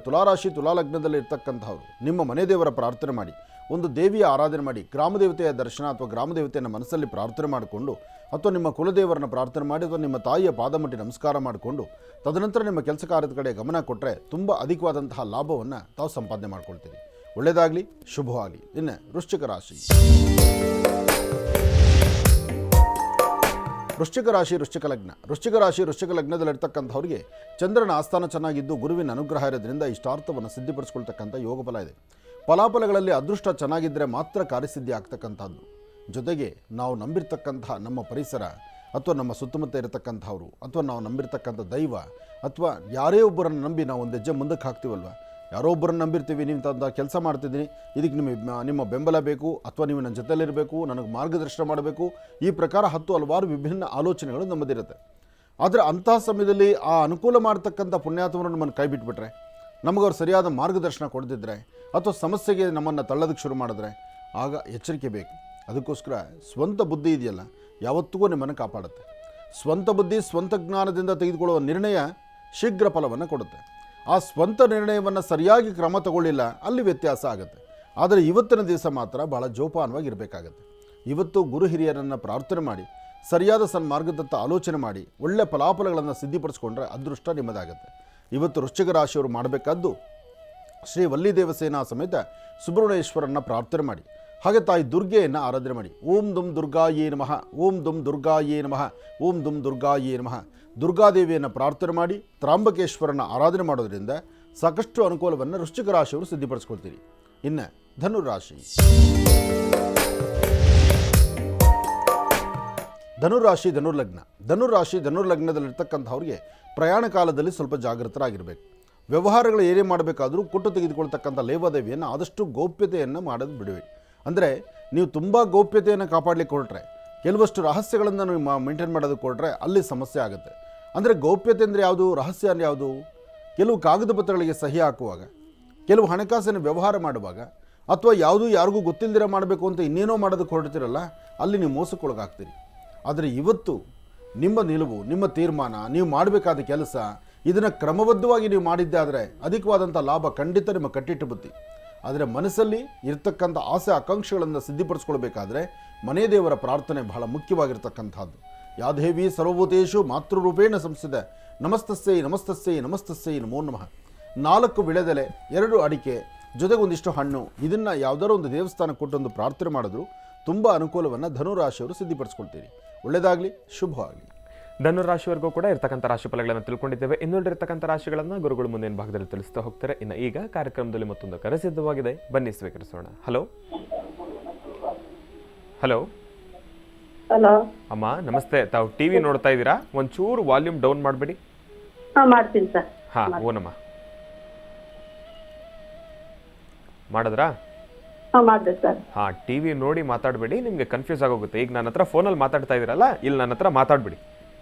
ತುಲಾರಾಶಿ ತುಲಾಲಗ್ನದಲ್ಲಿ ಇರ್ತಕ್ಕಂಥವ್ರು ನಿಮ್ಮ ಮನೆ ದೇವರ ಪ್ರಾರ್ಥನೆ ಮಾಡಿ, ಒಂದು ದೇವಿಯ ಆರಾಧನೆ ಮಾಡಿ, ಗ್ರಾಮದೇವತೆಯ ದರ್ಶನ ಅಥವಾ ಗ್ರಾಮದೇವತೆಯನ್ನು ಮನಸ್ಸಲ್ಲಿ ಪ್ರಾರ್ಥನೆ ಮಾಡಿಕೊಂಡು, ಅಥವಾ ನಿಮ್ಮ ಕುಲದೇವರನ್ನು ಪ್ರಾರ್ಥನೆ ಮಾಡಿ, ಅಥವಾ ನಿಮ್ಮ ತಾಯಿಯ ಪಾದಮಟ್ಟಿ ನಮಸ್ಕಾರ ಮಾಡಿಕೊಂಡು ತದನಂತರ ನಿಮ್ಮ ಕೆಲಸ ಕಾರ್ಯದ ಕಡೆ ಗಮನ ಕೊಟ್ಟರೆ ತುಂಬ ಅಧಿಕವಾದಂತಹ ಲಾಭವನ್ನು ತಾವು ಸಂಪಾದನೆ ಮಾಡ್ಕೊಳ್ತೀರಿ. ಒಳ್ಳೆಯದಾಗಲಿ, ಶುಭವಾಗಲಿ. ಇನ್ನು ವೃಶ್ಚಿಕ ರಾಶಿ. ವೃಶ್ಚಿಕ ರಾಶಿ ವೃಶ್ಚಿಕ ಲಗ್ನದಲ್ಲಿರ್ತಕ್ಕಂಥವ್ರಿಗೆ ಚಂದ್ರನ ಆಸ್ಥಾನ ಚೆನ್ನಾಗಿದ್ದು ಗುರುವಿನ ಅನುಗ್ರಹ ಇರೋದ್ರಿಂದ ಇಷ್ಟಾರ್ಥವನ್ನು ಸಿದ್ಧಿಪಡಿಸ್ಕೊಳ್ತಕ್ಕಂಥ ಯೋಗ ಫಲ ಇದೆ. ಫಲಾಫಲಗಳಲ್ಲಿ ಅದೃಷ್ಟ ಚೆನ್ನಾಗಿದ್ದರೆ ಮಾತ್ರ ಕಾರ್ಯಸಿದ್ಧಿ ಆಗ್ತಕ್ಕಂಥದ್ದು. ಜೊತೆಗೆ ನಾವು ನಂಬಿರ್ತಕ್ಕಂತಹ ನಮ್ಮ ಪರಿಸರ ಅಥವಾ ನಮ್ಮ ಸುತ್ತಮುತ್ತ ಇರತಕ್ಕಂಥವ್ರು ಅಥವಾ ನಾವು ನಂಬಿರ್ತಕ್ಕಂಥ ದೈವ ಅಥವಾ ಯಾರೇ ಒಬ್ಬರನ್ನು ನಂಬಿ ನಾವು ಒಂದು ಹೆಜ್ಜೆ ಮುಂದಕ್ಕೆ ಹಾಕ್ತೀವಲ್ವ, ಯಾರೋ ಒಬ್ಬರನ್ನು ನಂಬಿರ್ತೀವಿ, ನೀವು ತಂದ ಕೆಲಸ ಮಾಡ್ತಿದ್ದೀನಿ, ಇದಕ್ಕೆ ನಿಮ್ಮ ಬೆಂಬಲ ಬೇಕು, ಅಥವಾ ನೀವು ನನ್ನ ಜೊತೆಯಲ್ಲಿರಬೇಕು, ನನಗೆ ಮಾರ್ಗದರ್ಶನ ಮಾಡಬೇಕು, ಈ ಪ್ರಕಾರ 10 ಹಲವಾರು ವಿಭಿನ್ನ ಆಲೋಚನೆಗಳು ನಮ್ಮದಿರುತ್ತೆ. ಆದರೆ ಅಂತಹ ಸಮಯದಲ್ಲಿ ಆ ಅನುಕೂಲ ಮಾಡ್ತಕ್ಕಂಥ ಪುಣ್ಯಾತ್ಮರು ನಮ್ಮನ್ನು ಕೈ ಬಿಟ್ಬಿಟ್ರೆ, ನಮಗವ್ರು ಸರಿಯಾದ ಮಾರ್ಗದರ್ಶನ ಕೊಡದಿದ್ದರೆ ಅಥವಾ ಸಮಸ್ಯೆಗೆ ನಮ್ಮನ್ನು ತಳ್ಳೋದಕ್ಕೆ ಶುರು ಮಾಡಿದ್ರೆ ಆಗ ಎಚ್ಚರಿಕೆ ಬೇಕು. ಅದಕ್ಕೋಸ್ಕರ ಸ್ವಂತ ಬುದ್ಧಿ ಇದೆಯಲ್ಲ, ಯಾವತ್ತಿಗೂ ನಿಮ್ಮನ್ನು ಕಾಪಾಡುತ್ತೆ. ಸ್ವಂತ ಬುದ್ಧಿ, ಸ್ವಂತ ಜ್ಞಾನದಿಂದ ತೆಗೆದುಕೊಳ್ಳುವ ನಿರ್ಣಯ ಶೀಘ್ರ ಫಲವನ್ನು ಕೊಡುತ್ತೆ. ಆ ಸ್ವಂತ ನಿರ್ಣಯವನ್ನು ಸರಿಯಾಗಿ ಕ್ರಮ ತಗೊಳ್ಳಿಲ್ಲ, ಅಲ್ಲಿ ವ್ಯತ್ಯಾಸ ಆಗುತ್ತೆ. ಆದರೆ ಇವತ್ತಿನ ದಿವಸ ಮಾತ್ರ ಭಾಳ ಜೋಪಾನವಾಗಿ ಇರಬೇಕಾಗತ್ತೆ. ಇವತ್ತು ಗುರು ಹಿರಿಯರನ್ನು ಪ್ರಾರ್ಥನೆ ಮಾಡಿ, ಸರಿಯಾದ ಸನ್ಮಾರ್ಗದತ್ತ ಆಲೋಚನೆ ಮಾಡಿ, ಒಳ್ಳೆಯ ಫಲಾಫಲಗಳನ್ನು ಸಿದ್ಧಿಪಡಿಸ್ಕೊಂಡ್ರೆ ಅದೃಷ್ಟ ನಿಮ್ಮದಾಗುತ್ತೆ. ಇವತ್ತು ವೃಶ್ಚಿಕ ರಾಶಿಯವರು ಮಾಡಬೇಕಾದ್ದು ಶ್ರೀ ವಲ್ಲಿ ದೇವಸೇನಾ ಸಮೇತ ಸುಬ್ರಹ್ಮಣ್ಯೇಶ್ವರನ್ನು ಪ್ರಾರ್ಥನೆ ಮಾಡಿ, ಹಾಗೆ ತಾಯಿ ದುರ್ಗೆಯನ್ನು ಆರಾಧನೆ ಮಾಡಿ. ಓಂ ದುಂ ದುರ್ಗಾಯೇ ನಮಃ, ಓಂ ದುಂ ದುರ್ಗಾಯೇ ನಮಃ, ಓಂ ದುಂ ದುರ್ಗಾಯೇ ನಮಃ. ದುರ್ಗಾದೇವಿಯನ್ನು ಪ್ರಾರ್ಥನೆ ಮಾಡಿ ತ್ರಾಂಬಕೇಶ್ವರನ ಆರಾಧನೆ ಮಾಡೋದ್ರಿಂದ ಸಾಕಷ್ಟು ಅನುಕೂಲವನ್ನು ವೃಶ್ಚಿಕ ರಾಶಿಯವರು ಸಿದ್ಧಿಪಡಿಸ್ಕೊಳ್ತೀರಿ. ಇನ್ನು ಧನುರಾಶಿ. ಧನುರ್ಲಗ್ನದಲ್ಲಿರ್ತಕ್ಕಂಥವ್ರಿಗೆ ಪ್ರಯಾಣ ಕಾಲದಲ್ಲಿ ಸ್ವಲ್ಪ ಜಾಗೃತರಾಗಿರಬೇಕು. ವ್ಯವಹಾರಗಳು ಏನೇ ಮಾಡಬೇಕಾದರೂ ಕೊಟ್ಟು ತೆಗೆದುಕೊಳ್ತಕ್ಕಂಥ ಲೇವಾದೇವಿಯನ್ನು ಆದಷ್ಟು ಗೌಪ್ಯತೆಯನ್ನು ಮಾಡೋದು ಬಿಡಬೇಡಿ. ಅಂದರೆ ನೀವು ತುಂಬ ಗೌಪ್ಯತೆಯನ್ನು ಕಾಪಾಡಲಿಕ್ಕೆ ಹೊರಟ್ರೆ, ಕೆಲವಷ್ಟು ರಹಸ್ಯಗಳನ್ನು ನೀವು ಮೇಂಟೈನ್ ಮಾಡೋದಕ್ಕೆ ಹೊರಟ್ರೆ ಅಲ್ಲಿ ಸಮಸ್ಯೆ ಆಗುತ್ತೆ. ಅಂದರೆ ಗೌಪ್ಯತೆ ಅಂದರೆ ಯಾವುದು, ರಹಸ್ಯ ಅಂದರೆ ಯಾವುದು? ಕೆಲವು ಕಾಗದ ಪತ್ರಗಳಿಗೆ ಸಹಿ ಹಾಕುವಾಗ, ಕೆಲವು ಹಣಕಾಸಿನ ವ್ಯವಹಾರ ಮಾಡುವಾಗ, ಅಥವಾ ಯಾವುದು ಯಾರಿಗೂ ಗೊತ್ತಿಲ್ಲದಿರ ಮಾಡಬೇಕು ಅಂತ ಇನ್ನೇನೋ ಮಾಡೋದಕ್ಕೆ ಹೊರಡ್ತಿರಲ್ಲ, ಅಲ್ಲಿ ನೀವು ಮೋಸಕ್ಕೊಳಗಾಗ್ತೀರಿ. ಆದರೆ ಇವತ್ತು ನಿಮ್ಮ ನಿಲುವು, ನಿಮ್ಮ ತೀರ್ಮಾನ, ನೀವು ಮಾಡಬೇಕಾದ ಕೆಲಸ, ಇದನ್ನು ಕ್ರಮಬದ್ಧವಾಗಿ ನೀವು ಮಾಡಿದ್ದೆ ಆದರೆ ಅಧಿಕವಾದಂಥ ಲಾಭ ಖಂಡಿತ ನಿಮ್ಮ ಕಟ್ಟಿಟ್ಟು ಬುತ್ತಿ. ಆದರೆ ಮನಸ್ಸಲ್ಲಿ ಇರ್ತಕ್ಕಂಥ ಆಸೆ ಆಕಾಂಕ್ಷೆಗಳನ್ನು ಸಿದ್ಧಿಪಡಿಸ್ಕೊಳ್ಬೇಕಾದ್ರೆ ಮನೆ ದೇವರ ಪ್ರಾರ್ಥನೆ ಬಹಳ ಮುಖ್ಯವಾಗಿರ್ತಕ್ಕಂಥದ್ದು. ಯಾದೇವಿ ಸರ್ವಭೂತೇಷು ಮಾತೃರೂಪೇಣ ಸಂಸ್ಥಿತ, ನಮಸ್ತಸ್ಸೈ ನಮಸ್ತಸ್ಸೈ ನಮಸ್ತಸ್ಸೈ ನಮೋ ನಮಃ. 4 ವಿಳೆದೆಲೆ, 2 ಅಡಿಕೆ, ಜೊತೆಗೆ ಒಂದಿಷ್ಟು ಹಣ್ಣು, ಇದನ್ನು ಯಾವುದಾದ್ರು ಒಂದು ದೇವಸ್ಥಾನ ಕೊಟ್ಟೊಂದು ಪ್ರಾರ್ಥನೆ ಮಾಡಿದ್ರು ತುಂಬ ಅನುಕೂಲವನ್ನು ಧನುರಾಶಿಯವರು ಸಿದ್ಧಿಪಡಿಸ್ಕೊಳ್ತೀರಿ. ಒಳ್ಳೆಯದಾಗಲಿ, ಶುಭವಾಗಲಿ. ಧನುರಾಶಿವರೆಗೂ ಕೂಡ ಇರ್ತಕ್ಕಂಥ ರಾಶಿ ಫಲಗಳನ್ನು ತಿಳ್ಕೊಂಡಿದ್ದೇವೆ. ಇನ್ನುಳಿದಿರ್ತಕ್ಕಂಥ ರಾಶಿಗಳನ್ನು ಗುರುಗಳು ಮುಂದಿನ ಭಾಗದಲ್ಲಿ ತಿಳಿಸ್ತಾ ಹೋಗ್ತಾರೆ. ಇನ್ನು ಈಗ ಕಾರ್ಯಕ್ರಮದಲ್ಲಿ ಮತ್ತೊಂದು ಕರೆ ಸಿದ್ಧವಾಗಿದೆ, ಬನ್ನಿ ಸ್ವೀಕರಿಸೋಣ. ಹಲೋ ಹಲೋ ಹಲೋ ಅಮ್ಮ ನಮಸ್ತೆ. ತಾವು ಟಿವಿ ನೋಡ್ತಾ ಇದ್ದೀರಾ? ಒಂಚೂರು ವಾಲ್ಯೂಮ್ ಡೌನ್ ಮಾಡಬೇಡಿ. ಮಾಡ್ತೀನಿ ಸರ್. ಓನಮ್ಮ ಮಾಡಿದ್ರಾ? ಮಾಡಿದೆ ಸರ್. ಟಿವಿ ನೋಡಿ ಮಾತಾಡಬೇಡಿ, ನಿಮ್ಗೆ ಕನ್ಫ್ಯೂಸ್ ಆಗೋಗುತ್ತೆ. ಈಗ ನನ್ನ ಹತ್ರ ಫೋನಲ್ಲಿ ಮಾತಾಡ್ತಾ ಇದ್ದೀರಲ್ಲ, ಇಲ್ಲಿ ನನ್ನ ಹತ್ರ ಮಾತಾಡ್ಬಿಡಿ.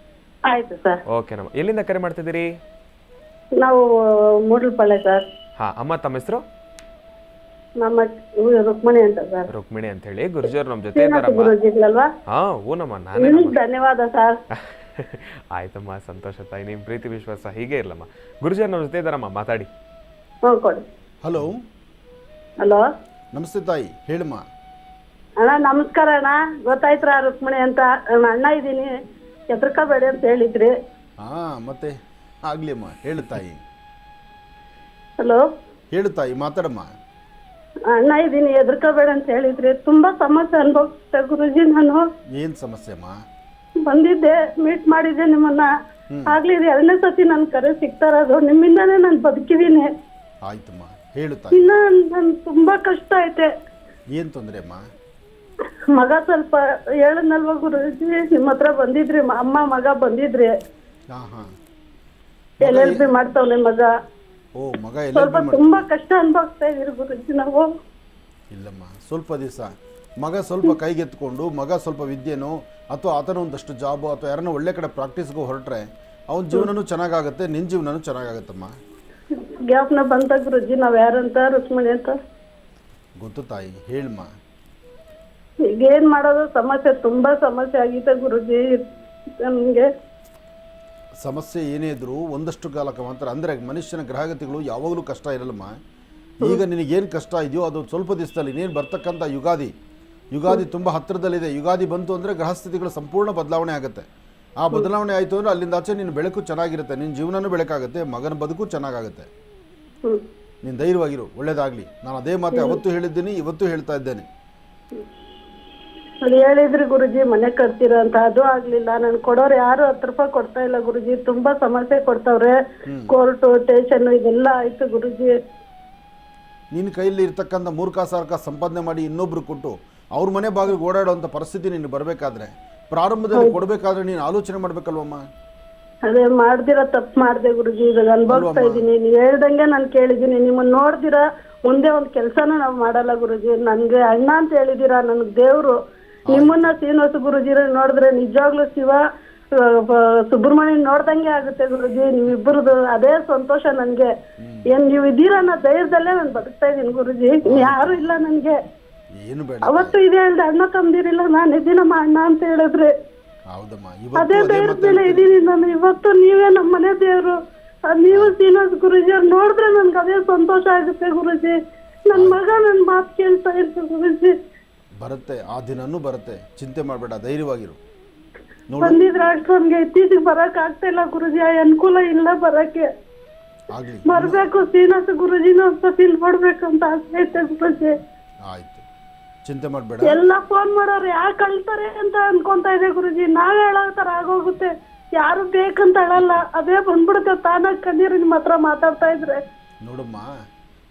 ಆಯ್ತು ಸರ್. ಓಕೆನಮ್ಮ. ಎಲ್ಲಿಂದ ಕರೆ ಮಾಡ್ತಿದ್ದೀರಿ? ನಾವು ಮೂಡಲ್ಪಳ್ಳೆ ಸರ್. ಅಮ್ಮ ತಮ್ಮ ಹೆಸರು? ನಮ್ಮ ರುಕ್ಮಿಣಿ ಅಂತ ಸರ್. ರುಕ್ಮಿಣಿ ಅಂತ ಹೇಳಿ. ಗುರುಜಿಯವರು ನಮ್ಮ ಜೊತೆ ಇದ್ದಾರಮ್ಮ. ಗುರುಜಿಗಳಲ್ವಾ? ಓನಮ್ಮ ನಾನೇ. ಧನ್ಯವಾದ ಸರ್. ಆಯ್ತಮ್ಮ, ಸಂತೋಷ ತಾಯಿ. ನಿಮ್ ಪ್ರೀತಿ ವಿಶ್ವಾಸ ಹೀಗೆ ಇರ್ಲಮ್ಮ. ಗುರುಜಿಯವರು ನಮ್ಮ ಜೊತೆ ಇದ್ದಾರಮ್ಮ, ಮಾತಾಡಿ. ಕೊಡಿ. ಹಲೋ ಹಲೋ ನಮಸ್ತೆ ತಾಯಿ, ಹೇಳಮ್ಮ. ಅಣ್ಣ ನಮಸ್ಕಾರ ಅಣ್ಣ. ಗೊತ್ತಾಯ್ತ್ರ ರುಕ್ಮಿಣಿ ಅಂತ. ಅಣ್ಣ ಇದ್ದೀನಿ, ಹೆದರ್ಕೋಬೇಡಿ ಅಂತ ಹೇಳಿದ್ರಿ. ಮತ್ತೆ ಆಗ್ಲಿ ಅಮ್ಮ, ಹೇಳು ತಾಯಿ. ಹಲೋ ಹೇಳು ತಾಯಿ, ಮಾತಾಡಮ್ಮ. ಅಣ್ಣ ಇದ್ದೀನಿ, ಹೆದರ್ಕೋಬೇಡ ಅಂತ ಹೇಳಿದ್ರಿ. ತುಂಬಾ ಸಮಸ್ಯೆ ಅನುಭವಿಸ್ತೆ ಗುರುಜಿ. ನಾನು ಏನ್ ಸಮಸ್ಯೆ ಅಮ್ಮ? ಬಂದಿದ್ದೆ, ಮೀಟ್ ಮಾಡಿದ್ದೆ ನಿಮ್ಮನ್ನ. ಆಗ್ಲಿ 2ನೇ ಸತಿ ನನ್ ಕರೆ ಸಿಗ್ತಾ ಇರೋದು. ನಿಮ್ಮಿಂದಾನೇ ನಾನು ಬದುಕಿದೀನಿ. ಆಯ್ತಮ್ಮ, ಹೇಳು ತಾಯಿ. ಇನ್ನ ನನ್ ತುಂಬಾ ಕಷ್ಟ ಐತೆ. ಏನ್ ತೊಂದ್ರೆ ಅಮ್ಮ? ಮಗ ಸ್ವಲ್ಪ ಹೇಳದ್ನಲ್ವ ಗುರುಜಿ, ನಿಮ್ಮ ಹತ್ರ ಬಂದಿದ್ರಿ, ಅಮ್ಮ ಮಗ ಬಂದಿದ್ರಿ, ಹಾಂ ಹಾಂ. LLB ಮಾಡ್ತಾವ್ನೆ ಮಗ. ಓ ಮಗ ಸ್ವಲ್ಪ ತುಂಬಾ ಕಷ್ಟ ಅನುಭವಿಸ್ತಾ ಇದೀರಿ ಗುರುಜಿ ನಾವು. ಇಲ್ಲಮ್ಮ, ಸ್ವಲ್ಪ ದಿವಸ ಮಗ ಸ್ವಲ್ಪ ಕೈಗೆತ್ಕೊಂಡು, ಮಗ ಸ್ವಲ್ಪ ವಿದ್ಯೆನೋ ಅಥವಾ ಆತನ ಒಂದಷ್ಟು ಜಾಬು ಅಥವಾ ಯಾರನ್ನ ಒಳ್ಳೆ ಕಡೆ ಪ್ರಾಕ್ಟೀಸ್ಗೂ ಹೊರಟ್ರೆ ಅವನ ಜೀವನನೂ ಚೆನ್ನಾಗಾಗುತ್ತೆ, ನಿನ್ನ ಜೀವನನೂ ಚೆನ್ನಾಗಾಗತ್ತಮ್ಮ. ಜ್ಞಾಪನ ಬಂತ ಗುರುಜಿ, ನಾವ್ ಯಾರಂತ ರುಕ್ಮಿಣಿ ಅಂತ. ಗೊತ್ತು ತಾಯಿ, ಹೇಳಮ್ಮ. ಈಗ ಏನ್ ಮಾಡೋದು, ಸಮಸ್ಯೆ ತುಂಬಾ ಸಮಸ್ಯೆ ಆಗಿದೆ ಗುರುಜಿ ನನ್ಗೆ. ಸಮಸ್ಯೆ ಏನೇ ಇದ್ರೂ ಒಂದಷ್ಟು ಕಾಲಕ್ಕೆ ಮಾತ್ರ, ಅಂದರೆ ಮನುಷ್ಯನ ಗ್ರಹಗತಿಗಳು ಯಾವಾಗಲೂ ಕಷ್ಟ ಇರಲ್ಲಮ್ಮ. ಈಗ ನಿನಗೇನು ಕಷ್ಟ ಇದೆಯೋ ಅದು ಸ್ವಲ್ಪ ದಿವಸದಲ್ಲಿ ಇನ್ನೇನು ಬರ್ತಕ್ಕಂಥ ಯುಗಾದಿ ತುಂಬ ಹತ್ತಿರದಲ್ಲಿದೆ. ಯುಗಾದಿ ಬಂತು ಅಂದರೆ ಗ್ರಹಸ್ಥಿತಿಗಳು ಸಂಪೂರ್ಣ ಬದಲಾವಣೆ ಆಗುತ್ತೆ. ಆ ಬದಲಾವಣೆ ಆಯಿತು ಅಂದರೆ ಅಲ್ಲಿಂದ ಆಚೆ ನಿನ್ನ ಬೆಳಕು ಚೆನ್ನಾಗಿರುತ್ತೆ, ನಿನ್ನ ಜೀವನನೂ ಬೆಳಕಾಗುತ್ತೆ, ಮಗನ ಬದುಕು ಚೆನ್ನಾಗಾಗುತ್ತೆ. ನೀನು ಧೈರ್ಯವಾಗಿರು, ಒಳ್ಳೇದಾಗಲಿ. ನಾನು ಅದೇ ಮಾತೆ ಅವತ್ತು ಹೇಳಿದ್ದೀನಿ, ಇವತ್ತು ಹೇಳ್ತಾ ಇದ್ದೇನೆ. ಅದು ಹೇಳಿದ್ರಿ ಗುರುಜಿ ಮನೆ ಕಟ್ತೀರ ಅಂತ, ಅದು ಆಗ್ಲಿಲ್ಲ. ನನ್ ಕೊಡೋರು ಯಾರು 10 ರೂಪಾಯಿ ಕೊಡ್ತಾ ಇಲ್ಲ ಗುರುಜಿ, ತುಂಬಾ ಸಮಸ್ಯೆ ಕೊಡ್ತಾವ್ರೆ. ಕೋರ್ಟು ಸ್ಟೇಷನ್ ಇದೆಲ್ಲ ಆಯ್ತು ಗುರುಜಿ. ನಿನ್ನ ಕೈಯಲ್ಲಿ ಇರ್ತಕ್ಕಂಥ 3 ಸಂಪಾದನೆ ಮಾಡಿ ಇನ್ನೊಬ್ರು ಕೊಟ್ಟು ಅವ್ರ ಮನೆ ಬಾಗಿಲಿಗೆ ಓಡಾಡುವಂಥ ಪರಿಸ್ಥಿತಿ ನೀನು ಬರಬೇಕಾದ್ರೆ, ಪ್ರಾರಂಭದಲ್ಲಿ ಕೊಡಬೇಕಾದ್ರೆ ನೀನು ಆಲೋಚನೆ ಮಾಡ್ಬೇಕಲ್ವಮ್ಮ. ಅದೇ ಮಾಡ್ದಿರ ತಪ್ಪು ಮಾಡ್ದೆ ಗುರುಜಿ, ಇವಾಗ ಅನ್ಭವಿಸ್ತಾ ಇದ್ದೀನಿ. ನೀವ್ ಹೇಳ್ದಂಗೆ ನಾನು ಕೇಳಿದೀನಿ, ನಿಮ್ಮನ್ನ ನೋಡ್ದಿರ ಮುಂದೆ ಒಂದ್ ಕೆಲ್ಸನ ನಾವ್ ಮಾಡಲ್ಲ ಗುರುಜಿ. ನನ್ಗೆ ಅಣ್ಣ ಅಂತ ಹೇಳಿದೀರಾ, ನನ್ಗ್ ದೇವ್ರು. ನಿಮ್ಮನ್ನ ಶ್ರೀನಿವಾಸ ಗುರುಜಿ ನೋಡಿದ್ರೆ ನಿಜವಾಗ್ಲೂ ಶಿವ ಸುಬ್ರಹ್ಮಣ್ಯನ್ ನೋಡ್ದಂಗೆ ಆಗುತ್ತೆ ಗುರುಜಿ. ನೀವಿಬ್ಬರದು ಅದೇ ಸಂತೋಷ ನನ್ಗೆ. ಏನ್ ನೀವ್ ಇದೀರ ಅನ್ನೋ ಧೈರ್ಯದಲ್ಲೇ ನಾನು ಬದುಕ್ತಾ ಇದೀನಿ ಗುರುಜಿ. ಯಾರು ಇಲ್ಲ ನನ್ಗೆ. ಏನು ಬೇಡ, ಅವತ್ತು ಇದೇ ಹೇಳ್ದೆ, ಅಣ್ಣ ತಮ್ದಿರಿಲ್ಲ, ನಾನು ಇದೀನಮ್ಮ ಅಣ್ಣ ಅಂತ ಹೇಳಿದ್ರೆ ಹೌದಮ್ಮ. ಅದೇ ಧೈರ್ಯದಲ್ಲೇ ಇದೀನಿ ನಾನು. ಇವತ್ತು ನೀವೇ ನಮ್ಮ ಮನೆ ದೇವ್ರು. ನೀವು ಶ್ರೀನಿವಾಸ ಗುರುಜಿ ಅವ್ರು ನೋಡಿದ್ರೆ ನನ್ಗೆ ಅದೇ ಸಂತೋಷ ಆಗುತ್ತೆ ಗುರುಜಿ. ನನ್ ಮಗ ನನ್ ಮಾತು ಕೇಳ್ತಾ ಇರ್ತಾರೆ ಗುರುಜಿ. ಬರುತ್ತೆ, ಆ ದಿನನೂ ಬರುತ್ತೆ, ಚಿಂತೆ ಮಾಡಬೇಡ, ಧೈರ್ಯವಾಗಿರು. ಬಂದಿದ್ರೆ ನನ್ಗೆ ಇತ್ತೀಚೆಗೆ ಬರಕ್ ಆಗ್ತಾ ಇಲ್ಲ ಗುರುಜಿ, ಅನುಕೂಲ ಇಲ್ಲ ಬರಕ್ಕೆ. ಆಗ್ಲಿ, ಬರ್ಬೇಕು ಶ್ರೀನಿವಾಸ ಗುರುಜಿನ ಒಂದ್ಸತಿ ನೋಡ್ಬೇಕಂತ ಆಸೆ ಐತೆ ಗುರುಜಿ. ಆಯ್ತು, ಚಿಂತೆ ಮಾಡಬೇಡ. ಎಲ್ಲ ಫೋನ್ ಮಾಡೋರು ಯಾಕೆ ಕಳ್ತಾರೆ ಅಂತ ಅನ್ಕೊಂತ ಇದೆ ಗುರುಜಿ. ನಾವ್ ಹೇಳೋ ತರ ಆಗೋಗುತ್ತೆ, ಯಾರು ಬೇಕಂತ ಹೇಳಲ್ಲ, ಅದೇ ಬಂದ್ಬಿಡುತ್ತೆ ತಾನಾಗ್ ಕಣ್ಣೀರು ನಿಮ್ಮ ಹತ್ರ ಮಾತಾಡ್ತಾ ಇದ್ರೆ. ನೋಡಮ್ಮ,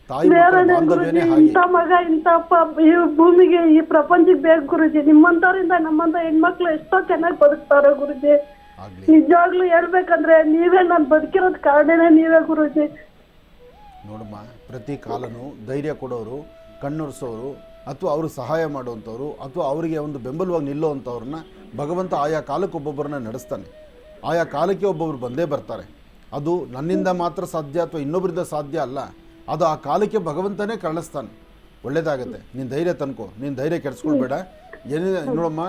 ತಾಯಿ ಬಾಂಧವ್ಯನೇ ಹಾಗೆ. ಇಂಥ ಮಗ ಇಂಥ ಈ ಭೂಮಿಗೆ ಈ ಪ್ರಪಂಚಕ್ಕೆ ಬೇಕು ಗುರುಜಿ. ನಿಮ್ಮಂತವ್ರಿಂದ ನಮ್ಮಂತ ಹೆಣ್ಮಕ್ಳು ಎಷ್ಟೋ ಚೆನ್ನಾಗಿ ಬದುಕ್ತಾರ ಗುರುಜಿ. ನಿಜವಾಗ್ಲೂ ಹೇಳ್ಬೇಕಂದ್ರೆ ನೀವೇ ನಾನು ಬದುಕಿರೋದ್ ಕಾರಣನೇ ನೀವೇ ಗುರುಜಿ. ನೋಡಮ್ಮ, ಪ್ರತಿ ಕಾಲನೂ ಧೈರ್ಯ ಕೊಡೋರು, ಕಣ್ಣೊರೆಸೋರು ಅಥವಾ ಅವ್ರಿಗೆ ಸಹಾಯ ಮಾಡುವಂಥವ್ರು ಅಥವಾ ಅವರಿಗೆ ಒಂದು ಬೆಂಬಲವಾಗಿ ನಿಲ್ಲುವಂಥವ್ರನ್ನ ಭಗವಂತ ಆಯಾ ಕಾಲಕ್ಕೆ ಒಬ್ಬೊಬ್ಬರನ್ನ ನಡೆಸ್ತಾನೆ. ಆಯಾ ಕಾಲಕ್ಕೆ ಒಬ್ಬೊಬ್ರು ಬಂದೇ ಬರ್ತಾರೆ. ಅದು ನನ್ನಿಂದ ಮಾತ್ರ ಸಾಧ್ಯ ಅಥವಾ ಇನ್ನೊಬ್ಬರಿಂದ ಸಾಧ್ಯ ಅಲ್ಲ, ಅದು ಆ ಕಾಲಕ್ಕೆ ಭಗವಂತನೇ ಕಳಿಸ್ತಾನೆ. ಒಳ್ಳೇದಾಗತ್ತೆ, ನೀನು ಧೈರ್ಯ ತನ್ಕೋ, ನೀನು ಧೈರ್ಯ ಕೆಡಿಸ್ಕೊಳ್ಬೇಡ. ಏನಿದೆ ನೋಡಮ್ಮ,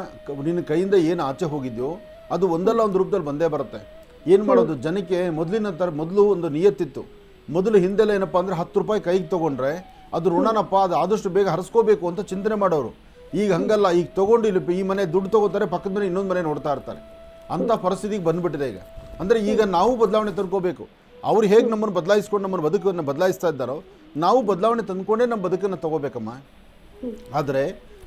ನಿನ್ನ ಕೈಯಿಂದ ಏನು ಆಚೆ ಹೋಗಿದ್ಯೋ ಅದು ಒಂದಲ್ಲ ಒಂದು ರೂಪದಲ್ಲಿ ಬಂದೇ ಬರುತ್ತೆ. ಏನು ಮಾಡೋದು, ಜನಕ್ಕೆ ಮೊದಲು ಒಂದು ನಿಯತ್ತಿತ್ತು. ಮೊದಲು ಹಿಂದೆಲ್ಲ ಏನಪ್ಪ ಅಂದರೆ 10 ರೂಪಾಯಿ ಕೈಗೆ ತೊಗೊಂಡ್ರೆ ಅದು ಋಣನಪ್ಪ, ಅದು ಆದಷ್ಟು ಬೇಗ ಹರಿಸ್ಕೋಬೇಕು ಅಂತ ಚಿಂತನೆ ಮಾಡೋರು. ಈಗ ಹಂಗಲ್ಲ, ಈಗ ತೊಗೊಂಡು ಇಲ್ಲಿ ಈ ಮನೆ ದುಡ್ಡು ತೊಗೋತಾರೆ, ಪಕ್ಕದ ಮನೆ ಇನ್ನೊಂದು ಮನೆ ನೋಡ್ತಾ ಇರ್ತಾರೆ. ಅಂಥ ಪರಿಸ್ಥಿತಿಗೆ ಬಂದುಬಿಟ್ಟಿದೆ ಈಗ. ಅಂದರೆ ಈಗ ನಾವು ಬದಲಾವಣೆ ತಂದ್ಕೋಬೇಕು. ಅವ್ರು ಹೇಗೆ ನಮ್ಮನ್ನು ಬದಲಾಯಿಸ್ಕೊಂಡು ನಮ್ಮನ್ನು ಬದುಕನ್ನು ಬದಲಾಯಿಸ್ತಾ ಇದ್ದಾರೋ ನಾವು ಬದಲಾವಣೆ ತಂದ್ಕೊಂಡೇ ನಮ್ಮ ಬದುಕನ್ನು ತಗೋಬೇಕಮ್ಮ. ಆದರೆ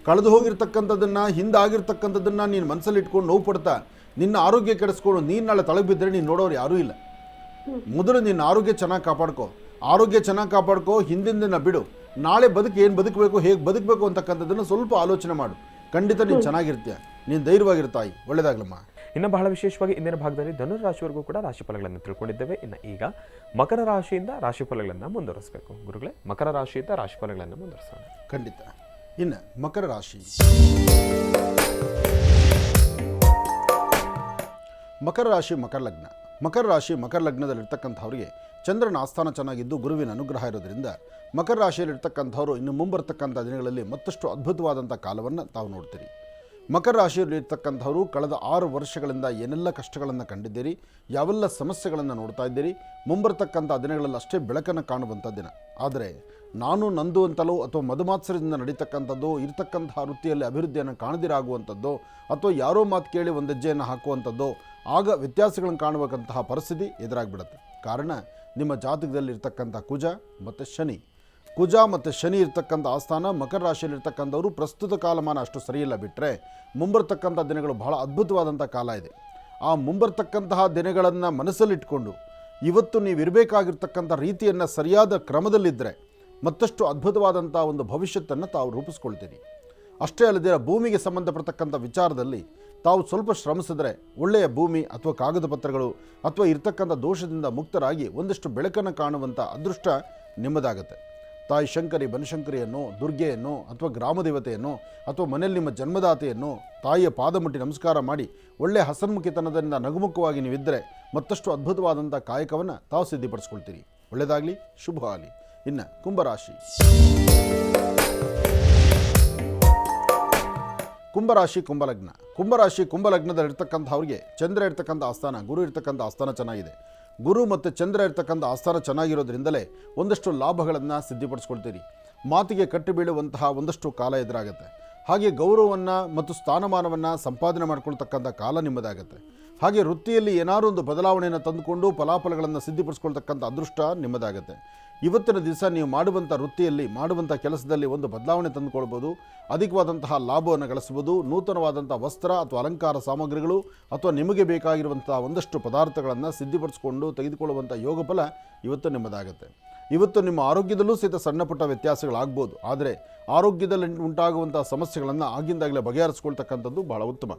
ಕಳೆದು ಹೋಗಿರ್ತಕ್ಕಂಥದ್ದನ್ನು, ಹಿಂದಾಗಿರ್ತಕ್ಕಂಥದ್ದನ್ನು ನೀನು ಮನಸ್ಸಲ್ಲಿ ಇಟ್ಕೊಂಡು ನೋವು ಪಡ್ತಾ ನಿನ್ನ ಆರೋಗ್ಯ ಕೆಡಿಸ್ಕೊಂಡು ನೀನು ನಾಳೆ ತಳಗೆ ಬಿದ್ದರೆ ನೀನು ನೋಡೋರು ಯಾರೂ ಇಲ್ಲ. ಮೊದಲು ನಿನ್ನ ಆರೋಗ್ಯ ಚೆನ್ನಾಗಿ ಕಾಪಾಡ್ಕೋ, ಹಿಂದಿನ ದಿನ ಬಿಡು. ನಾಳೆ ಏನು ಬದುಕಬೇಕು, ಹೇಗೆ ಬದುಕಬೇಕು ಅಂತಕ್ಕಂಥದ್ದನ್ನು ಸ್ವಲ್ಪ ಆಲೋಚನೆ ಮಾಡು. ಖಂಡಿತ ನೀನು ಚೆನ್ನಾಗಿರ್ತೀಯ, ನೀನು ಧೈರ್ಯವಾಗಿರ್ತಾಯಿ. ಒಳ್ಳೇದಾಗ್ಲಮ್ಮ. ಇನ್ನು ಬಹಳ ವಿಶೇಷವಾಗಿ ಇಂದಿನ ಭಾಗದಲ್ಲಿ ಧನುರ್ ರಾಶಿವರೆಗೂ ಕೂಡ ರಾಶಿಫಲಗಳನ್ನು ತಿಳ್ಕೊಂಡಿದ್ದೇವೆ. ಇನ್ನು ಈಗ ಮಕರ ರಾಶಿಯಿಂದ ರಾಶಿಫಲಗಳನ್ನು ಮುಂದುವರಿಸಬೇಕು. ಗುರುಗಳೇ, ಮಕರ ರಾಶಿಯಿಂದ ರಾಶಿಫಲಗಳನ್ನು ಮುಂದುವರಿಸೋಣ. ಖಂಡಿತ. ಇನ್ನು ಮಕರ ರಾಶಿ. ಮಕರ ರಾಶಿ ಮಕರ ಲಗ್ನದಲ್ಲಿರ್ತಕ್ಕಂಥವ್ರಿಗೆ ಚಂದ್ರನ ಆಸ್ಥಾನ ಚೆನ್ನಾಗಿದ್ದು ಗುರುವಿನ ಅನುಗ್ರಹ ಇರೋದ್ರಿಂದ ಮಕರ ರಾಶಿಯಲ್ಲಿರ್ತಕ್ಕಂಥವ್ರು ಇನ್ನು ಮುಂಬರ್ತಕ್ಕಂಥ ದಿನಗಳಲ್ಲಿ ಮತ್ತಷ್ಟು ಅದ್ಭುತವಾದಂಥ ಕಾಲವನ್ನು ತಾವು ನೋಡ್ತೀರಿ. ಮಕರ ರಾಶಿಯಲ್ಲಿರ್ತಕ್ಕಂಥವರು ಕಳೆದ 6 ವರ್ಷಗಳಿಂದ ಏನೆಲ್ಲ ಕಷ್ಟಗಳನ್ನು ಕಂಡಿದ್ದೀರಿ, ಯಾವೆಲ್ಲ ಸಮಸ್ಯೆಗಳನ್ನು ನೋಡ್ತಾ ಇದ್ದೀರಿ, ಮುಂಬರ್ತಕ್ಕಂಥ ದಿನಗಳಲ್ಲಿ ಅಷ್ಟೇ ಬೆಳಕನ್ನು ಕಾಣುವಂಥ ದಿನ. ಆದರೆ ನಾನು ನಂದು ಅಂತಲೋ ಅಥವಾ ಮಧುಮಾತ್ಸರದಿಂದ ನಡೀತಕ್ಕಂಥದ್ದು, ಇರತಕ್ಕಂತಹ ವೃತ್ತಿಯಲ್ಲಿ ಅಭಿವೃದ್ಧಿಯನ್ನು ಕಾಣದಿರಾಗುವಂಥದ್ದು ಅಥವಾ ಯಾರೋ ಮಾತು ಕೇಳಿ ಒಂದು ಹೆಜ್ಜೆಯನ್ನು ಹಾಕುವಂಥದ್ದು, ಆಗ ವ್ಯತ್ಯಾಸಗಳನ್ನು ಕಾಣಬೇಕಂತಹ ಪರಿಸ್ಥಿತಿ ಎದುರಾಗಿಬಿಡುತ್ತೆ. ಕಾರಣ ನಿಮ್ಮ ಜಾತಕದಲ್ಲಿ ಇರ್ತಕ್ಕಂಥ ಕುಜ ಮತ್ತು ಶನಿ ಇರ್ತಕ್ಕಂಥ ಆಸ್ಥಾನ. ಮಕರ ರಾಶಿಯಲ್ಲಿರ್ತಕ್ಕಂಥವರು ಪ್ರಸ್ತುತ ಕಾಲಮಾನ ಅಷ್ಟು ಸರಿಯಿಲ್ಲ, ಬಿಟ್ಟರೆ ಮುಂಬರ್ತಕ್ಕಂಥ ದಿನಗಳು ಬಹಳ ಅದ್ಭುತವಾದಂಥ ಕಾಲ ಇದೆ. ಆ ಮುಂಬರ್ತಕ್ಕಂತಹ ದಿನಗಳನ್ನು ಮನಸ್ಸಲ್ಲಿಟ್ಕೊಂಡು ಇವತ್ತು ನೀವು ಇರಬೇಕಾಗಿರ್ತಕ್ಕಂಥ ರೀತಿಯನ್ನು ಸರಿಯಾದ ಕ್ರಮದಲ್ಲಿದ್ದರೆ ಮತ್ತಷ್ಟು ಅದ್ಭುತವಾದಂಥ ಒಂದು ಭವಿಷ್ಯತ್ತನ್ನು ತಾವು ರೂಪಿಸ್ಕೊಳ್ತೀರಿ. ಅಷ್ಟೇ ಅಲ್ಲದೆ ಭೂಮಿಗೆ ಸಂಬಂಧಪಡ್ತಕ್ಕಂಥ ವಿಚಾರದಲ್ಲಿ ತಾವು ಸ್ವಲ್ಪ ಶ್ರಮಿಸಿದ್ರೆ ಒಳ್ಳೆಯ ಭೂಮಿ ಅಥವಾ ಕಾಗದ ಪತ್ರಗಳು ಅಥವಾ ಇರ್ತಕ್ಕಂಥ ದೋಷದಿಂದ ಮುಕ್ತರಾಗಿ ಒಂದಷ್ಟು ಬೆಳಕನ್ನು ಕಾಣುವಂಥ ಅದೃಷ್ಟ ನಿಮ್ಮದಾಗತ್ತೆ. ತಾಯಿ ಶಂಕರಿ ಬನಶಂಕರಿಯನ್ನು, ದುರ್ಗೆಯನ್ನು ಅಥವಾ ಗ್ರಾಮ ದೇವತೆಯನ್ನು ಅಥವಾ ಮನೆಯಲ್ಲಿ ನಿಮ್ಮ ಜನ್ಮದಾತೆಯನ್ನು ತಾಯಿಯ ಪಾದ ಮುಟ್ಟಿ ನಮಸ್ಕಾರ ಮಾಡಿ ಒಳ್ಳೆಯ ಹಸನ್ಮುಖಿತನದಿಂದ ನಗುಮುಖವಾಗಿ ನೀವಿದ್ದರೆ ಮತ್ತಷ್ಟು ಅದ್ಭುತವಾದಂಥ ಕಾಯಕವನ್ನು ತಾವು ಸಿದ್ಧಿಪಡಿಸ್ಕೊಳ್ತೀರಿ. ಒಳ್ಳೆಯದಾಗಲಿ, ಶುಭವಾಗಲಿ. ಇನ್ನು ಕುಂಭರಾಶಿ. ಕುಂಭಲಗ್ನದಲ್ಲಿರ್ತಕ್ಕಂಥವ್ರಿಗೆ ಚಂದ್ರ ಇರ್ತಕ್ಕಂಥ ಆಸ್ಥಾನ, ಗುರು ಇರ್ತಕ್ಕಂಥ ಆಸ್ಥಾನ ಚೆನ್ನಾಗಿದೆ. ಗುರು ಮತ್ತು ಚಂದ್ರ ಇರ್ತಕ್ಕಂಥ ಆಸ್ಥಾನ ಚೆನ್ನಾಗಿರೋದ್ರಿಂದಲೇ ಒಂದಷ್ಟು ಲಾಭಗಳನ್ನು ಸಿದ್ಧಿಪಡಿಸ್ಕೊಳ್ತೀರಿ. ಮಾತಿಗೆ ಕಟ್ಟಿ ಬೀಳುವಂತಹ ಒಂದಷ್ಟು ಕಾಲ ಎದುರಾಗುತ್ತೆ. ಹಾಗೆ ಗೌರವವನ್ನು ಮತ್ತು ಸ್ಥಾನಮಾನವನ್ನು ಸಂಪಾದನೆ ಮಾಡ್ಕೊಳ್ತಕ್ಕಂಥ ಕಾಲ ನಿಮ್ಮದಾಗುತ್ತೆ. ಹಾಗೆ ವೃತ್ತಿಯಲ್ಲಿ ಏನಾದರೂ ಒಂದು ಬದಲಾವಣೆಯನ್ನು ತಂದುಕೊಂಡು ಫಲಾಫಲಗಳನ್ನು ಸಿದ್ಧಿಪಡಿಸ್ಕೊಳ್ತಕ್ಕಂಥ ಅದೃಷ್ಟ ನಿಮ್ಮದಾಗುತ್ತೆ. ಇವತ್ತಿನ ದಿವಸ ನೀವು ಮಾಡುವಂಥ ವೃತ್ತಿಯಲ್ಲಿ, ಮಾಡುವಂಥ ಕೆಲಸದಲ್ಲಿ ಒಂದು ಬದಲಾವಣೆ ತಂದುಕೊಳ್ಬೋದು. ಅಧಿಕವಾದಂತಹ ಲಾಭವನ್ನು ಗಳಿಸ್ಬೋದು. ನೂತನವಾದಂಥ ವಸ್ತ್ರ ಅಥವಾ ಅಲಂಕಾರ ಸಾಮಗ್ರಿಗಳು ಅಥವಾ ನಿಮಗೆ ಬೇಕಾಗಿರುವಂಥ ಒಂದಷ್ಟು ಪದಾರ್ಥಗಳನ್ನು ಸಿದ್ಧಿಪಡಿಸ್ಕೊಂಡು ತೆಗೆದುಕೊಳ್ಳುವಂಥ ಯೋಗ ಫಲ ಇವತ್ತು ನಿಮ್ಮದಾಗುತ್ತೆ. ಇವತ್ತು ನಿಮ್ಮ ಆರೋಗ್ಯದಲ್ಲೂ ಸಹಿತ ಸಣ್ಣ ಪುಟ್ಟ ವ್ಯತ್ಯಾಸಗಳಾಗ್ಬೋದು. ಆದರೆ ಆರೋಗ್ಯದಲ್ಲಿ ಉಂಟಾಗುವಂಥ ಸಮಸ್ಯೆಗಳನ್ನು ಆಗಿಂದಾಗಲೇ ಬಗೆಹರಿಸ್ಕೊಳ್ತಕ್ಕಂಥದ್ದು ಬಹಳ ಉತ್ತಮ.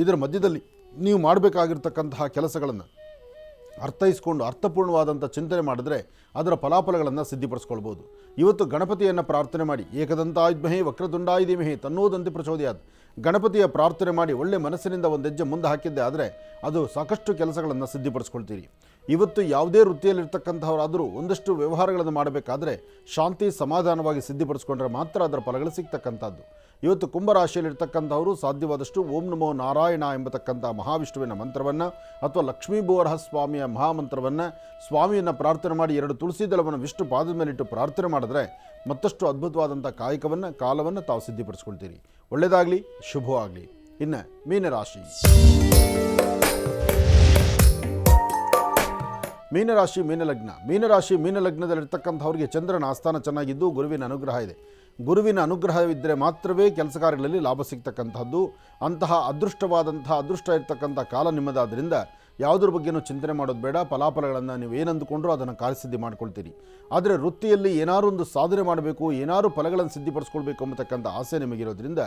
ಇದರ ಮಧ್ಯದಲ್ಲಿ ನೀವು ಮಾಡಬೇಕಾಗಿರ್ತಕ್ಕಂತಹ ಕೆಲಸಗಳನ್ನು ಅರ್ಥೈಸ್ಕೊಂಡು ಅರ್ಥಪೂರ್ಣವಾದಂಥ ಚಿಂತನೆ ಮಾಡಿದ್ರೆ ಅದರ ಫಲಾಫಲಗಳನ್ನು ಸಿದ್ಧಿಪಡಿಸ್ಕೊಳ್ಬೋದು. ಇವತ್ತು ಗಣಪತಿಯನ್ನು ಪ್ರಾರ್ಥನೆ ಮಾಡಿ, ಏಕದಂತಾಯುಧ್ಮಹೇ ವಕ್ರತುಂಡಾಯ ಧೀಮಹಿ ತನ್ನೋದಂತೆ ಪ್ರಚೋದಯಾತ್. ಗಣಪತಿಯ ಪ್ರಾರ್ಥನೆ ಮಾಡಿ ಒಳ್ಳೆ ಮನಸ್ಸಿನಿಂದ ಒಂದು ಹೆಜ್ಜೆ ಮುಂದೆ ಹಾಕಿದ್ದೆ ಆದರೆ ಅದು ಸಾಕಷ್ಟು ಕೆಲಸಗಳನ್ನು ಸಿದ್ಧಿಪಡಿಸ್ಕೊಳ್ತೀರಿ. ಇವತ್ತು ಯಾವುದೇ ವೃತ್ತಿಯಲ್ಲಿರ್ತಕ್ಕಂಥವರಾದರೂ ಒಂದಷ್ಟು ವ್ಯವಹಾರಗಳನ್ನು ಮಾಡಬೇಕಾದ್ರೆ ಶಾಂತಿ ಸಮಾಧಾನವಾಗಿ ಸಿದ್ಧಿಪಡಿಸ್ಕೊಂಡ್ರೆ ಮಾತ್ರ ಅದರ ಫಲಗಳು ಸಿಗ್ತಕ್ಕಂಥದ್ದು. ಇವತ್ತು ಕುಂಭರಾಶಿಯಲ್ಲಿರ್ತಕ್ಕಂಥವರು ಸಾಧ್ಯವಾದಷ್ಟು ಓಂ ನಮೋ ನಾರಾಯಣ ಎಂಬತಕ್ಕಂಥ ಮಹಾವಿಷ್ಣುವಿನ ಮಂತ್ರವನ್ನು ಅಥವಾ ಲಕ್ಷ್ಮೀ ಬೋರಹ ಸ್ವಾಮಿಯ ಮಹಾಮಂತ್ರವನ್ನು ಸ್ವಾಮಿಯನ್ನು ಪ್ರಾರ್ಥನೆ ಮಾಡಿ 2 ತುಳಸಿ ದಳವನ್ನು ವಿಷ್ಣು ಪಾದದ ಮೇಲಿಟ್ಟು ಪ್ರಾರ್ಥನೆ ಮಾಡಿದ್ರೆ ಮತ್ತಷ್ಟು ಅದ್ಭುತವಾದಂಥ ಕಾಯಕವನ್ನು ಕಾಲವನ್ನು ತಾವು ಸಿದ್ಧಿಪಡಿಸ್ಕೊಳ್ತೀರಿ. ಒಳ್ಳೆಯದಾಗಲಿ, ಶುಭವಾಗಲಿ. ಇನ್ನು ಮೀನರಾಶಿ. ಮೀನಲಗ್ನದಲ್ಲಿರ್ತಕ್ಕಂಥವ್ರಿಗೆ ಚಂದ್ರನ ಆಸ್ಥಾನ ಚೆನ್ನಾಗಿದ್ದು ಗುರುವಿನ ಅನುಗ್ರಹ ಇದೆ. ಗುರುವಿನ ಅನುಗ್ರಹವಿದ್ದರೆ ಮಾತ್ರವೇ ಕೆಲಸ ಕಾರ್ಯಗಳಲ್ಲಿ ಲಾಭ ಸಿಗ್ತಕ್ಕಂಥದ್ದು. ಅಂತಹ ಅದೃಷ್ಟ ಇರ್ತಕ್ಕಂಥ ಕಾಲ ನಿಮ್ಮದಾದ್ದರಿಂದ ಯಾವುದ್ರ ಬಗ್ಗೆನೂ ಚಿಂತನೆ ಮಾಡೋದು ಬೇಡ. ಫಲಾಫಲಗಳನ್ನು ನೀವು ಏನಂದುಕೊಂಡ್ರೂ ಅದನ್ನು ಕಾರ್ಯಸಿದ್ಧಿ ಮಾಡ್ಕೊಳ್ತೀರಿ. ಆದರೆ ವೃತ್ತಿಯಲ್ಲಿ ಏನಾರು ಒಂದು ಸಾಧನೆ ಮಾಡಬೇಕು, ಏನಾರು ಫಲಗಳನ್ನು ಸಿದ್ಧಿಪಡಿಸ್ಕೊಳ್ಬೇಕು ಎಂಬತಕ್ಕಂಥ ಆಸೆ ನಿಮಗಿರೋದ್ರಿಂದ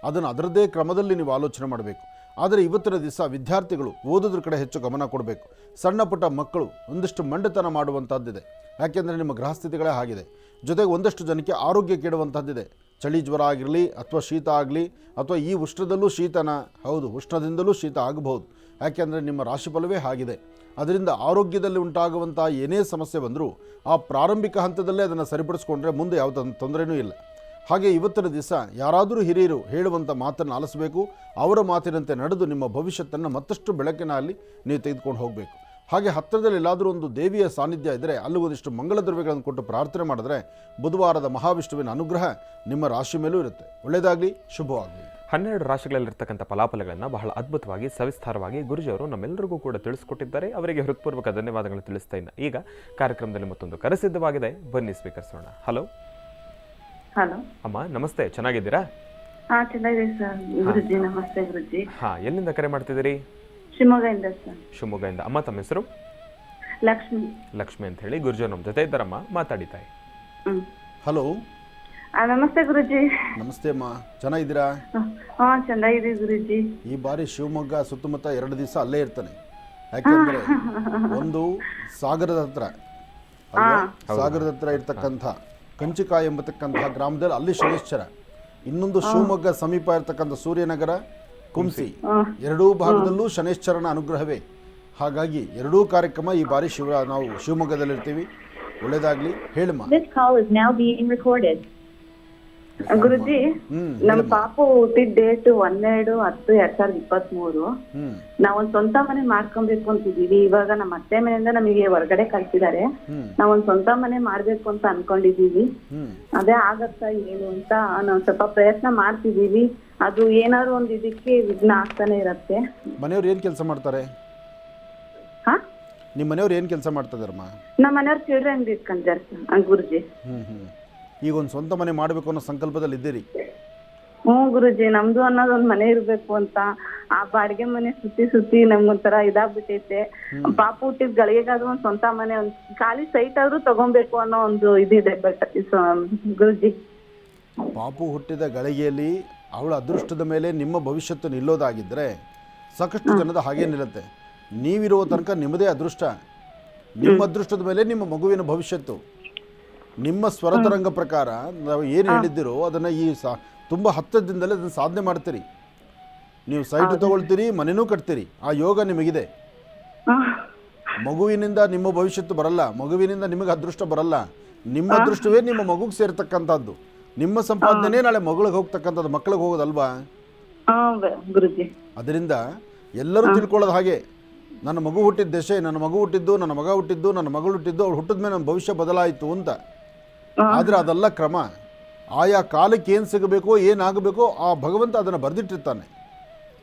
ಅದನ್ನು ಅದರದ್ದೇ ಕ್ರಮದಲ್ಲಿ ನೀವು ಆಲೋಚನೆ ಮಾಡಬೇಕು. ಆದರೆ ಇವತ್ತಿನ ದಿವಸ ವಿದ್ಯಾರ್ಥಿಗಳು ಓದೋದ್ರ ಕಡೆ ಹೆಚ್ಚು ಗಮನ ಕೊಡಬೇಕು. ಸಣ್ಣ ಪುಟ್ಟ ಮಕ್ಕಳು ಒಂದಿಷ್ಟು ಮಂಡತನ ಮಾಡುವಂಥದ್ದಿದೆ. ಯಾಕೆಂದರೆ ನಿಮ್ಮ ಗ್ರಹಸ್ಥಿತಿಗಳೇ ಆಗಿದೆ. ಜೊತೆಗೆ ಒಂದಷ್ಟು ಜನಕ್ಕೆ ಆರೋಗ್ಯ ಕೆಡುವಂಥದ್ದಿದೆ. ಚಳಿ ಜ್ವರ ಆಗಿರಲಿ ಅಥವಾ ಶೀತ ಆಗಲಿ ಅಥವಾ ಈ ಉಷ್ಣದಲ್ಲೂ ಶೀತನ, ಹೌದು ಉಷ್ಣದಿಂದಲೂ ಶೀತ ಆಗಬಹುದು. ಯಾಕೆಂದರೆ ನಿಮ್ಮ ರಾಶಿಫಲವೇ ಆಗಿದೆ. ಅದರಿಂದ ಆರೋಗ್ಯದಲ್ಲಿ ಉಂಟಾಗುವಂಥ ಏನೇ ಸಮಸ್ಯೆ ಬಂದರೂ ಆ ಪ್ರಾರಂಭಿಕ ಹಂತದಲ್ಲೇ ಅದನ್ನು ಸರಿಪಡಿಸ್ಕೊಂಡ್ರೆ ಮುಂದೆ ಯಾವ ತೊಂದರೆಯೂ ಇಲ್ಲ. ಹಾಗೆ ಇವತ್ತಿನ ದಿವಸ ಯಾರಾದರೂ ಹಿರಿಯರು ಹೇಳುವಂಥ ಮಾತನ್ನು ಆಲಿಸಬೇಕು. ಅವರ ಮಾತಿನಂತೆ ನಡೆದು ನಿಮ್ಮ ಭವಿಷ್ಯತ್ತನ್ನು ಮತ್ತಷ್ಟು ಬೆಳಕಿನಲ್ಲಿ ನೀವು ತೆಗೆದುಕೊಂಡು ಹೋಗಬೇಕು. ಹಾಗೆ ಹತ್ತಿರದಲ್ಲಿ ಎಲ್ಲಾದರೂ ಒಂದು ದೇವಿಯ ಸಾನ್ನಿಧ್ಯ ಇದ್ದರೆ ಅಲ್ಲಿ ಒಂದಿಷ್ಟು ಮಂಗಳ ದ್ರವ್ಯಗಳನ್ನು ಕೊಟ್ಟು ಪ್ರಾರ್ಥನೆ ಮಾಡಿದ್ರೆ ಬುಧವಾರದ ಮಹಾವಿಷ್ಣುವಿನ ಅನುಗ್ರಹ ನಿಮ್ಮ ರಾಶಿ ಮೇಲೂ ಇರುತ್ತೆ. ಒಳ್ಳೆಯದಾಗಲಿ, ಶುಭವಾಗಲಿ. 12 ರಾಶಿಗಳಲ್ಲಿರ್ತಕ್ಕಂಥ ಫಲಾಫಲಗಳನ್ನು ಬಹಳ ಅದ್ಭುತವಾಗಿ ಸವಿಸ್ತಾರವಾಗಿ ಗುರುಜಿಯವರು ನಮ್ಮೆಲ್ಲರಿಗೂ ಕೂಡ ತಿಳಿಸ್ಕೊಟ್ಟಿದ್ದಾರೆ. ಅವರಿಗೆ ಹೃತ್ಪೂರ್ವಕ ಧನ್ಯವಾದಗಳು ತಿಳಿಸ್ತಾ ಇನ್ನು ಈಗ ಕಾರ್ಯಕ್ರಮದಲ್ಲಿ ಮತ್ತೊಂದು ಕರೆ ಸಿದ್ಧವಾಗಿದೆ, ಬನ್ನಿ ಸ್ವೀಕರಿಸೋಣ. ಹಲೋ ಹಲೋ ಅಮ್ಮ, ನಮಸ್ತೆ, ಚೆನ್ನಾಗಿದ್ದೀರಾ? ಹಾ, ಚೆನ್ನಾಗಿದೆ ಸರ್. ಗುರುಜಿ ನಮಸ್ತೆ. ಗುರುಜಿ ಎಲ್ಲಿಂದ ಕರೆ ಮಾಡ್ತಿದ್ದೀರಿ? ಶಿವಮೊಗ್ಗದಿಂದ ಸರ್. ಶಿವಮೊಗ್ಗದಿಂದ. ಅಮ್ಮ, ತಮ್ಮ ಹೆಸರು? ಲಕ್ಷ್ಮಿ ಅಂತ ಹೇಳಿ. ಗುರುಜಿ ನಮ್ಮ ಜೊತೆ ಇದ್ದಾರಮ್ಮ, ಮಾತಾಡಿ ತಾಯಿ. ಹಲೋ, ನಮಸ್ತೆ ಗುರುಜಿ. ನಮಸ್ತೆ ಅಮ್ಮ, ಚೆನ್ನಾಗಿದ್ದೀರಾ? ಹಾ, ಚೆನ್ನಾಗಿದೆ ಗುರುಜಿ. ಈ ಬಾರಿ ಶಿವಮೊಗ್ಗ ಸುತ್ತಮುತ್ತ 2 ದಿವಸ ಅಲ್ಲೇ ಇರ್ತಾನೆ. ಯಾಕೆಂದ್ರೆ ಒಂದು ಸಾಗರದ ಹತ್ರ ಇರ್ತಕ್ಕಂಥ ಕಂಚಿಕಾಯಿ ಎಂಬತಕ್ಕಂಥ ಗ್ರಾಮದಲ್ಲಿ ಅಲ್ಲಿ ಶನೇಶ್ವರ, ಇನ್ನೊಂದು ಶಿವಮೊಗ್ಗ ಸಮೀಪ ಇರತಕ್ಕಂಥ ಸೂರ್ಯನಗರ ಕುಂಸಿ, 2 ಭಾಗದಲ್ಲೂ ಶನೇಶ್ವರನ ಅನುಗ್ರಹವೇ. ಹಾಗಾಗಿ 2 ಕಾರ್ಯಕ್ರಮ ಈ ಬಾರಿ ನಾವು ಶಿವಮೊಗ್ಗದಲ್ಲಿರ್ತೀವಿ. ಒಳ್ಳೇದಾಗ್ಲಿ, ಹೇಳಮ್ಮ. ಗುರುಜಿ, ನಮ್ ಪಾಪು ಹುಟ್ಟಿದ ಡೇಟ್ 12/10/2023. ನಾವೊಂದ್ ಸ್ವಂತ ಮನೆ ಮಾಡ್ಕೊಬೇಕು ಅಂತಿದೀವಿ. ಇವಾಗ ನಮ್ಮ ಅತ್ತೆ ಮನೆಯಿಂದ ನಮಗೆ ಹೊರಗಡೆ ಕಳ್ಸಿದ್ದಾರೆ. ನಾವೊಂದ್ ಸ್ವಂತ ಮನೆ ಮಾಡ್ಬೇಕು ಅಂತ ಅನ್ಕೊಂಡಿದೀವಿ. ಅದೇ ಆಗತ್ತಾ ಏನು ಅಂತ ನಾವು ಸ್ವಲ್ಪ ಪ್ರಯತ್ನ ಮಾಡ್ತಿದೀವಿ. ಅದು ಏನಾದ್ರು ಒಂದ್ ಇದಕ್ಕೆ ವಿಘ್ನ ಆಗ್ತಾನೆ ಇರತ್ತೆ. ಮನೆಯವ್ರು ಏನ್ ಕೆಲಸ ಮಾಡ್ತಾರೆ? ನಿಮ್ಮ ಮನೆಯವ್ರು ಏನ್ ಕೆಲಸ ಮಾಡ್ತಿದಾರಮ್ಮ? ನಮ್ಮ ಮನೆಯವ್ರು ಚಿಲ್ಡ್ರನ್ ಅಂಗಡಿ ಇಟ್ಕೊಂಡಿದ್ದಾರೆ ಗುರುಜಿ. ಈಗ ಒಂದು ಸ್ವಂತ ಮನೆ ಮಾಡಬೇಕು ಅನ್ನೋ ಸಂಕಲ್ಪದಲ್ಲಿ ಇದ್ದೀರಿ? ಗುರುಜಿ, ನಮ್ದು ಅನ್ನೋದೊಂದ್ ಮನೆ ಇರ್ಬೇಕು ಅಂತ. ಆ ಬಾಡಿಗೆ ಮನೆ ಸುತ್ತಿ ನಮ್ಗೊಂಥರ ಇದಾಗ್ಬಿಟ್ಟೈತೆ. ಪಾಪು ಹುಟ್ಟಿದ ಗಳಿಗೆಗಾದ್ರೂ ಒಂದ್ ಸ್ವಂತ ಮನೆ, ಒಂದ್ ಖಾಲಿ ಸೈಟ್ ಆದ್ರೂ ತಗೊಬೇಕು ಅನ್ನೋ ಒಂದು ಇದಿದೆ. ಬಟ್ ಗುರುಜಿ, ಪಾಪು ಹುಟ್ಟಿದ ಗಳಿಗೆಯಲ್ಲಿ ಅವಳ ಅದೃಷ್ಟದ ಮೇಲೆ ನಿಮ್ಮ ಭವಿಷ್ಯತ್ತು ನಿಲ್ಲೋದಾಗಿದ್ದರೆ ಸಾಕಷ್ಟು ಜನದ ಹಾಗೇ ನಿಲ್ಲುತ್ತೆ. ನೀವಿರುವ ತನಕ ನಿಮ್ಮದೇ ಅದೃಷ್ಟ, ನಿಮ್ಮ ಅದೃಷ್ಟದ ಮೇಲೆ ನಿಮ್ಮ ಮಗುವಿನ ಭವಿಷ್ಯತ್ತು. ನಿಮ್ಮ ಸ್ವರತರಂಗ ಪ್ರಕಾರ ನಾವು ಏನು ಹೇಳಿದ್ದೀರೋ ಅದನ್ನು ತುಂಬ ಹತ್ತಿರದಿಂದಲೇ ಅದನ್ನು ಸಾಧನೆ ಮಾಡ್ತೀರಿ. ನೀವು ಸೈಟ್ ತಗೊಳ್ತೀರಿ, ಮನೆಯೂ ಕಟ್ತೀರಿ. ಆ ಯೋಗ ನಿಮಗಿದೆ. ಮಗುವಿನಿಂದ ನಿಮ್ಮ ಭವಿಷ್ಯತ್ತು ಬರಲ್ಲ, ಮಗುವಿನಿಂದ ನಿಮಗೆ ಅದೃಷ್ಟ ಬರಲ್ಲ. ನಿಮ್ಮ ಅದೃಷ್ಟವೇ ನಿಮ್ಮ ಮಗುಗೆ ಸೇರ್ತಕ್ಕಂಥದ್ದು. ನಿಮ್ಮ ಸಂಪಾದನೆ ನಾಳೆ ಮಗಳಿಗೆ ಹೋಗ್ತಕ್ಕಂಥದ್ದು, ಮಕ್ಕಳಿಗೆ ಹೋಗೋದಲ್ವಾ? ಅದರಿಂದ ಎಲ್ಲರೂ ತಿಳ್ಕೊಳ್ಳೋದು ಹಾಗೆ, ನನ್ನ ಮಗು ಹುಟ್ಟಿದ ದಶೆ, ನನ್ನ ಮಗು ಹುಟ್ಟಿದ್ದು, ನನ್ನ ಮಗ ಹುಟ್ಟಿದ್ದು, ನನ್ನ ಮಗಳು ಹುಟ್ಟಿದ್ದು, ಅವ್ಳು ಹುಟ್ಟಿದ ಮೇಲೆ ನನ್ನ ಭವಿಷ್ಯ ಬದಲಾಯಿತು ಅಂತ. ಆದರೆ ಅದೆಲ್ಲ ಕ್ರಮ. ಆಯಾ ಕಾಲಕ್ಕೆ ಏನು ಸಿಗಬೇಕೋ ಏನಾಗಬೇಕೋ ಆ ಭಗವಂತ ಅದನ್ನು ಬರೆದಿಟ್ಟಿರ್ತಾನೆ.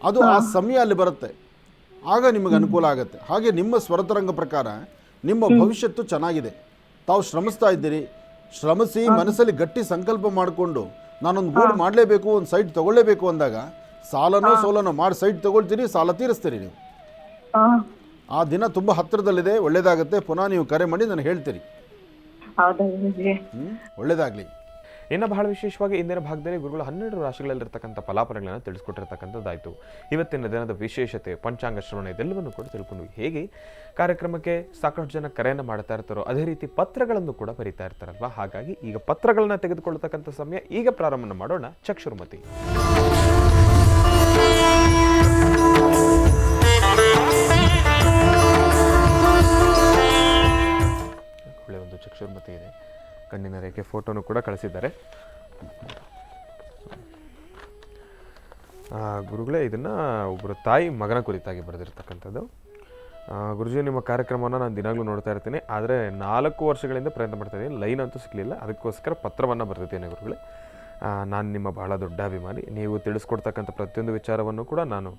ಅದು ಆ ಸಮಯ ಅಲ್ಲಿ ಬರುತ್ತೆ, ಆಗ ನಿಮಗೆ ಅನುಕೂಲ ಆಗುತ್ತೆ. ಹಾಗೆ ನಿಮ್ಮ ಸ್ವರತರಂಗ ಪ್ರಕಾರ ನಿಮ್ಮ ಭವಿಷ್ಯತ್ತು ಚೆನ್ನಾಗಿದೆ. ತಾವು ಶ್ರಮಿಸ್ತಾ ಇದ್ದೀರಿ. ಶ್ರಮಿಸಿ ಮನಸ್ಸಲ್ಲಿ ಗಟ್ಟಿ ಸಂಕಲ್ಪ ಮಾಡಿಕೊಂಡು ನಾನೊಂದು ಗೂಡು ಮಾಡಲೇಬೇಕು, ಒಂದು ಸೈಟ್ ತಗೊಳ್ಳೇಬೇಕು ಅಂದಾಗ ಸಾಲನೋ ಸೋಲನೋ ಮಾಡಿ ಸೈಟ್ ತಗೊಳ್ತೀರಿ, ಸಾಲ ತೀರಿಸ್ತೀರಿ ನೀವು. ಆ ದಿನ ತುಂಬ ಹತ್ತಿರದಲ್ಲಿದೆ, ಒಳ್ಳೇದಾಗುತ್ತೆ. ಪುನಃ ನೀವು ಕರೆ ಮಾಡಿ ನನಗೆ ಹೇಳ್ತೀರಿ. ಒಳ್ಳೇದಾಗಲಿ. ಇನ್ನು ಬಹಳ ವಿಶೇಷವಾಗಿ ಇಂದಿನ ಭಾಗದಲ್ಲಿ ಗುರುಗಳು 12 ರಾಶಿಗಳಲ್ಲಿರ್ತಕ್ಕಂಥ ಫಲಾಫಲಗಳನ್ನು ತಿಳಿಸ್ಕೊಟ್ಟಿರ್ತಕ್ಕಂಥದ್ದಾಯಿತು. ಇವತ್ತಿನ ದಿನದ ವಿಶೇಷತೆ, ಪಂಚಾಂಗ ಶ್ರವಣ, ಇದೆಲ್ಲವನ್ನು ಕೂಡ ತಿಳ್ಕೊಂಡ್ವಿ. ಹೇಗೆ ಕಾರ್ಯಕ್ರಮಕ್ಕೆ ಸಾಕಷ್ಟು ಜನ ಕರೆಯನ್ನು ಮಾಡ್ತಾ ಇರ್ತಾರೋ ಅದೇ ರೀತಿ ಪತ್ರಗಳನ್ನು ಕೂಡ ಬರೀತಾ ಇರ್ತಾರಲ್ವ. ಹಾಗಾಗಿ ಈಗ ಪತ್ರಗಳನ್ನ ತೆಗೆದುಕೊಳ್ಳತಕ್ಕಂಥ ಸಮಯ. ಈಗ ಪ್ರಾರಂಭ ಮಾಡೋಣ ಚಕ್ಷುರ್ಮತಿ. ಒಳ್ಳೆ ಒಂದು ಚಕ್ಷುರ್ಮತಿ ಇದೆ. ಕಣ್ಣಿನ ರೇಖೆ ಫೋಟೋನು ಕೂಡ ಕಳಿಸಿದ್ದಾರೆ. ಗುರುಗಳೇ, ಇದನ್ನು ಒಬ್ಬರು ತಾಯಿ ಮಗನ ಕುರಿತಾಗಿ ಬರೆದಿರ್ತಕ್ಕಂಥದ್ದು. ಗುರುಜಿ, ನಿಮ್ಮ ಕಾರ್ಯಕ್ರಮವನ್ನು ನಾನು ದಿನಾಗಲೂ ನೋಡ್ತಾ ಇರ್ತೀನಿ, ಆದರೆ 4 ವರ್ಷಗಳಿಂದ ಪ್ರಯತ್ನ ಮಾಡ್ತಾ ಇದ್ದೀನಿ, ಲೈನ್ ಅಂತೂ ಸಿಗಲಿಲ್ಲ. ಅದಕ್ಕೋಸ್ಕರ ಪತ್ರವನ್ನು ಬರೆದಿದ್ದೇನೆ ಗುರುಗಳೇ. ನಾನು ನಿಮ್ಮ ಬಹಳ ದೊಡ್ಡ ಅಭಿಮಾನಿ. ನೀವು ತಿಳಿಸ್ಕೊಡ್ತಕ್ಕಂಥ ಪ್ರತಿಯೊಂದು ವಿಚಾರವನ್ನು ಕೂಡ ನಾನು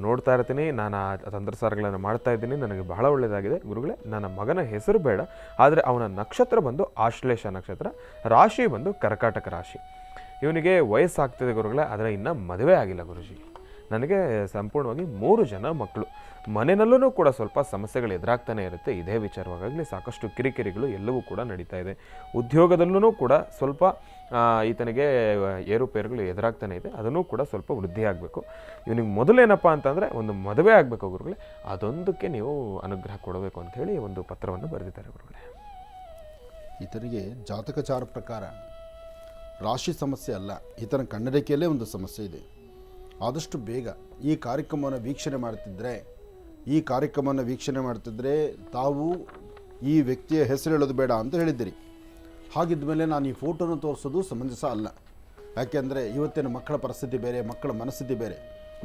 ನೋಡ್ತಾ ಇರ್ತೀನಿ. ನಾನು ಆ ತಂತ್ರಸಾರಗಳನ್ನು ಮಾಡ್ತಾ ಇದ್ದೀನಿ. ನನಗೆ ಬಹಳ ಒಳ್ಳೆಯದಾಗಿದೆ ಗುರುಗಳೇ. ನನ್ನ ಮಗನ ಹೆಸರು ಬೇಡ, ಆದರೆ ಅವನ ನಕ್ಷತ್ರ ಬಂದು ಆಶ್ಲೇಷ ನಕ್ಷತ್ರ, ರಾಶಿ ಬಂದು ಕರ್ಕಾಟಕ ರಾಶಿ. ಇವನಿಗೆ ವಯಸ್ಸಾಗ್ತಿದೆ ಗುರುಗಳೇ, ಆದರೆ ಇನ್ನೂ ಮದುವೆ ಆಗಿಲ್ಲ ಗುರುಜಿ. ನನಗೆ ಸಂಪೂರ್ಣವಾಗಿ 3 ಜನ ಮಕ್ಕಳು. ಮನೆಯಲ್ಲೂ ಕೂಡ ಸ್ವಲ್ಪ ಸಮಸ್ಯೆಗಳು ಎದುರಾಗ್ತಾನೆ ಇರುತ್ತೆ. ಇದೇ ವಿಚಾರವಾಗಲಿ ಸಾಕಷ್ಟು ಕಿರಿಕಿರಿಗಳು ಎಲ್ಲವೂ ಕೂಡ ನಡೀತಾ ಇದೆ. ಉದ್ಯೋಗದಲ್ಲೂ ಕೂಡ ಸ್ವಲ್ಪ ಈತನಿಗೆ ಏರುಪೇರುಗಳು ಎದುರಾಗ್ತಾನೆ ಇದೆ. ಅದನ್ನು ಕೂಡ ಸ್ವಲ್ಪ ವೃದ್ಧಿ ಆಗಬೇಕು. ಇವನಿಗೆ ಮೊದಲೇನಪ್ಪ ಅಂತಂದರೆ ಒಂದು ಮದುವೆ ಆಗಬೇಕು ಗುರುಗಳೇ. ಅದೊಂದಕ್ಕೆ ನೀವು ಅನುಗ್ರಹ ಕೊಡಬೇಕು ಅಂಥೇಳಿ ಒಂದು ಪತ್ರವನ್ನು ಬರೆದಿದ್ದಾರೆ ಗುರುಗಳೇ. ಈತನಿಗೆ ಜಾತಕಚಾರ ಪ್ರಕಾರ ರಾಶಿ ಸಮಸ್ಯೆ ಅಲ್ಲ, ಈತನ ಕಣ್ಣರೇಖೆಯಲ್ಲೇ ಒಂದು ಸಮಸ್ಯೆ ಇದೆ. ಆದಷ್ಟು ಬೇಗ ಈ ಕಾರ್ಯಕ್ರಮವನ್ನು ವೀಕ್ಷಣೆ ಮಾಡ್ತಿದ್ರೆ ತಾವು ಈ ವ್ಯಕ್ತಿಯ ಹೆಸರು ಹೇಳೋದು ಬೇಡ ಅಂತ ಹೇಳಿದ್ದೀರಿ. ಹಾಗಿದ್ದ ಮೇಲೆ ನಾನು ಈ ಫೋಟೋನ ತೋರಿಸೋದು ಸಮಂಜಸ ಅಲ್ಲ. ಯಾಕೆಂದರೆ ಇವತ್ತಿನ ಮಕ್ಕಳ ಪರಿಸ್ಥಿತಿ ಬೇರೆ, ಮಕ್ಕಳ ಮನಸ್ಥಿತಿ ಬೇರೆ.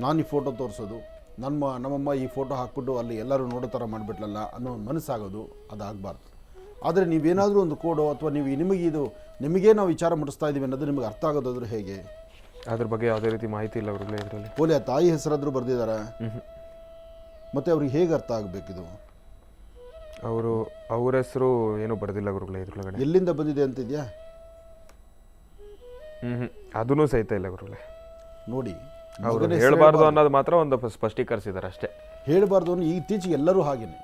ನಾನು ಈ ಫೋಟೋ ತೋರಿಸೋದು, ನಮ್ಮಮ್ಮ ಈ ಫೋಟೋ ಹಾಕ್ಬಿಟ್ಟು ಅಲ್ಲಿ ಎಲ್ಲರೂ ನೋಡೋ ಥರ ಮಾಡಿಬಿಟ್ಲಲ್ಲ ಅನ್ನೋ ಮನಸ್ಸಾಗೋದು, ಅದಾಗಬಾರ್ದು. ಆದರೆ ನೀವೇನಾದರೂ ಒಂದು ಕೋಡೋ ಅಥವಾ ನಿಮಗೇ ನಾವು ವಿಚಾರ ಮುಟ್ಟಿಸ್ತಾ ಇದ್ದೀವಿ ಅನ್ನೋದು ನಿಮಗೆ ಅರ್ಥ ಆಗೋದಾದ್ರೂ ಹೇಗೆ? ಅದ್ರ ಬಗ್ಗೆ ಯಾವುದೇ ರೀತಿ ಮಾಹಿತಿ ಇಲ್ಲ ಗುರುಗಳೇ ಇದರಲ್ಲಿ. ಓಲೆ ಆ ತಾಯಿ ಹೆಸರಾದರೂ ಬರೆದಿದ್ದಾರೆ, ಮತ್ತು ಅವ್ರಿಗೆ ಹೇಗೆ ಅರ್ಥ ಆಗಬೇಕಿದು? ಅವ್ರ ಹೆಸರು ಏನೂ ಬರೆದಿಲ್ಲ ಗುರುಗಳೇ ಇದ್ರೊಳಗಡೆ. ಎಲ್ಲಿಂದ ಬಂದಿದೆ ಅಂತಿದೆಯಾ? ಅದೂ ಸಹಿತ ಇಲ್ಲ ಗುರುಗಳೇ. ನೋಡಿ, ಅವರು ಹೇಳಬಾರ್ದು ಅನ್ನೋದು ಮಾತ್ರ ಒಂದು ಸ್ಪಷ್ಟೀಕರಿಸಿದ್ದಾರೆ ಅಷ್ಟೇ. ಹೇಳಬಾರ್ದು ಅನ್ನೋ ಇತ್ತೀಚೆಗೆ ಎಲ್ಲರೂ ಹಾಗೇನೆ.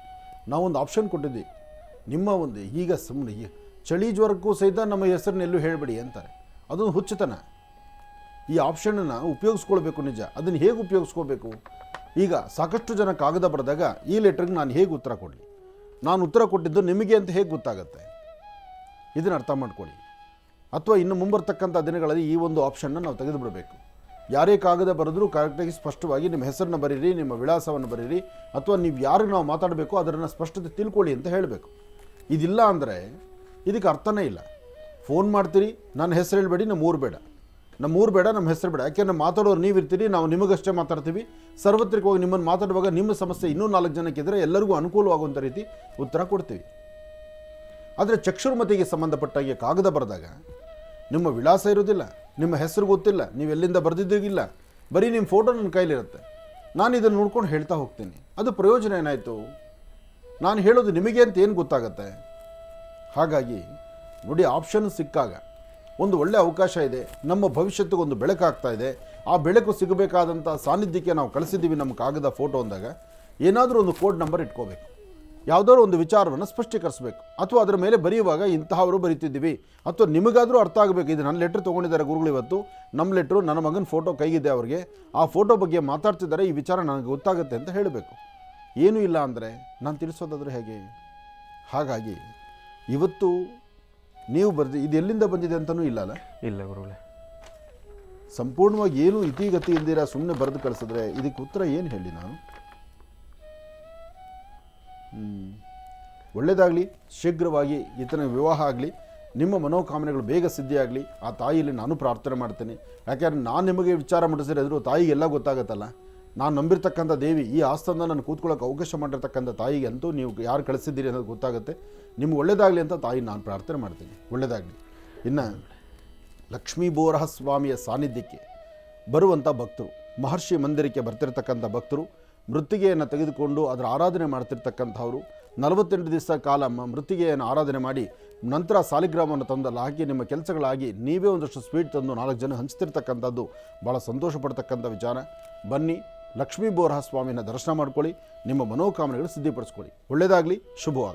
ನಾವೊಂದು ಆಪ್ಷನ್ ಕೊಟ್ಟಿದ್ವಿ, ನಿಮ್ಮ ಒಂದು ಈಗ ಸುಮ್ಮನೆ ಚಳಿ ಜ್ವರಕ್ಕೂ ಸಹಿತ ನಮ್ಮ ಹೆಸರನ್ನೆಲ್ಲೂ ಹೇಳಬೇಡಿ ಅಂತಾರೆ. ಅದೊಂದು ಹುಚ್ಚುತನ. ಈ ಆಪ್ಷನನ್ನು ಉಪಯೋಗಿಸ್ಕೊಳ್ಬೇಕು ನಿಜ. ಅದನ್ನು ಹೇಗೆ ಉಪಯೋಗಿಸ್ಕೋಬೇಕು? ಈಗ ಸಾಕಷ್ಟು ಜನ ಕಾಗದ ಬರೆದಾಗ ಈ ಲೆಟ್ರಿಗೆ ನಾನು ಹೇಗೆ ಉತ್ತರ ಕೊಡಲಿ? ನಾನು ಉತ್ತರ ಕೊಟ್ಟಿದ್ದು ನಿಮಗೆ ಅಂತ ಹೇಗೆ ಗೊತ್ತಾಗುತ್ತೆ? ಇದನ್ನು ಅರ್ಥ ಮಾಡ್ಕೊಳ್ಳಿ. ಅಥವಾ ಇನ್ನು ಮುಂಬರ್ತಕ್ಕಂಥ ದಿನಗಳಲ್ಲಿ ಈ ಒಂದು ಆಪ್ಷನ್ನ ನಾವು ತೆಗೆದುಬಿಡಬೇಕು. ಯಾರೇ ಕಾಗದ ಬರೆದ್ರೂ ಕರೆಕ್ಟಾಗಿ ಸ್ಪಷ್ಟವಾಗಿ ನಿಮ್ಮ ಹೆಸರನ್ನ ಬರೀರಿ, ನಿಮ್ಮ ವಿಳಾಸವನ್ನು ಬರೀರಿ, ಅಥವಾ ನೀವು ಯಾರಿಗೆ ನಾವು ಮಾತಾಡಬೇಕು ಅದನ್ನು ಸ್ಪಷ್ಟತೆ ತಿಳ್ಕೊಳ್ಳಿ ಅಂತ ಹೇಳಬೇಕು. ಇದಿಲ್ಲ ಅಂದರೆ ಇದಕ್ಕೆ ಅರ್ಥನೇ ಇಲ್ಲ. ಫೋನ್ ಮಾಡ್ತೀರಿ, ನನ್ನ ಹೆಸರು ಹೇಳಬೇಡಿ, ನಮ್ಮ ಊರು ಬೇಡ, ನಮ್ಮ ಹೆಸರು ಬೇಡ. ಯಾಕೆಂದರೆ ಮಾತಾಡೋರು ನೀವಿರ್ತೀರಿ, ನಾವು ನಿಮಗಷ್ಟೇ ಮಾತಾಡ್ತೀವಿ. ಸಾರ್ವತ್ರಿಕವಾಗಿ ನಿಮ್ಮನ್ನು ಮಾತಾಡುವಾಗ ನಿಮ್ಮ ಸಮಸ್ಯೆ ಇನ್ನೂ 4 ಜನಕ್ಕಿದ್ರೆ ಎಲ್ಲರಿಗೂ ಅನುಕೂಲವಾಗುವಂಥ ರೀತಿ ಉತ್ತರ ಕೊಡ್ತೀವಿ. ಆದರೆ ಚಕ್ಷುರ್ಮತಿಗೆ ಸಂಬಂಧಪಟ್ಟಾಗೆ ಕಾಗದ ಬರೆದಾಗ ನಿಮ್ಮ ವಿಳಾಸ ಇರೋದಿಲ್ಲ, ನಿಮ್ಮ ಹೆಸರು ಗೊತ್ತಿಲ್ಲ, ನೀವು ಎಲ್ಲಿಂದ ಬರೆದಿದ್ದೀಗಿಲ್ಲ, ಬರೀ ನಿಮ್ಮ ಫೋಟೋ ನನ್ನ ಕೈಲಿರುತ್ತೆ. ನಾನು ಇದನ್ನು ನೋಡ್ಕೊಂಡು ಹೇಳ್ತಾ ಹೋಗ್ತೀನಿ. ಅದು ಪ್ರಯೋಜನ ಏನಾಯಿತು? ನಾನು ಹೇಳೋದು ನಿಮಗೆ ಅಂತ ಏನು ಗೊತ್ತಾಗತ್ತೆ? ಹಾಗಾಗಿ ನೋಡಿ, ಆಪ್ಷನ್ ಸಿಕ್ಕಾಗ ಒಂದು ಒಳ್ಳೆಯ ಅವಕಾಶ ಇದೆ. ನಮ್ಮ ಭವಿಷ್ಯತ್ತಿಗೊಂದು ಬೆಳಕಾಗ್ತಾ ಇದೆ. ಆ ಬೆಳಕು ಸಿಗಬೇಕಾದಂಥ ಸಾನ್ನಿಧ್ಯಕ್ಕೆ ನಾವು ಕಳಿಸಿದ್ದೀವಿ ನಮ್ಮ ಕಾಗದ ಫೋಟೋ ಅಂದಾಗ ಏನಾದರೂ ಒಂದು ಕೋಡ್ ನಂಬರ್ ಇಟ್ಕೋಬೇಕು. ಯಾವುದಾದ್ರು ಒಂದು ವಿಚಾರವನ್ನು ಸ್ಪಷ್ಟೀಕರಿಸಬೇಕು, ಅಥವಾ ಅದರ ಮೇಲೆ ಬರೆಯುವಾಗ ಇಂತಹವರು ಬರೀತಿದ್ದೀವಿ, ಅಥವಾ ನಿಮಗಾದರೂ ಅರ್ಥ ಆಗಬೇಕು. ಇದು ನನ್ನ ಲೆಟ್ರ್ ತೊಗೊಂಡಿದ್ದಾರೆ ಗುರುಗಳು, ಇವತ್ತು ನಮ್ಮ ಲೆಟ್ರು ನನ್ನ ಮಗನ ಫೋಟೋ ಕೈಗಿದೆ, ಅವ್ರಿಗೆ ಆ ಫೋಟೋ ಬಗ್ಗೆ ಮಾತಾಡ್ತಿದ್ದಾರೆ, ಈ ವಿಚಾರ ನನಗೆ ಗೊತ್ತಾಗುತ್ತೆ ಅಂತ ಹೇಳಬೇಕು. ಏನೂ ಇಲ್ಲ ಅಂದರೆ ನಾನು ತಿಳಿಸೋದಾದರೂ ಹೇಗೆ? ಹಾಗಾಗಿ ಇವತ್ತು ನೀವು ಇದು ಎಲ್ಲಿಂದ ಬಂದಿದೆ ಅಂತಲೂ ಇಲ್ಲಲ್ಲ? ಇಲ್ಲ ಗುರುಗಳೇ. ಸಂಪೂರ್ಣವಾಗಿ ಏನು ಇತಿಗತಿ ಇಲ್ದಿರ ಸುಮ್ಮನೆ ಬರೆದು ಕಳಿಸಿದ್ರೆ ಇದಕ್ಕೆ ಉತ್ತರ ಏನು ಹೇಳಿ ನಾನು? ಒಳ್ಳೆಯದಾಗಲಿ, ಶೀಘ್ರವಾಗಿ ಈತನ ವಿವಾಹ ಆಗಲಿ, ನಿಮ್ಮ ಮನೋಕಾಮನೆಗಳು ಬೇಗ ಸಿದ್ಧಿಯಾಗಲಿ, ಆ ತಾಯಿಯಲ್ಲಿ ನಾನು ಪ್ರಾರ್ಥನೆ ಮಾಡ್ತೇನೆ. ಯಾಕೆಂದರೆ ನಾನು ನಿಮಗೆ ವಿಚಾರ ಮುಟ್ಟಿಸಿದ್ರೆ ಎದುರು ತಾಯಿಗೆಲ್ಲ ಗೊತ್ತಾಗುತ್ತಲ್ಲ. ನಾನು ನಂಬಿರ್ತಕ್ಕಂಥ ದೇವಿ, ಈ ಆಸ್ಥಾನ ನಾನು ಕೂತ್ಕೊಳ್ಳೋಕೆ ಅವಕಾಶ ಮಾಡಿರ್ತಕ್ಕಂಥ ತಾಯಿಗೆ ಅಂತೂ ನೀವು ಯಾರು ಕಳಿಸಿದ್ದೀರಿ ಅನ್ನೋದು ಗೊತ್ತಾಗುತ್ತೆ. ನಿಮ್ಗೆ ಒಳ್ಳೆಯದಾಗಲಿ ಅಂತ ತಾಯಿ ನಾನು ಪ್ರಾರ್ಥನೆ ಮಾಡ್ತೀನಿ. ಒಳ್ಳೆಯದಾಗಲಿ. ಇನ್ನು ಲಕ್ಷ್ಮೀ ಬೋರಹ ಸ್ವಾಮಿಯ ಸಾನ್ನಿಧ್ಯಕ್ಕೆ ಬರುವಂಥ ಭಕ್ತರು, ಮಹರ್ಷಿ ಮಂದಿರಕ್ಕೆ ಬರ್ತಿರ್ತಕ್ಕಂಥ ಭಕ್ತರು, ಮೃತ್ತಿಗೆಯನ್ನು ತೆಗೆದುಕೊಂಡು ಅದರ ಆರಾಧನೆ ಮಾಡ್ತಿರ್ತಕ್ಕಂಥವ್ರು 48 ದಿವಸ ಕಾಲ ಮೃತ್ತಿಗೆಯನ್ನು ಆರಾಧನೆ ಮಾಡಿ ನಂತರ ಸಾಲಿಗ್ರಾಮವನ್ನು ತಂದಲ್ಲಿ ಹಾಕಿ ನಿಮ್ಮ ಕೆಲಸಗಳಾಗಿ ನೀವೇ ಒಂದಷ್ಟು ಸ್ವೀಟ್ ತಂದು 4 ಜನ ಹಂಚ್ತಿರ್ತಕ್ಕಂಥದ್ದು ಭಾಳ ಸಂತೋಷ ಪಡ್ತಕ್ಕಂಥ ವಿಚಾರ. ಬನ್ನಿ, ಲಕ್ಷ್ಮೀ ಬೋರಹ ಸ್ವಾಮಿನ ದರ್ಶನ ಮಾಡ್ಕೊಳ್ಳಿ, ನಿಮ್ಮ ಮನೋಕಾಮನೆಗಳು ಸಿದ್ಧಿಪಡಿಸ್ಕೊಳ್ಳಿ. ಒಳ್ಳೆಯದಾಗಲಿ, ಶುಭವಾಗಲಿ.